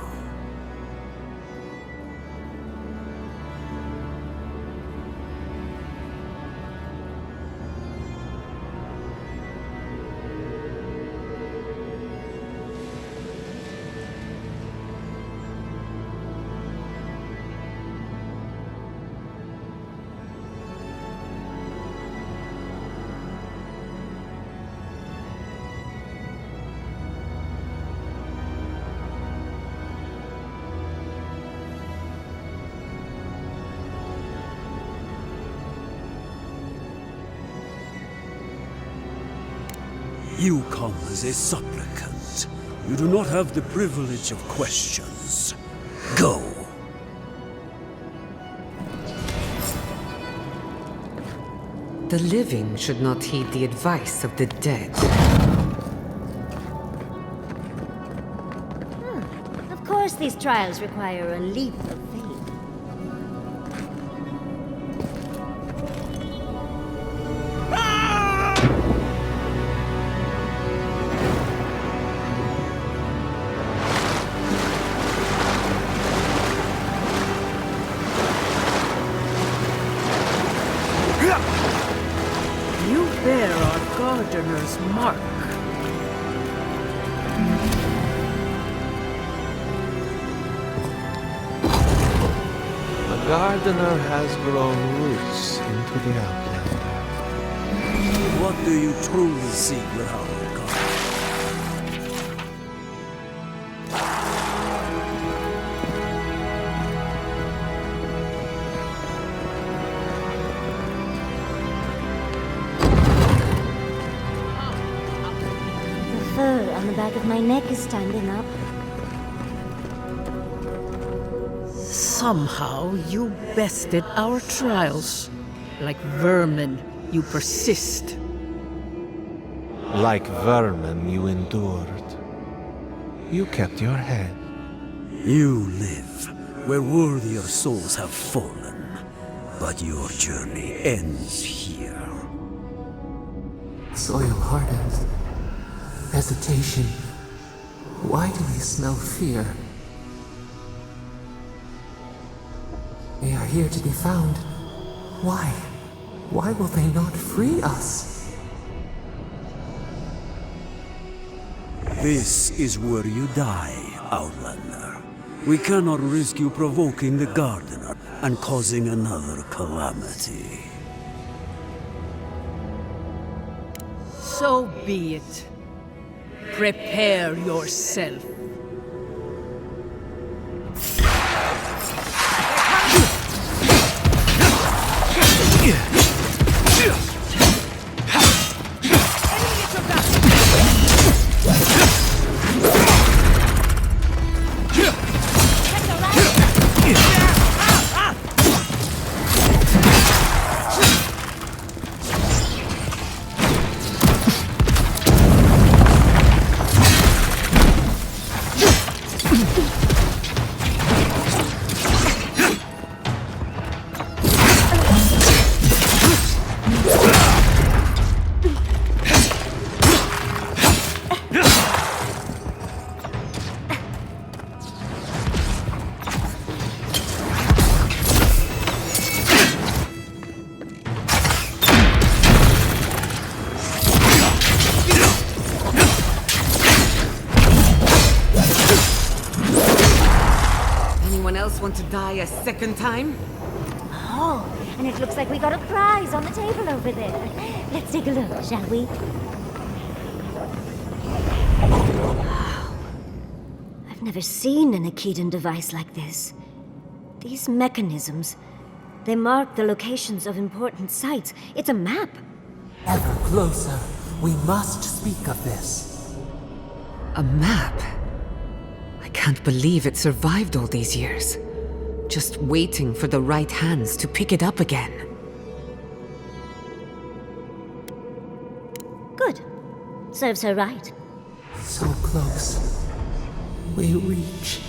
You come as a supplicant. You do not have the privilege of questions. Go. The living should not heed the advice of the dead. Of course these trials require a leap of faith. You bear our gardener's mark. The gardener has grown roots into the outlander. What do you truly seek with our gardener? The fur on the back of my neck is standing up. Somehow you bested our trials. Like vermin, you persist. Like vermin, you endured. You kept your head. You live where worthier souls have fallen, but your journey ends here. Soil hardens. Hesitation. Why do we smell fear? They are here to be found. Why? Why will they not free us? This is where you die, Outlander. We cannot risk you provoking the Gardener and causing another calamity. So be it. Prepare yourself. want to die a second time? Oh, and it looks like we got a prize on the table over there. Let's take a look, shall we? Wow. I've never seen an Akitan device like this. These mechanisms, they mark the locations of important sites. It's a map. Ever closer. We must speak of this. A map? I can't believe it survived all these years. Just waiting for the right hands to pick it up again. Good. Serves her right. So close. We reach.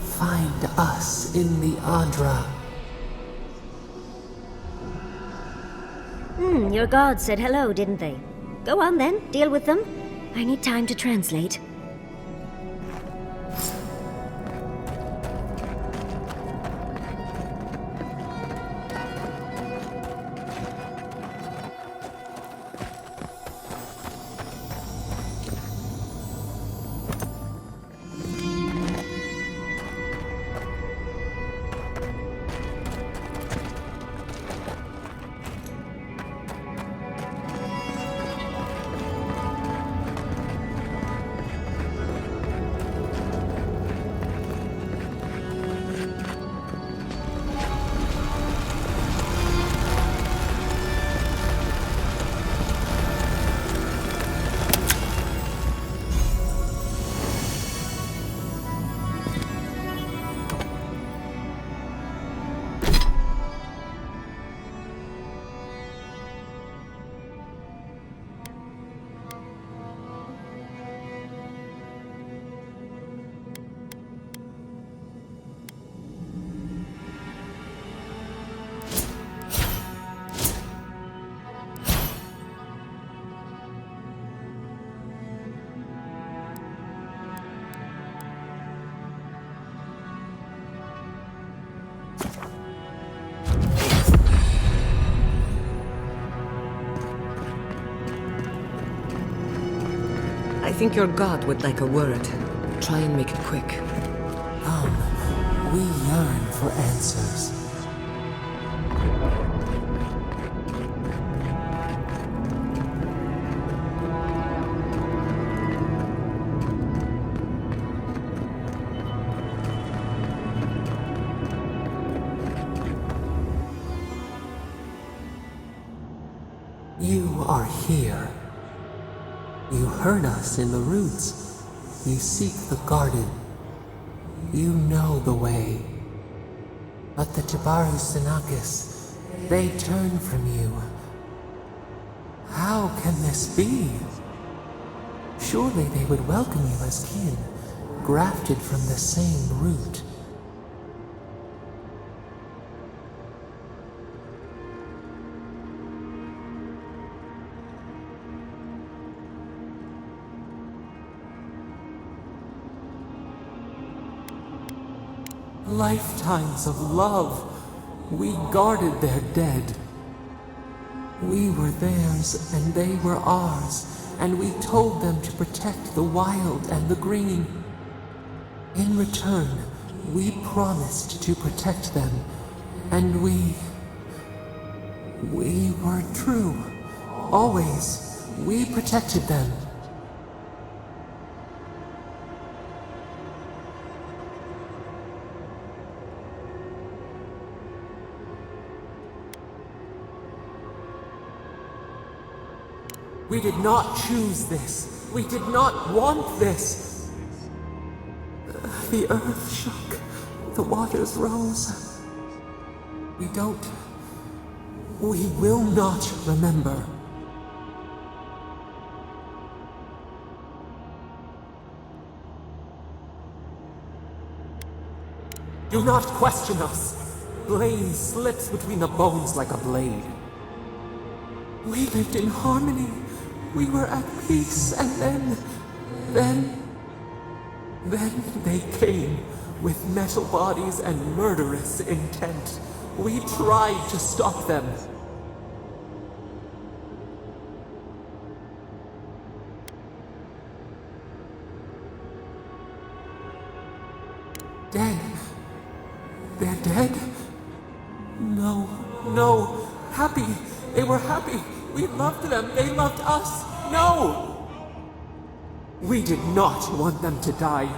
Find us in the Adra. Your gods said hello, didn't they? Go on then, deal with them. I need time to translate. I think your god would like a word. Try and make it quick. We yearn for answers. You are here. You heard us in the roots. You seek the garden. You know the way. But the Tibaru Sinakis, they turn from you. How can this be? Surely they would welcome you as kin, grafted from the same root. Lifetimes of love. We guarded their dead. We were theirs and they were ours, and we told them to protect the wild and the green. In return, we promised to protect them, and we were true. Always, we protected them. We did not choose this. We did not want this. The earth shook. The waters rose. We will not remember. Do not question us. Blame slips between the bones like a blade. We lived in harmony. We were at peace, and then they came with metal bodies and murderous intent. We tried to stop them. dead? No, no. Happy. They were happy. We loved them. They loved us. No! We did not want them to die.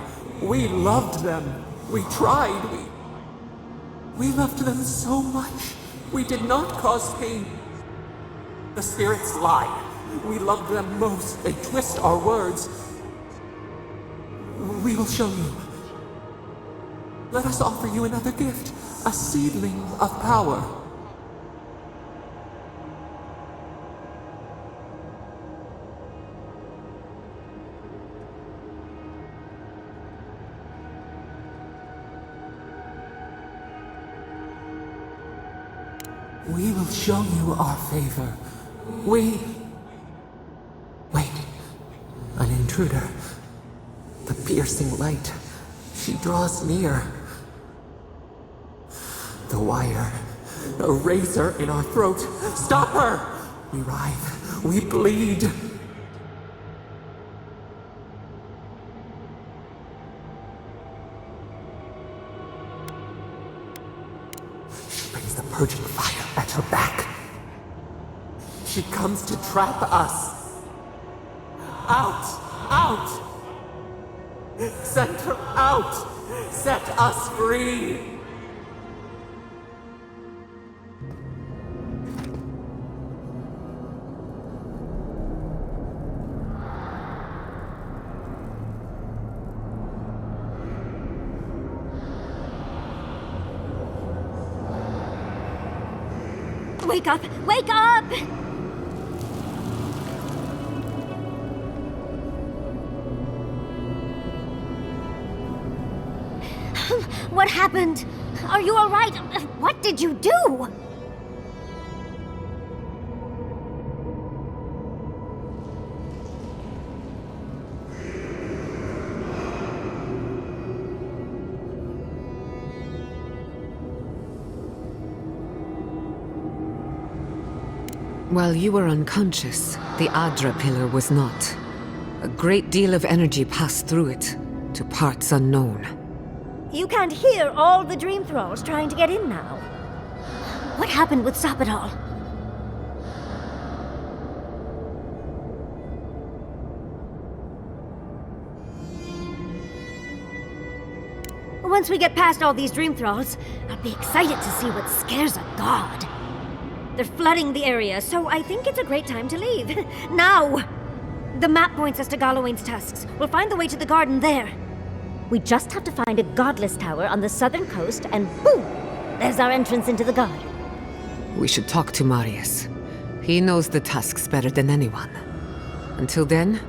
We loved them. We tried. We loved them so much. We did not cause pain. The spirits lie. We love them most. They twist our words. We will show you. Let us offer you another gift. A seedling of power. We will show you our favor. Wait. An intruder. The piercing light. She draws near. The wire. A razor in our throat. Stop her! We writhe. We bleed. She brings the purging fire at her back. She comes to trap us. Out! Out! Send her out! Set us free! Wake up! Wake up! What happened? Are you all right? What did you do? While you were unconscious, the Adra pillar was not. A great deal of energy passed through it, to parts unknown. You can't hear all the dream thralls trying to get in now. What happened with Stop It All? Once we get past all these dream thralls, I'll be excited to see what scares a god. They're flooding the area, so I think it's a great time to leave. Now! The map points us to Galawain's tusks. We'll find the way to the garden there. We just have to find a godless tower on the southern coast, and boom! There's our entrance into the garden. We should talk to Marius. He knows the tusks better than anyone. Until then,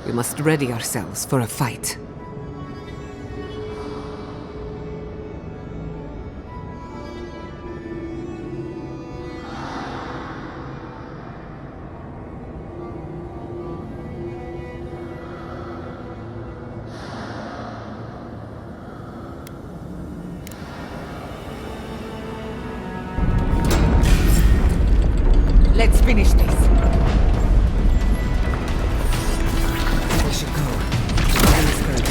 we must ready ourselves for a fight. Let's finish this. We should go. The plan is correct.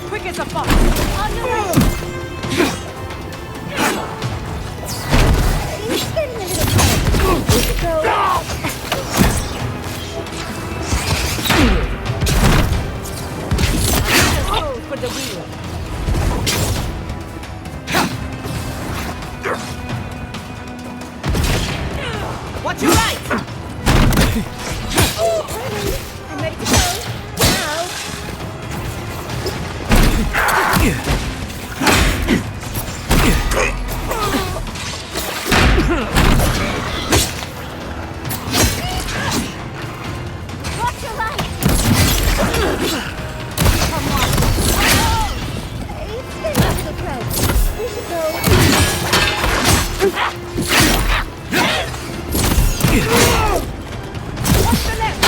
Quick as a fox! On your way! He's getting a little tired. We should go. Hold for the wheel. Watch your right! I'm ready to go. Now. Watch your right! Come on. It's getting a little crowded. We should go. Watch the left!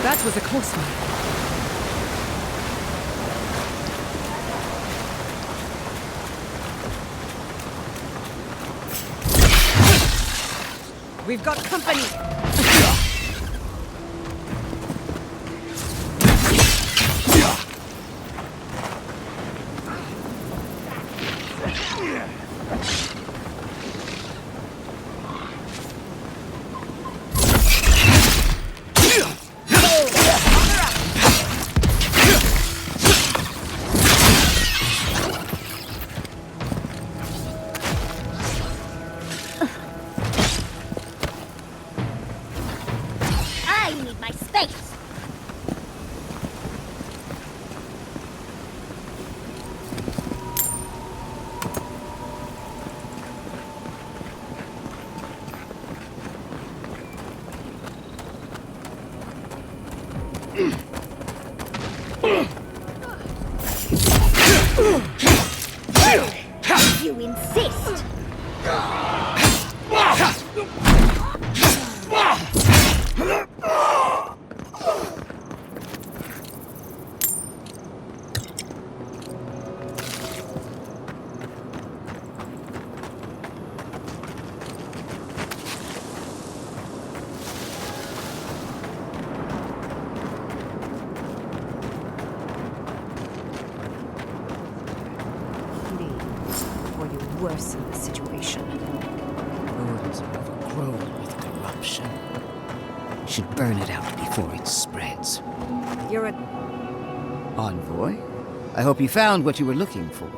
That was a close one. We've got company! I need my space! You insist! Before you worsen the situation. Ruins are overgrown with corruption. Should burn it out before it spreads. You're a... Envoy? I hope you found what you were looking for.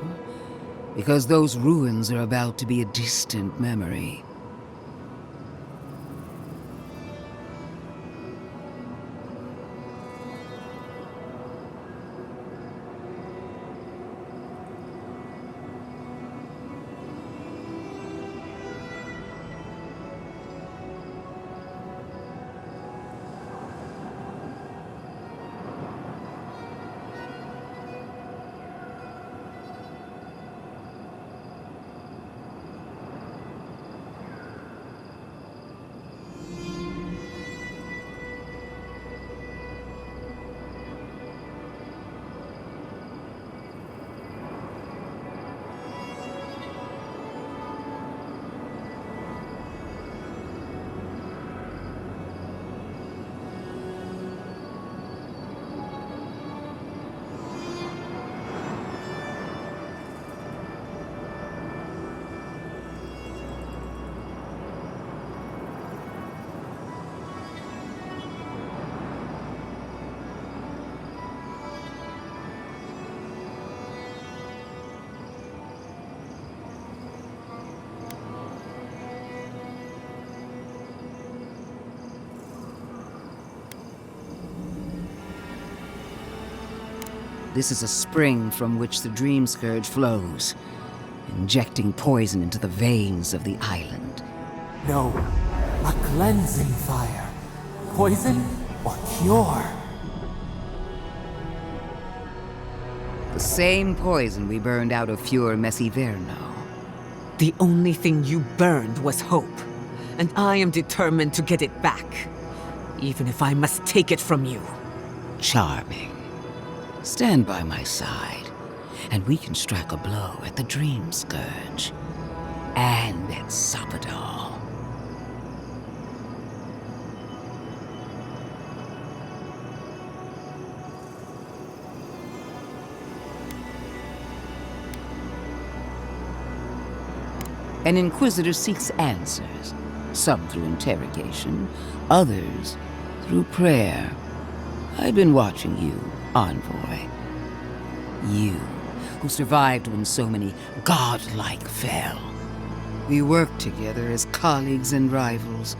Because those ruins are about to be a distant memory. This is a spring from which the Dream Scourge flows, injecting poison into the veins of the island. No, a cleansing fire. Poison or cure? The same poison we burned out of Fior Messiverno. The only thing you burned was hope, and I am determined to get it back, even if I must take it from you. Charming. Stand by my side, and we can strike a blow at the Dream Scourge. And at Sapadal. An Inquisitor seeks answers, some through interrogation, others through prayer. I've been watching you, Envoy. You, who survived when so many godlike fell. We worked together as colleagues and rivals,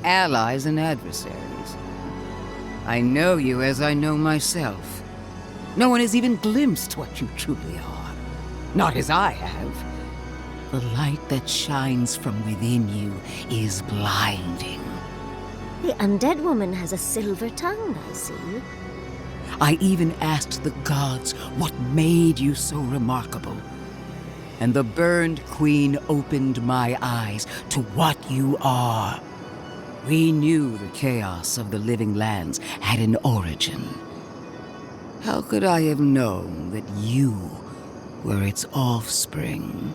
allies and adversaries. I know you as I know myself. No one has even glimpsed what you truly are. Not as I have. The light that shines from within you is blinding. The undead woman has a silver tongue, I see. I even asked the gods what made you so remarkable. and the burned queen opened my eyes to what you are. We knew the chaos of the living lands had an origin. How could I have known that you were its offspring?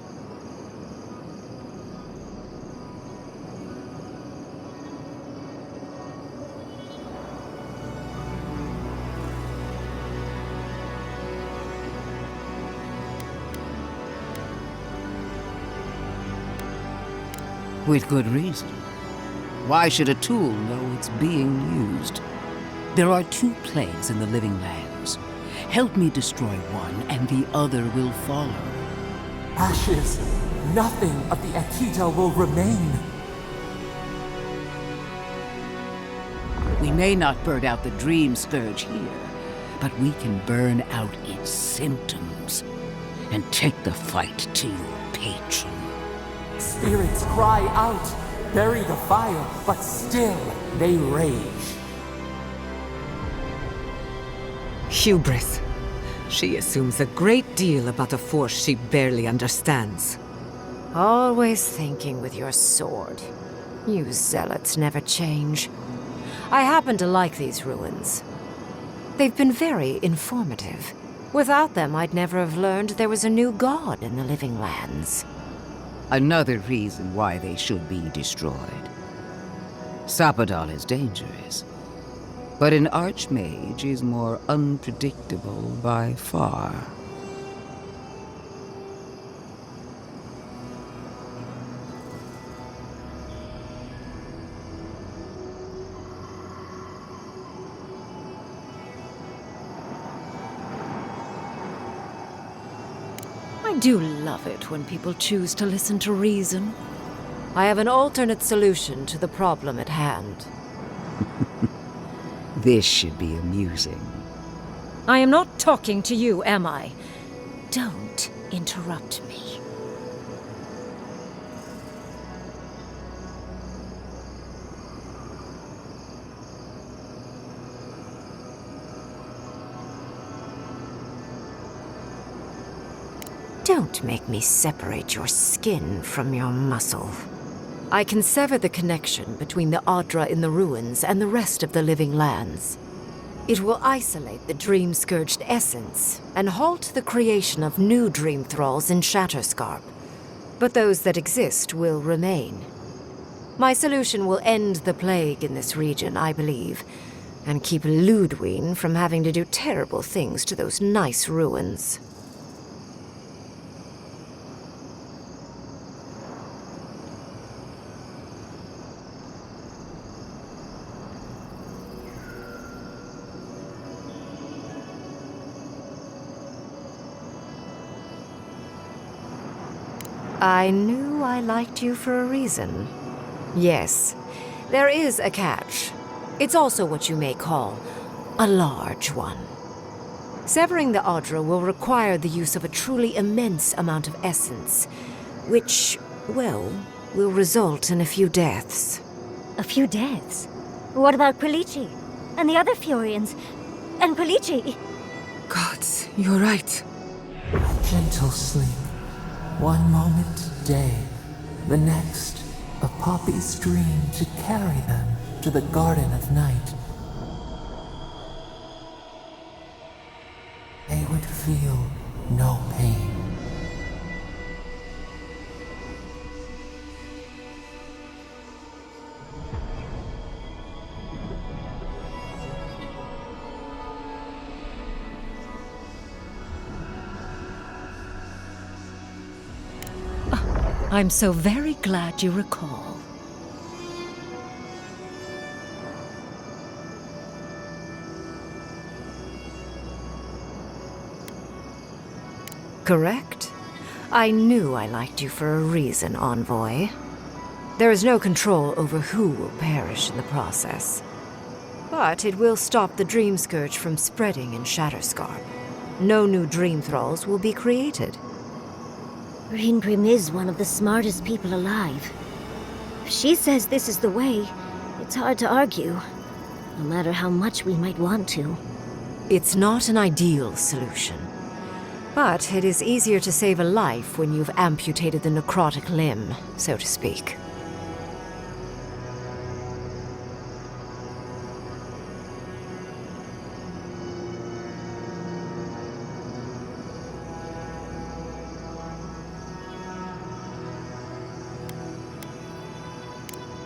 With good reason. Why should a tool know it's being used? There are 2 plagues in the living lands. Help me destroy one, and the other will follow. Ashes. Nothing of the Akita will remain. We may not burn out the dream scourge here, but we can burn out its symptoms and take the fight to your patron. Spirits cry out, bury the fire, but still they rage. Hubris. She assumes a great deal about a force she barely understands. Always thinking with your sword. You zealots never change. I happen to like these ruins. They've been very informative. Without them, I'd never have learned there was a new god in the living lands. Another reason why they should be destroyed. Sapadal is dangerous, but an archmage is more unpredictable by far. I do love it when people choose to listen to reason. I have an alternate solution to the problem at hand. This should be amusing. I am not talking to you, am I? Don't interrupt me. Don't make me separate your skin from your muscle. I can sever the connection between the Adra in the ruins and the rest of the living lands. It will isolate the dream-scourged essence and halt the creation of new dream thralls in Shatterscarp. But those that exist will remain. My solution will end the plague in this region, I believe, and keep Ludwine from having to do terrible things to those nice ruins. I knew I liked you for a reason. Yes, there is a catch. It's also what you may call a large one. Severing the Adra will require the use of a truly immense amount of essence, which, well, will result in a few deaths. A few deaths? What about Quilici? And the other Furians? And Quilici? Gods, you're right. Gentle sleep. One moment, day. The next, a poppy's dream to carry them to the Garden of Night. They would feel no pain. I'm so very glad you recall. Correct? I knew I liked you for a reason, Envoy. There is no control over who will perish in the process. But it will stop the Dream Scourge from spreading in Shatterscarp. No new Dream Thralls will be created. Ringrim is one of the smartest people alive. If she says this is the way, it's hard to argue, no matter how much we might want to. It's not an ideal solution. But it is easier to save a life when you've amputated the necrotic limb, so to speak.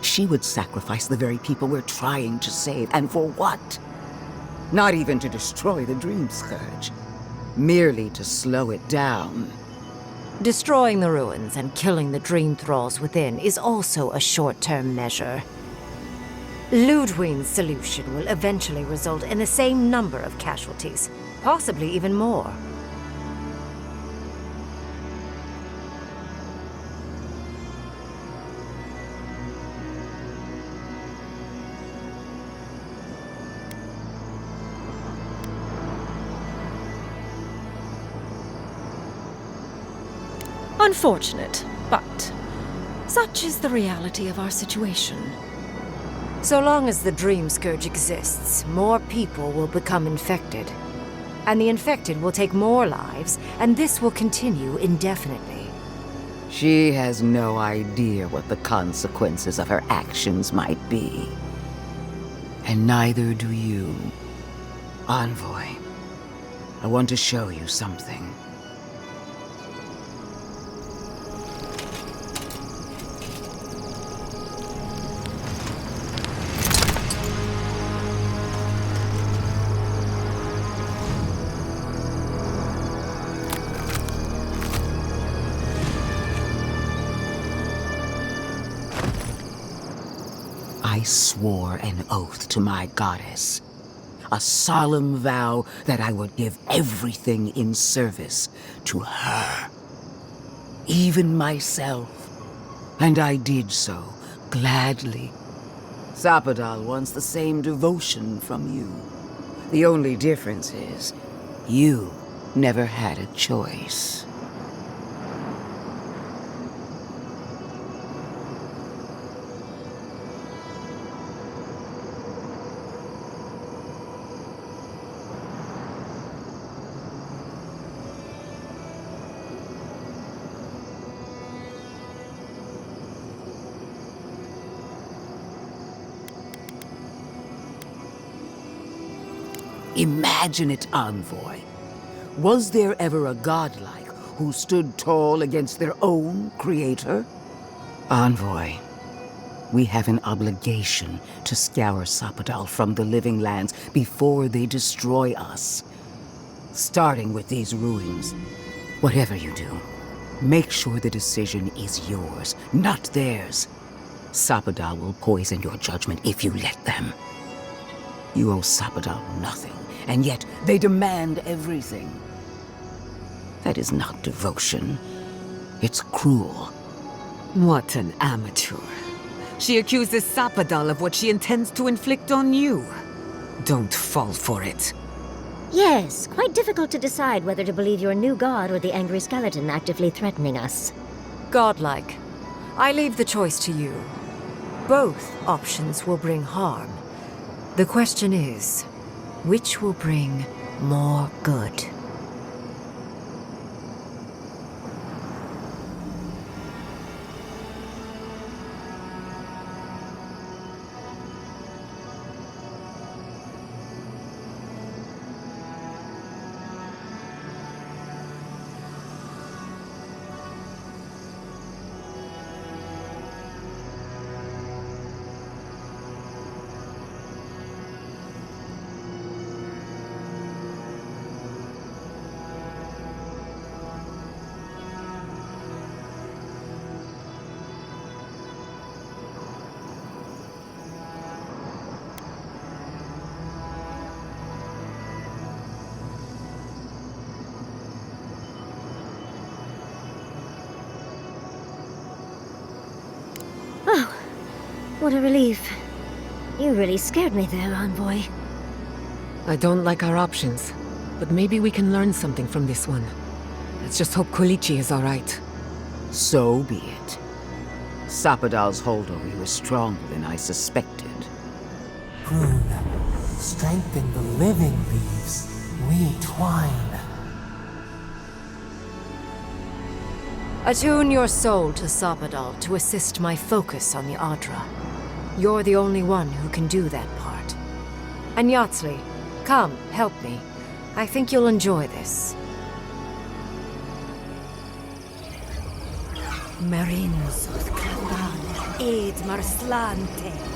She would sacrifice the very people we're trying to save, and for what? Not even to destroy the Dream Scourge. Merely to slow it down. Destroying the ruins and killing the dream thralls within is also a short-term measure. Ludwig's solution will eventually result in the same number of casualties, possibly even more. Unfortunate, but such is the reality of our situation. So long as the Dream Scourge exists, more people will become infected. And the infected will take more lives, and this will continue indefinitely. She has no idea what the consequences of her actions might be. And neither do you. Envoy, I want to show you something. I swore an oath to my goddess. A solemn vow that I would give everything in service to her. Even myself. And I did so, gladly. Sapadal wants the same devotion from you. The only difference is, you never had a choice. Imagine it, Envoy. Was there ever a godlike who stood tall against their own creator? Envoy, we have an obligation to scour Sapadal from the Living Lands before they destroy us. Starting with these ruins. Whatever you do, make sure the decision is yours, not theirs. Sapadal will poison your judgment if you let them. You owe Sapadal nothing, and yet they demand everything. That is not devotion. It's cruel. What an amateur. She accuses Sapadal of what she intends to inflict on you. Don't fall for it. Yes, quite difficult to decide whether to believe your new god or the angry skeleton actively threatening us. Godlike. I leave the choice to you. Both options will bring harm. The question is, which will bring more good? Oh, what a relief. You really scared me there, Envoy. I don't like our options, but maybe we can learn something from this one. Let's just hope Kolichi is all right. So be it. Sapadal's hold over you is stronger than I suspected. Prune, strengthen the living leaves. We twine. Attune your soul to Sapadal to assist my focus on the Adra. You're the only one who can do that part. And Yatsley, come, help me. I think you'll enjoy this. Marins ed Marslante.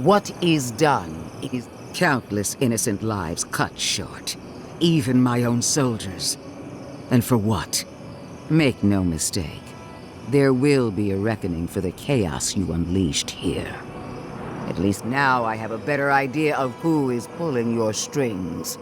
What is done is countless innocent lives cut short, even my own soldiers. And for what? Make no mistake, there will be a reckoning for the chaos you unleashed here. At least now I have a better idea of who is pulling your strings.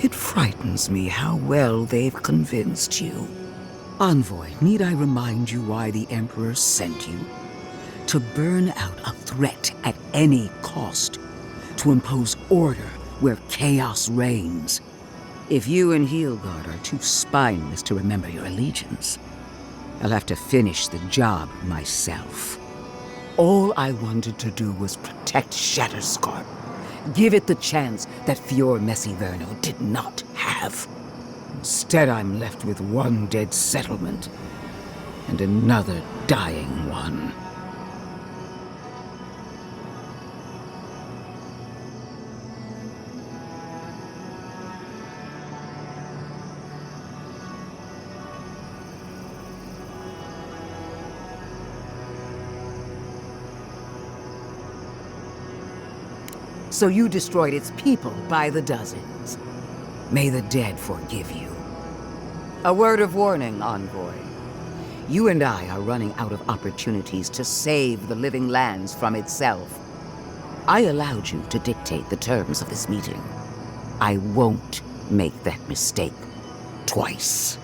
It frightens me how well they've convinced you. Envoy, need I remind you why the Emperor sent you? To burn out a threat at any cost. To impose order where chaos reigns. If you and Heelguard are too spineless to remember your allegiance, I'll have to finish the job myself. All I wanted to do was protect Shatterscarp. Give it the chance that Fior Messiverno did not have. Instead, I'm left with one dead settlement and another dying one. So you destroyed its people by the dozens. May the dead forgive you. A word of warning, Envoy. You and I are running out of opportunities to save the living lands from itself. I allowed you to dictate the terms of this meeting. I won't make that mistake twice.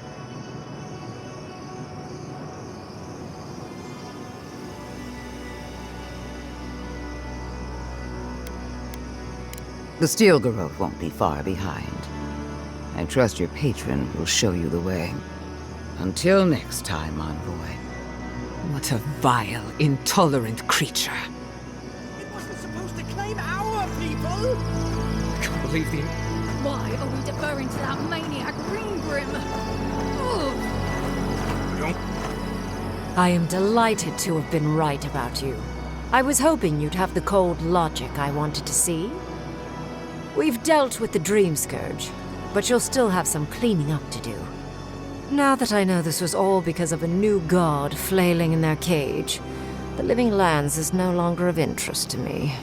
The Steel Garrote won't be far behind. I trust your patron will show you the way. Until next time, Envoy. What a vile, intolerant creature. It wasn't supposed to claim our people! I can't believe the... Why are we deferring to that maniac Ringgrim? I am delighted to have been right about you. I was hoping you'd have the cold logic I wanted to see. We've dealt with the Dream Scourge, but you'll still have some cleaning up to do. Now that I know this was all because of a new god flailing in their cage, the Living Lands is no longer of interest to me.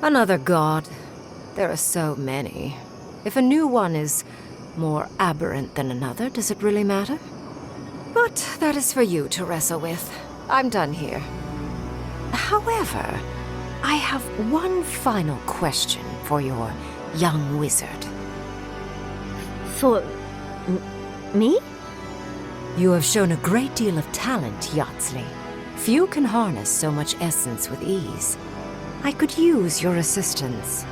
Another god. There are so many. If a new one is more aberrant than another, does it really matter? But that is for you to wrestle with. I'm done here. However, I have one final question for your young wizard. For... me? You have shown a great deal of talent, Yatsley. Few can harness so much essence with ease. I could use your assistance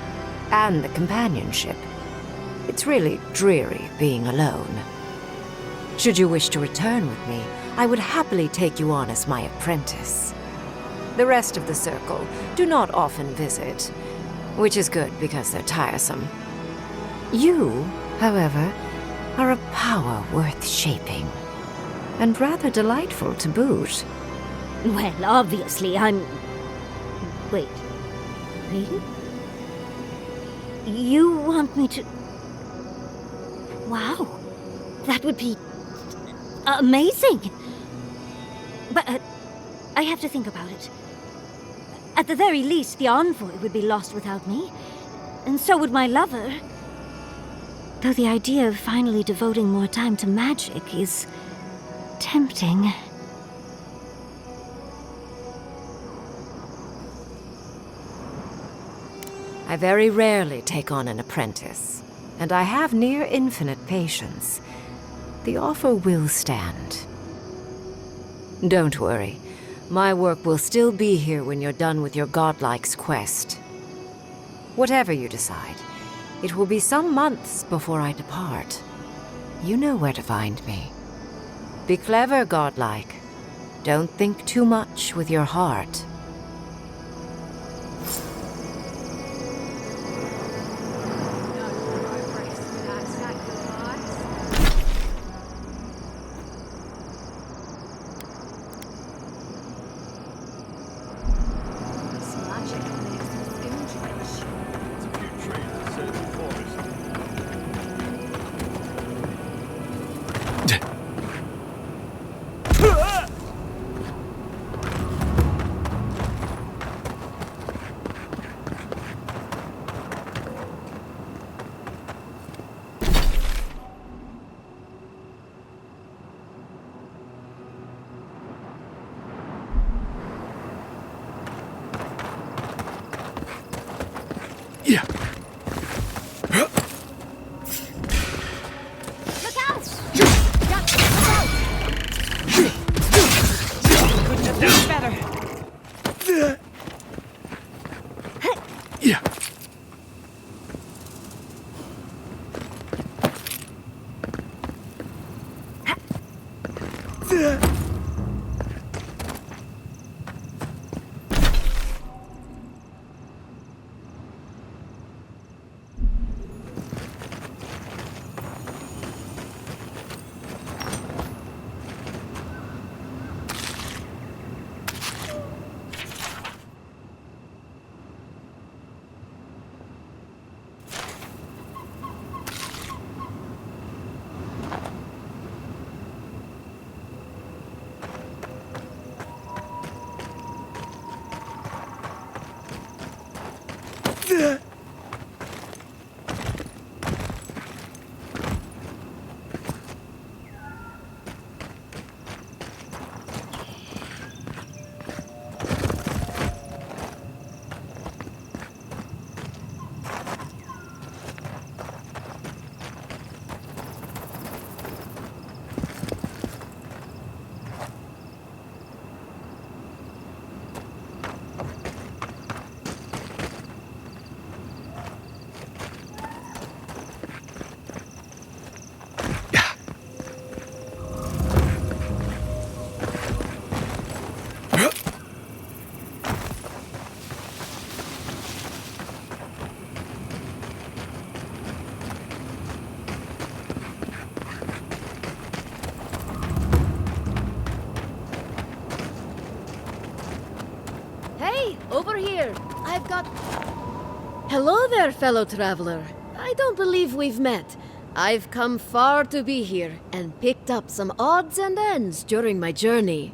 and the companionship. It's really dreary being alone. Should you wish to return with me, I would happily take you on as my apprentice. The rest of the circle do not often visit, which is good because they're tiresome. You, however, are a power worth shaping, and rather delightful to boot. Well, obviously, I'm... Wait. Really? You want me to... Wow. That would be... amazing! But, I have to think about it. At the very least, the envoy would be lost without me. And so would my lover. Though the idea of finally devoting more time to magic is... tempting. I very rarely take on an apprentice, and I have near infinite patience. The offer will stand. Don't worry. My work will still be here when you're done with your godlike's quest. Whatever you decide, it will be some months before I depart. You know where to find me. Be clever, godlike. Don't think too much with your heart. Over here. I've got... Hello there, fellow traveler. I don't believe we've met. I've come far to be here, and picked up some odds and ends during my journey.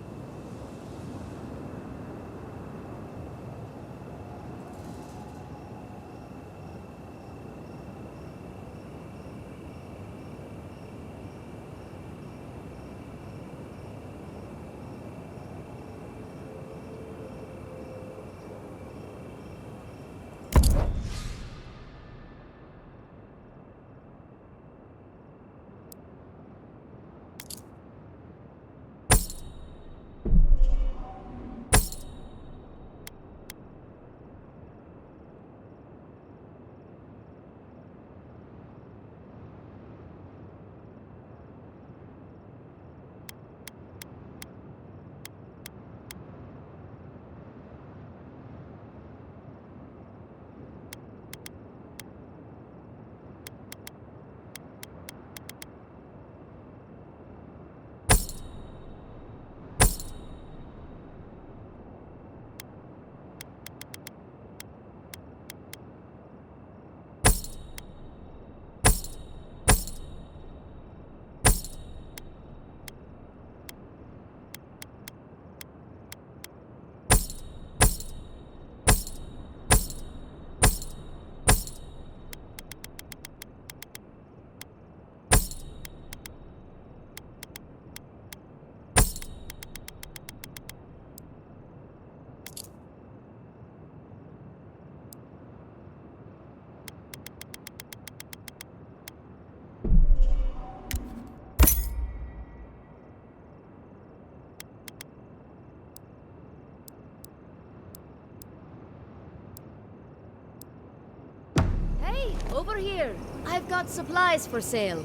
over here. I've got supplies for sale.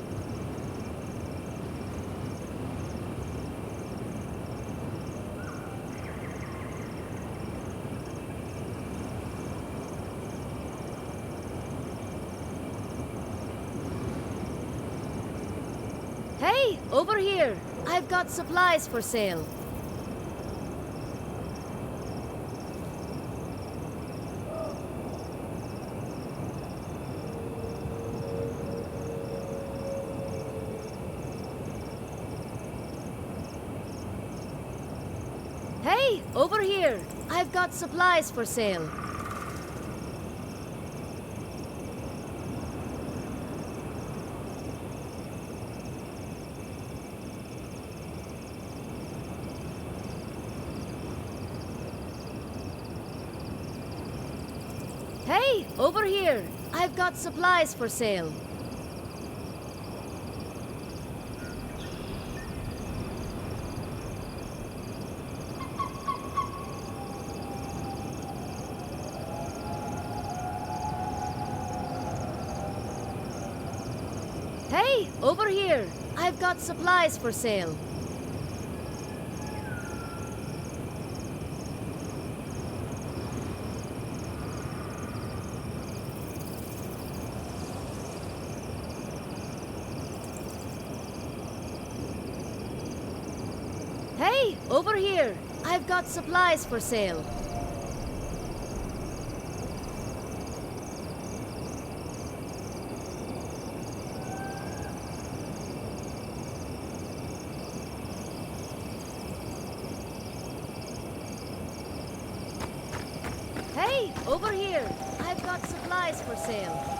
Hey, over here. I've got supplies for sale. Hey, over here. I've got supplies for sale. Hey, over here. I've got supplies for sale. Hey, over here. I've got supplies for sale. Hey, over here. I've got supplies for sale. Hey, over here. I've got supplies for sale.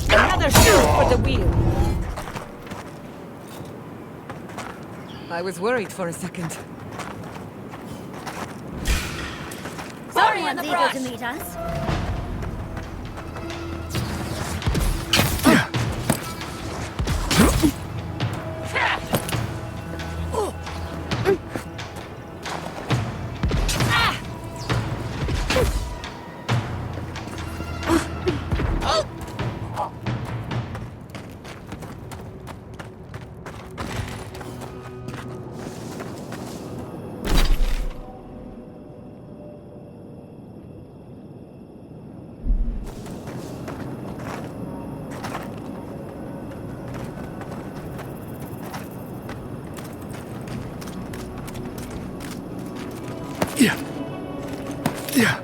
Another shot for the wheel. I was worried for a second. Someone's eager to meet us. Yeah. Yeah.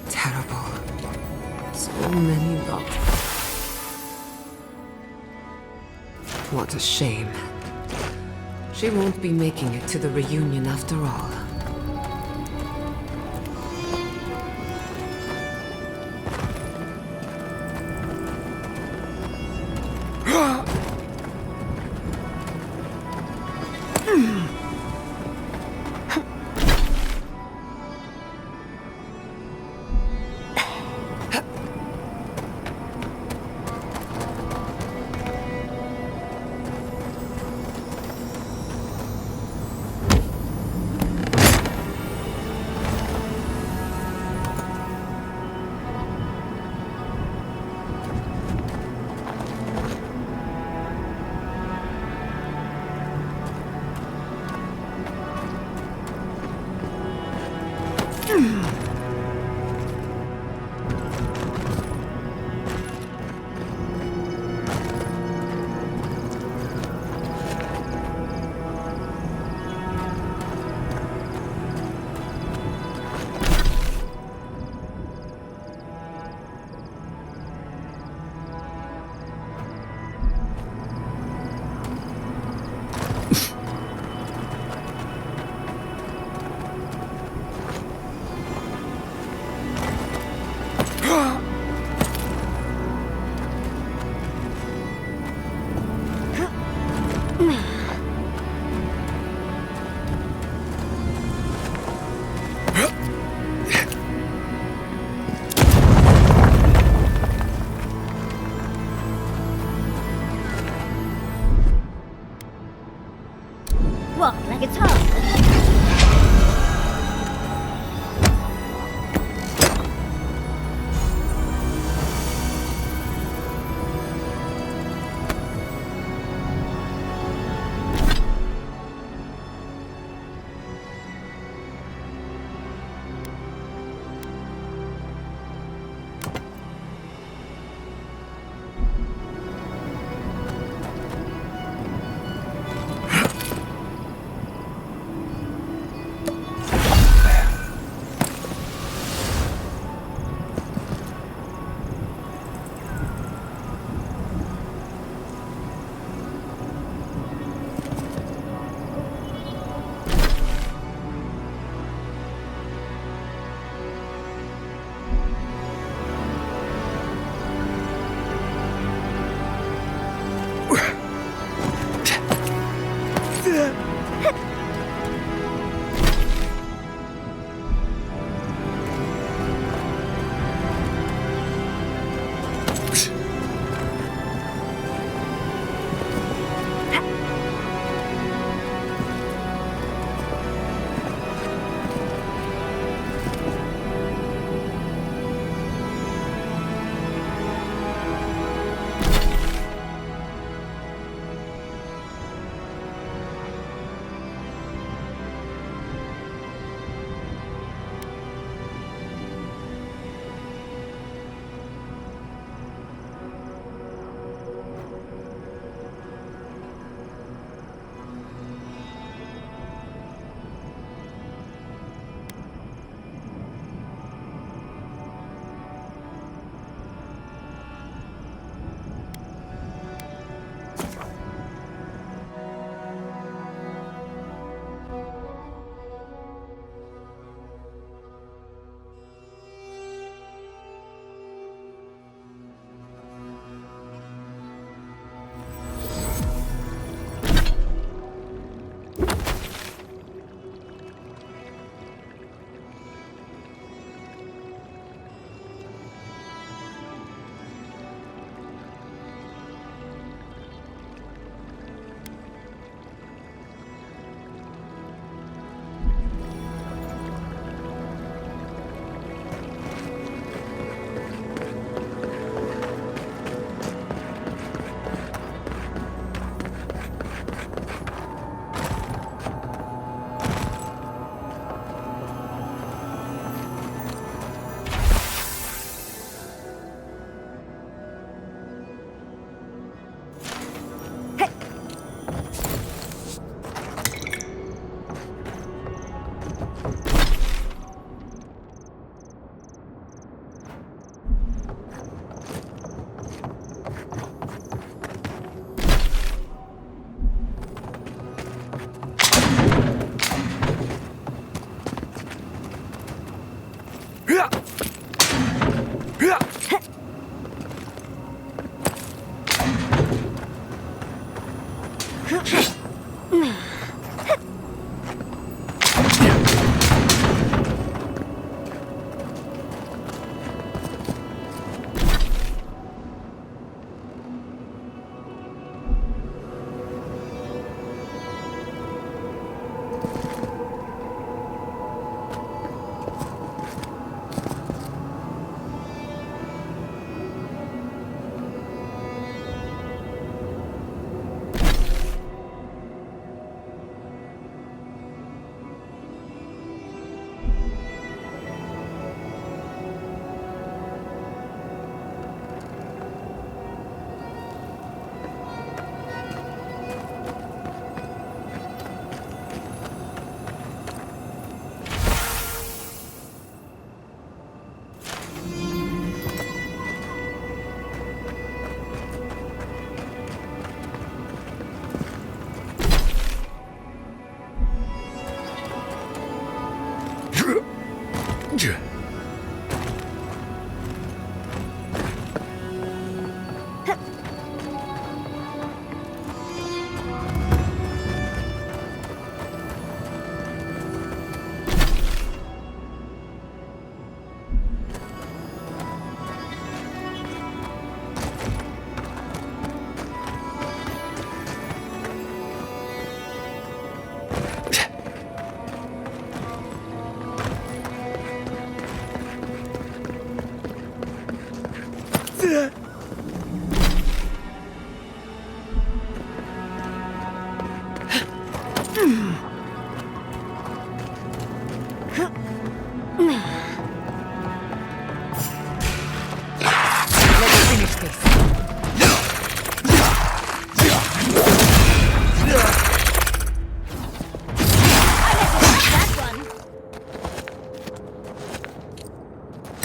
Terrible. So many lost. What a shame. She won't be making it to the reunion after all.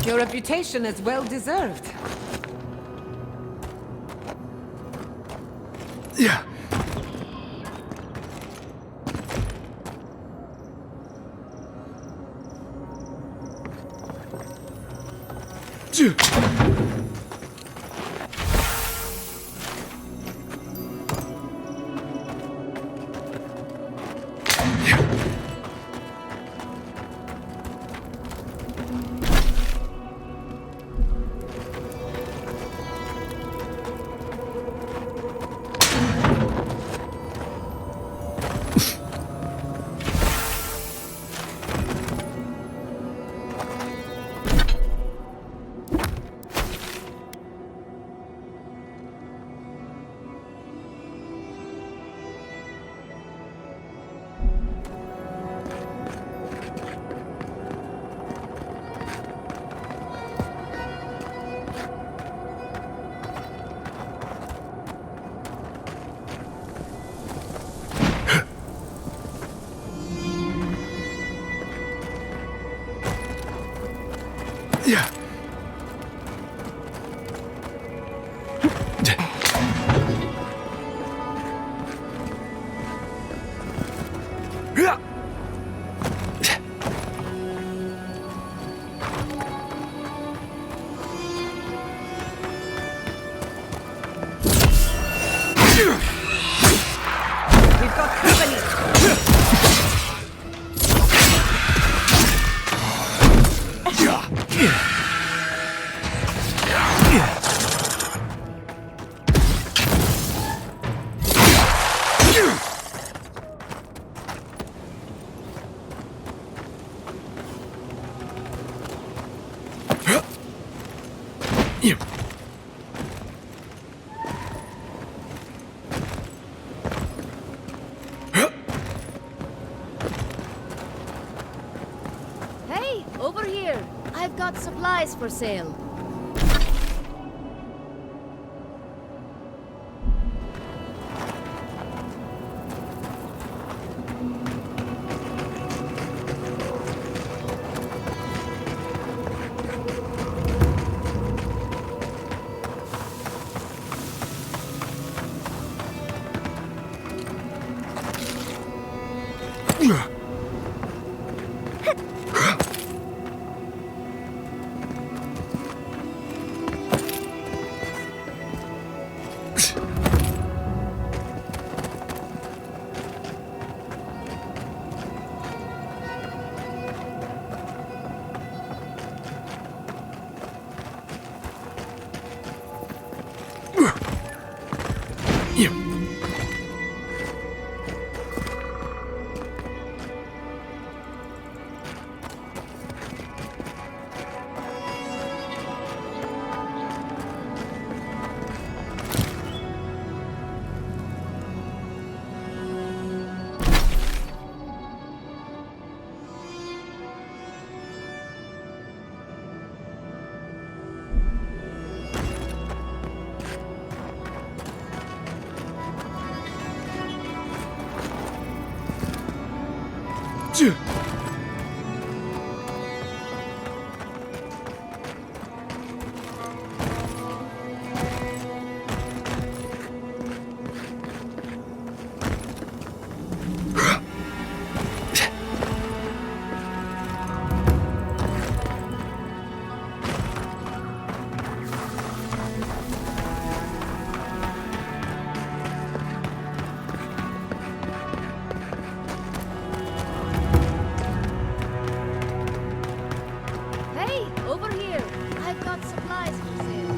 Your reputation is well deserved. Yeah. Yeah. We've got company. Hey, over here. I've got supplies for sale. Hey, over here! I've got supplies for sale.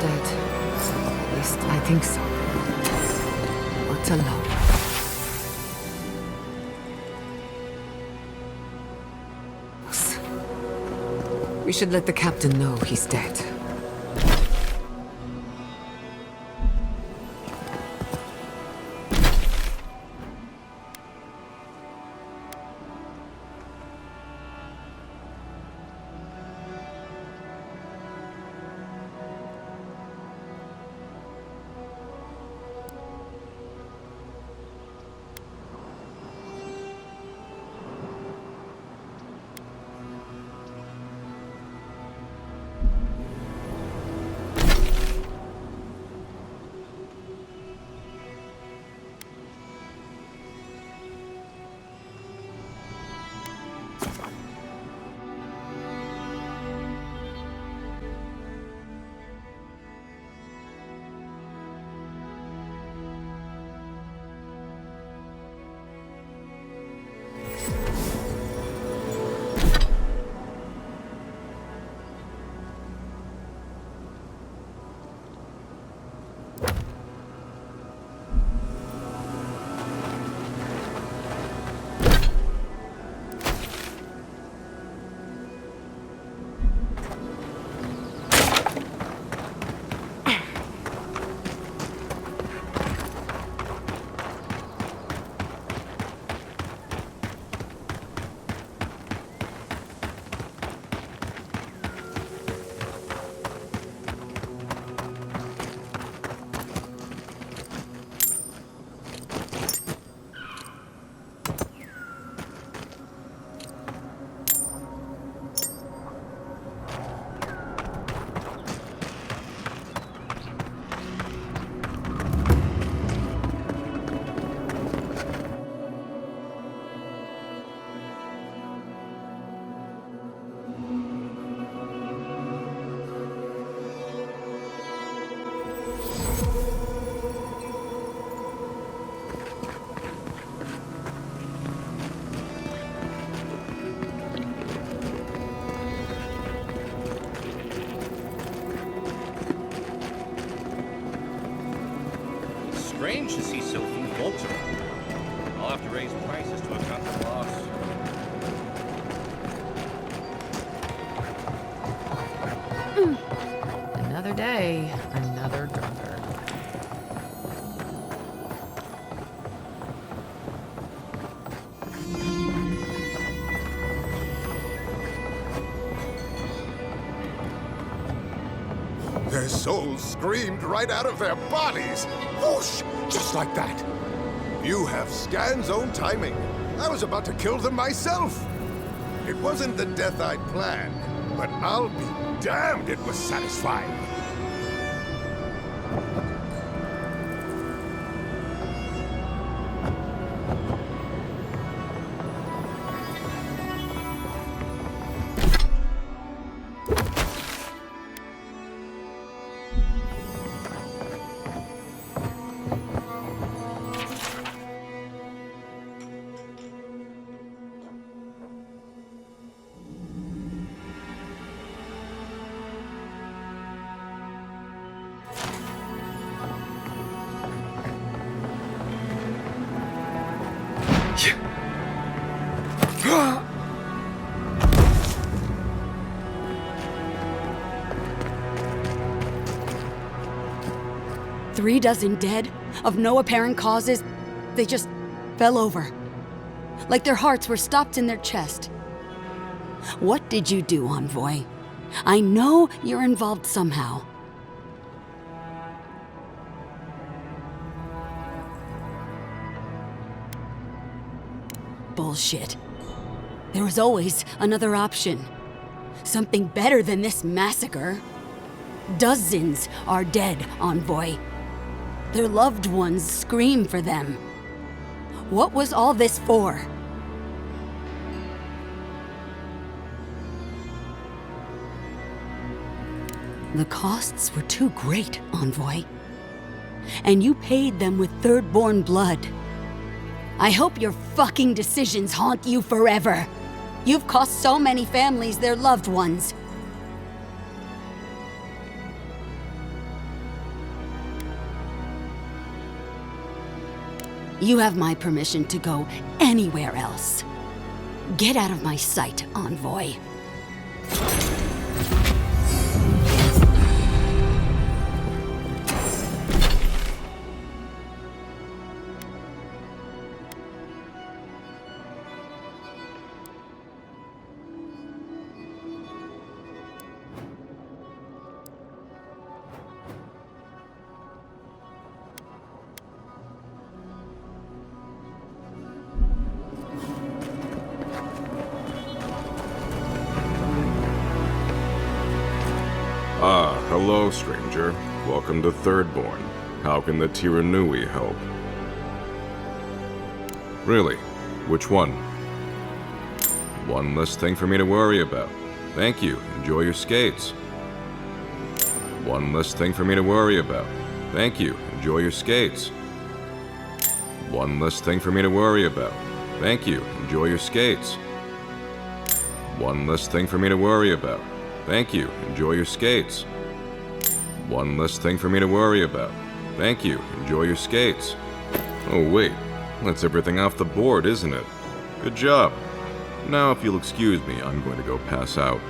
Dead. At least I think so. What a love. We should let the captain know he's dead. Strange to see so few folks around. I'll have to raise prices to account for the loss. Another day, another drunkard. Their souls screamed right out of their bodies. Whoosh! Just like that. You have Scan's own timing. I was about to kill them myself. It wasn't the death I'd planned, but I'll be damned it was satisfying. Three dozen dead, of no apparent causes. They just fell over. Like their hearts were stopped in their chest. What did you do, Envoy? I know you're involved somehow. Bullshit. There was always another option. Something better than this massacre. Dozens are dead, Envoy. Their loved ones scream for them. What was all this for? The costs were too great, Envoy. And you paid them with third-born blood. I hope your fucking decisions haunt you forever. You've cost so many families their loved ones. You have my permission to go anywhere else. Get out of my sight, Envoy. Ah, hello, stranger. Welcome to Thirdborn. How can the Tiranui help? Really? Which one? One less thing for me to worry about. Thank you. Enjoy your skates. One less thing for me to worry about. Thank you. Enjoy your skates. One less thing for me to worry about. Thank you. Enjoy your skates. One less thing for me to worry about. Thank you. Enjoy your skates. One less thing for me to worry about. Thank you. Enjoy your skates. Oh, wait. That's everything off the board, isn't it? Good job. Now, if you'll excuse me, I'm going to go pass out.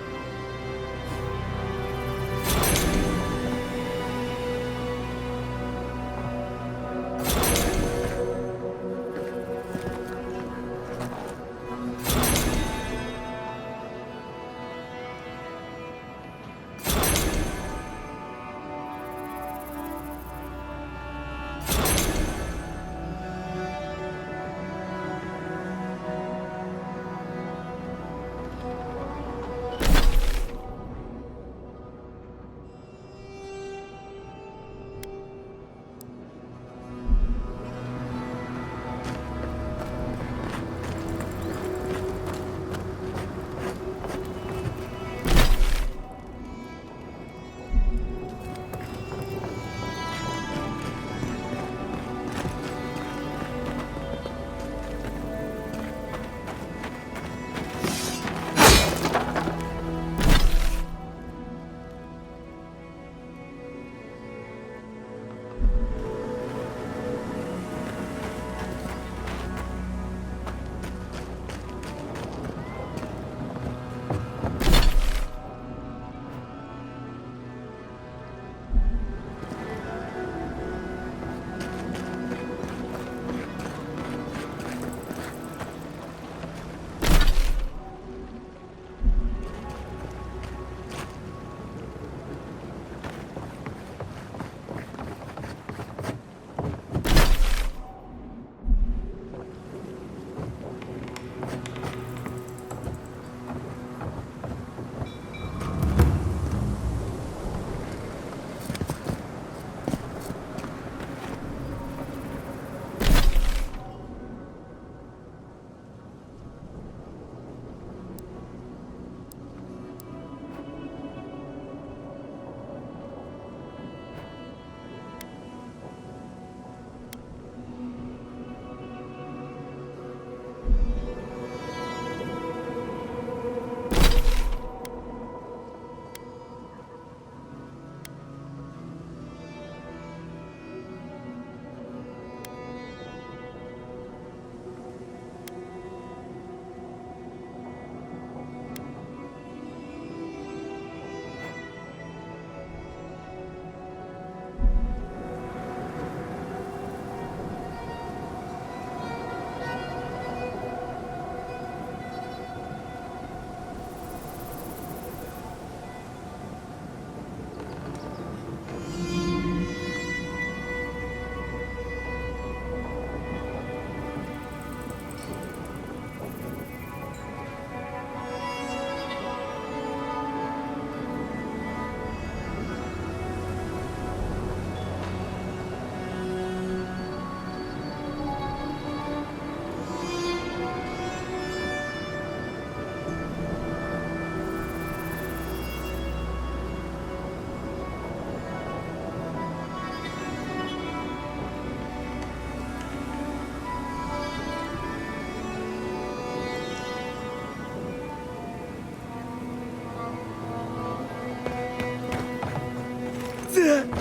Well,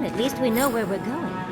at least we know where we're going.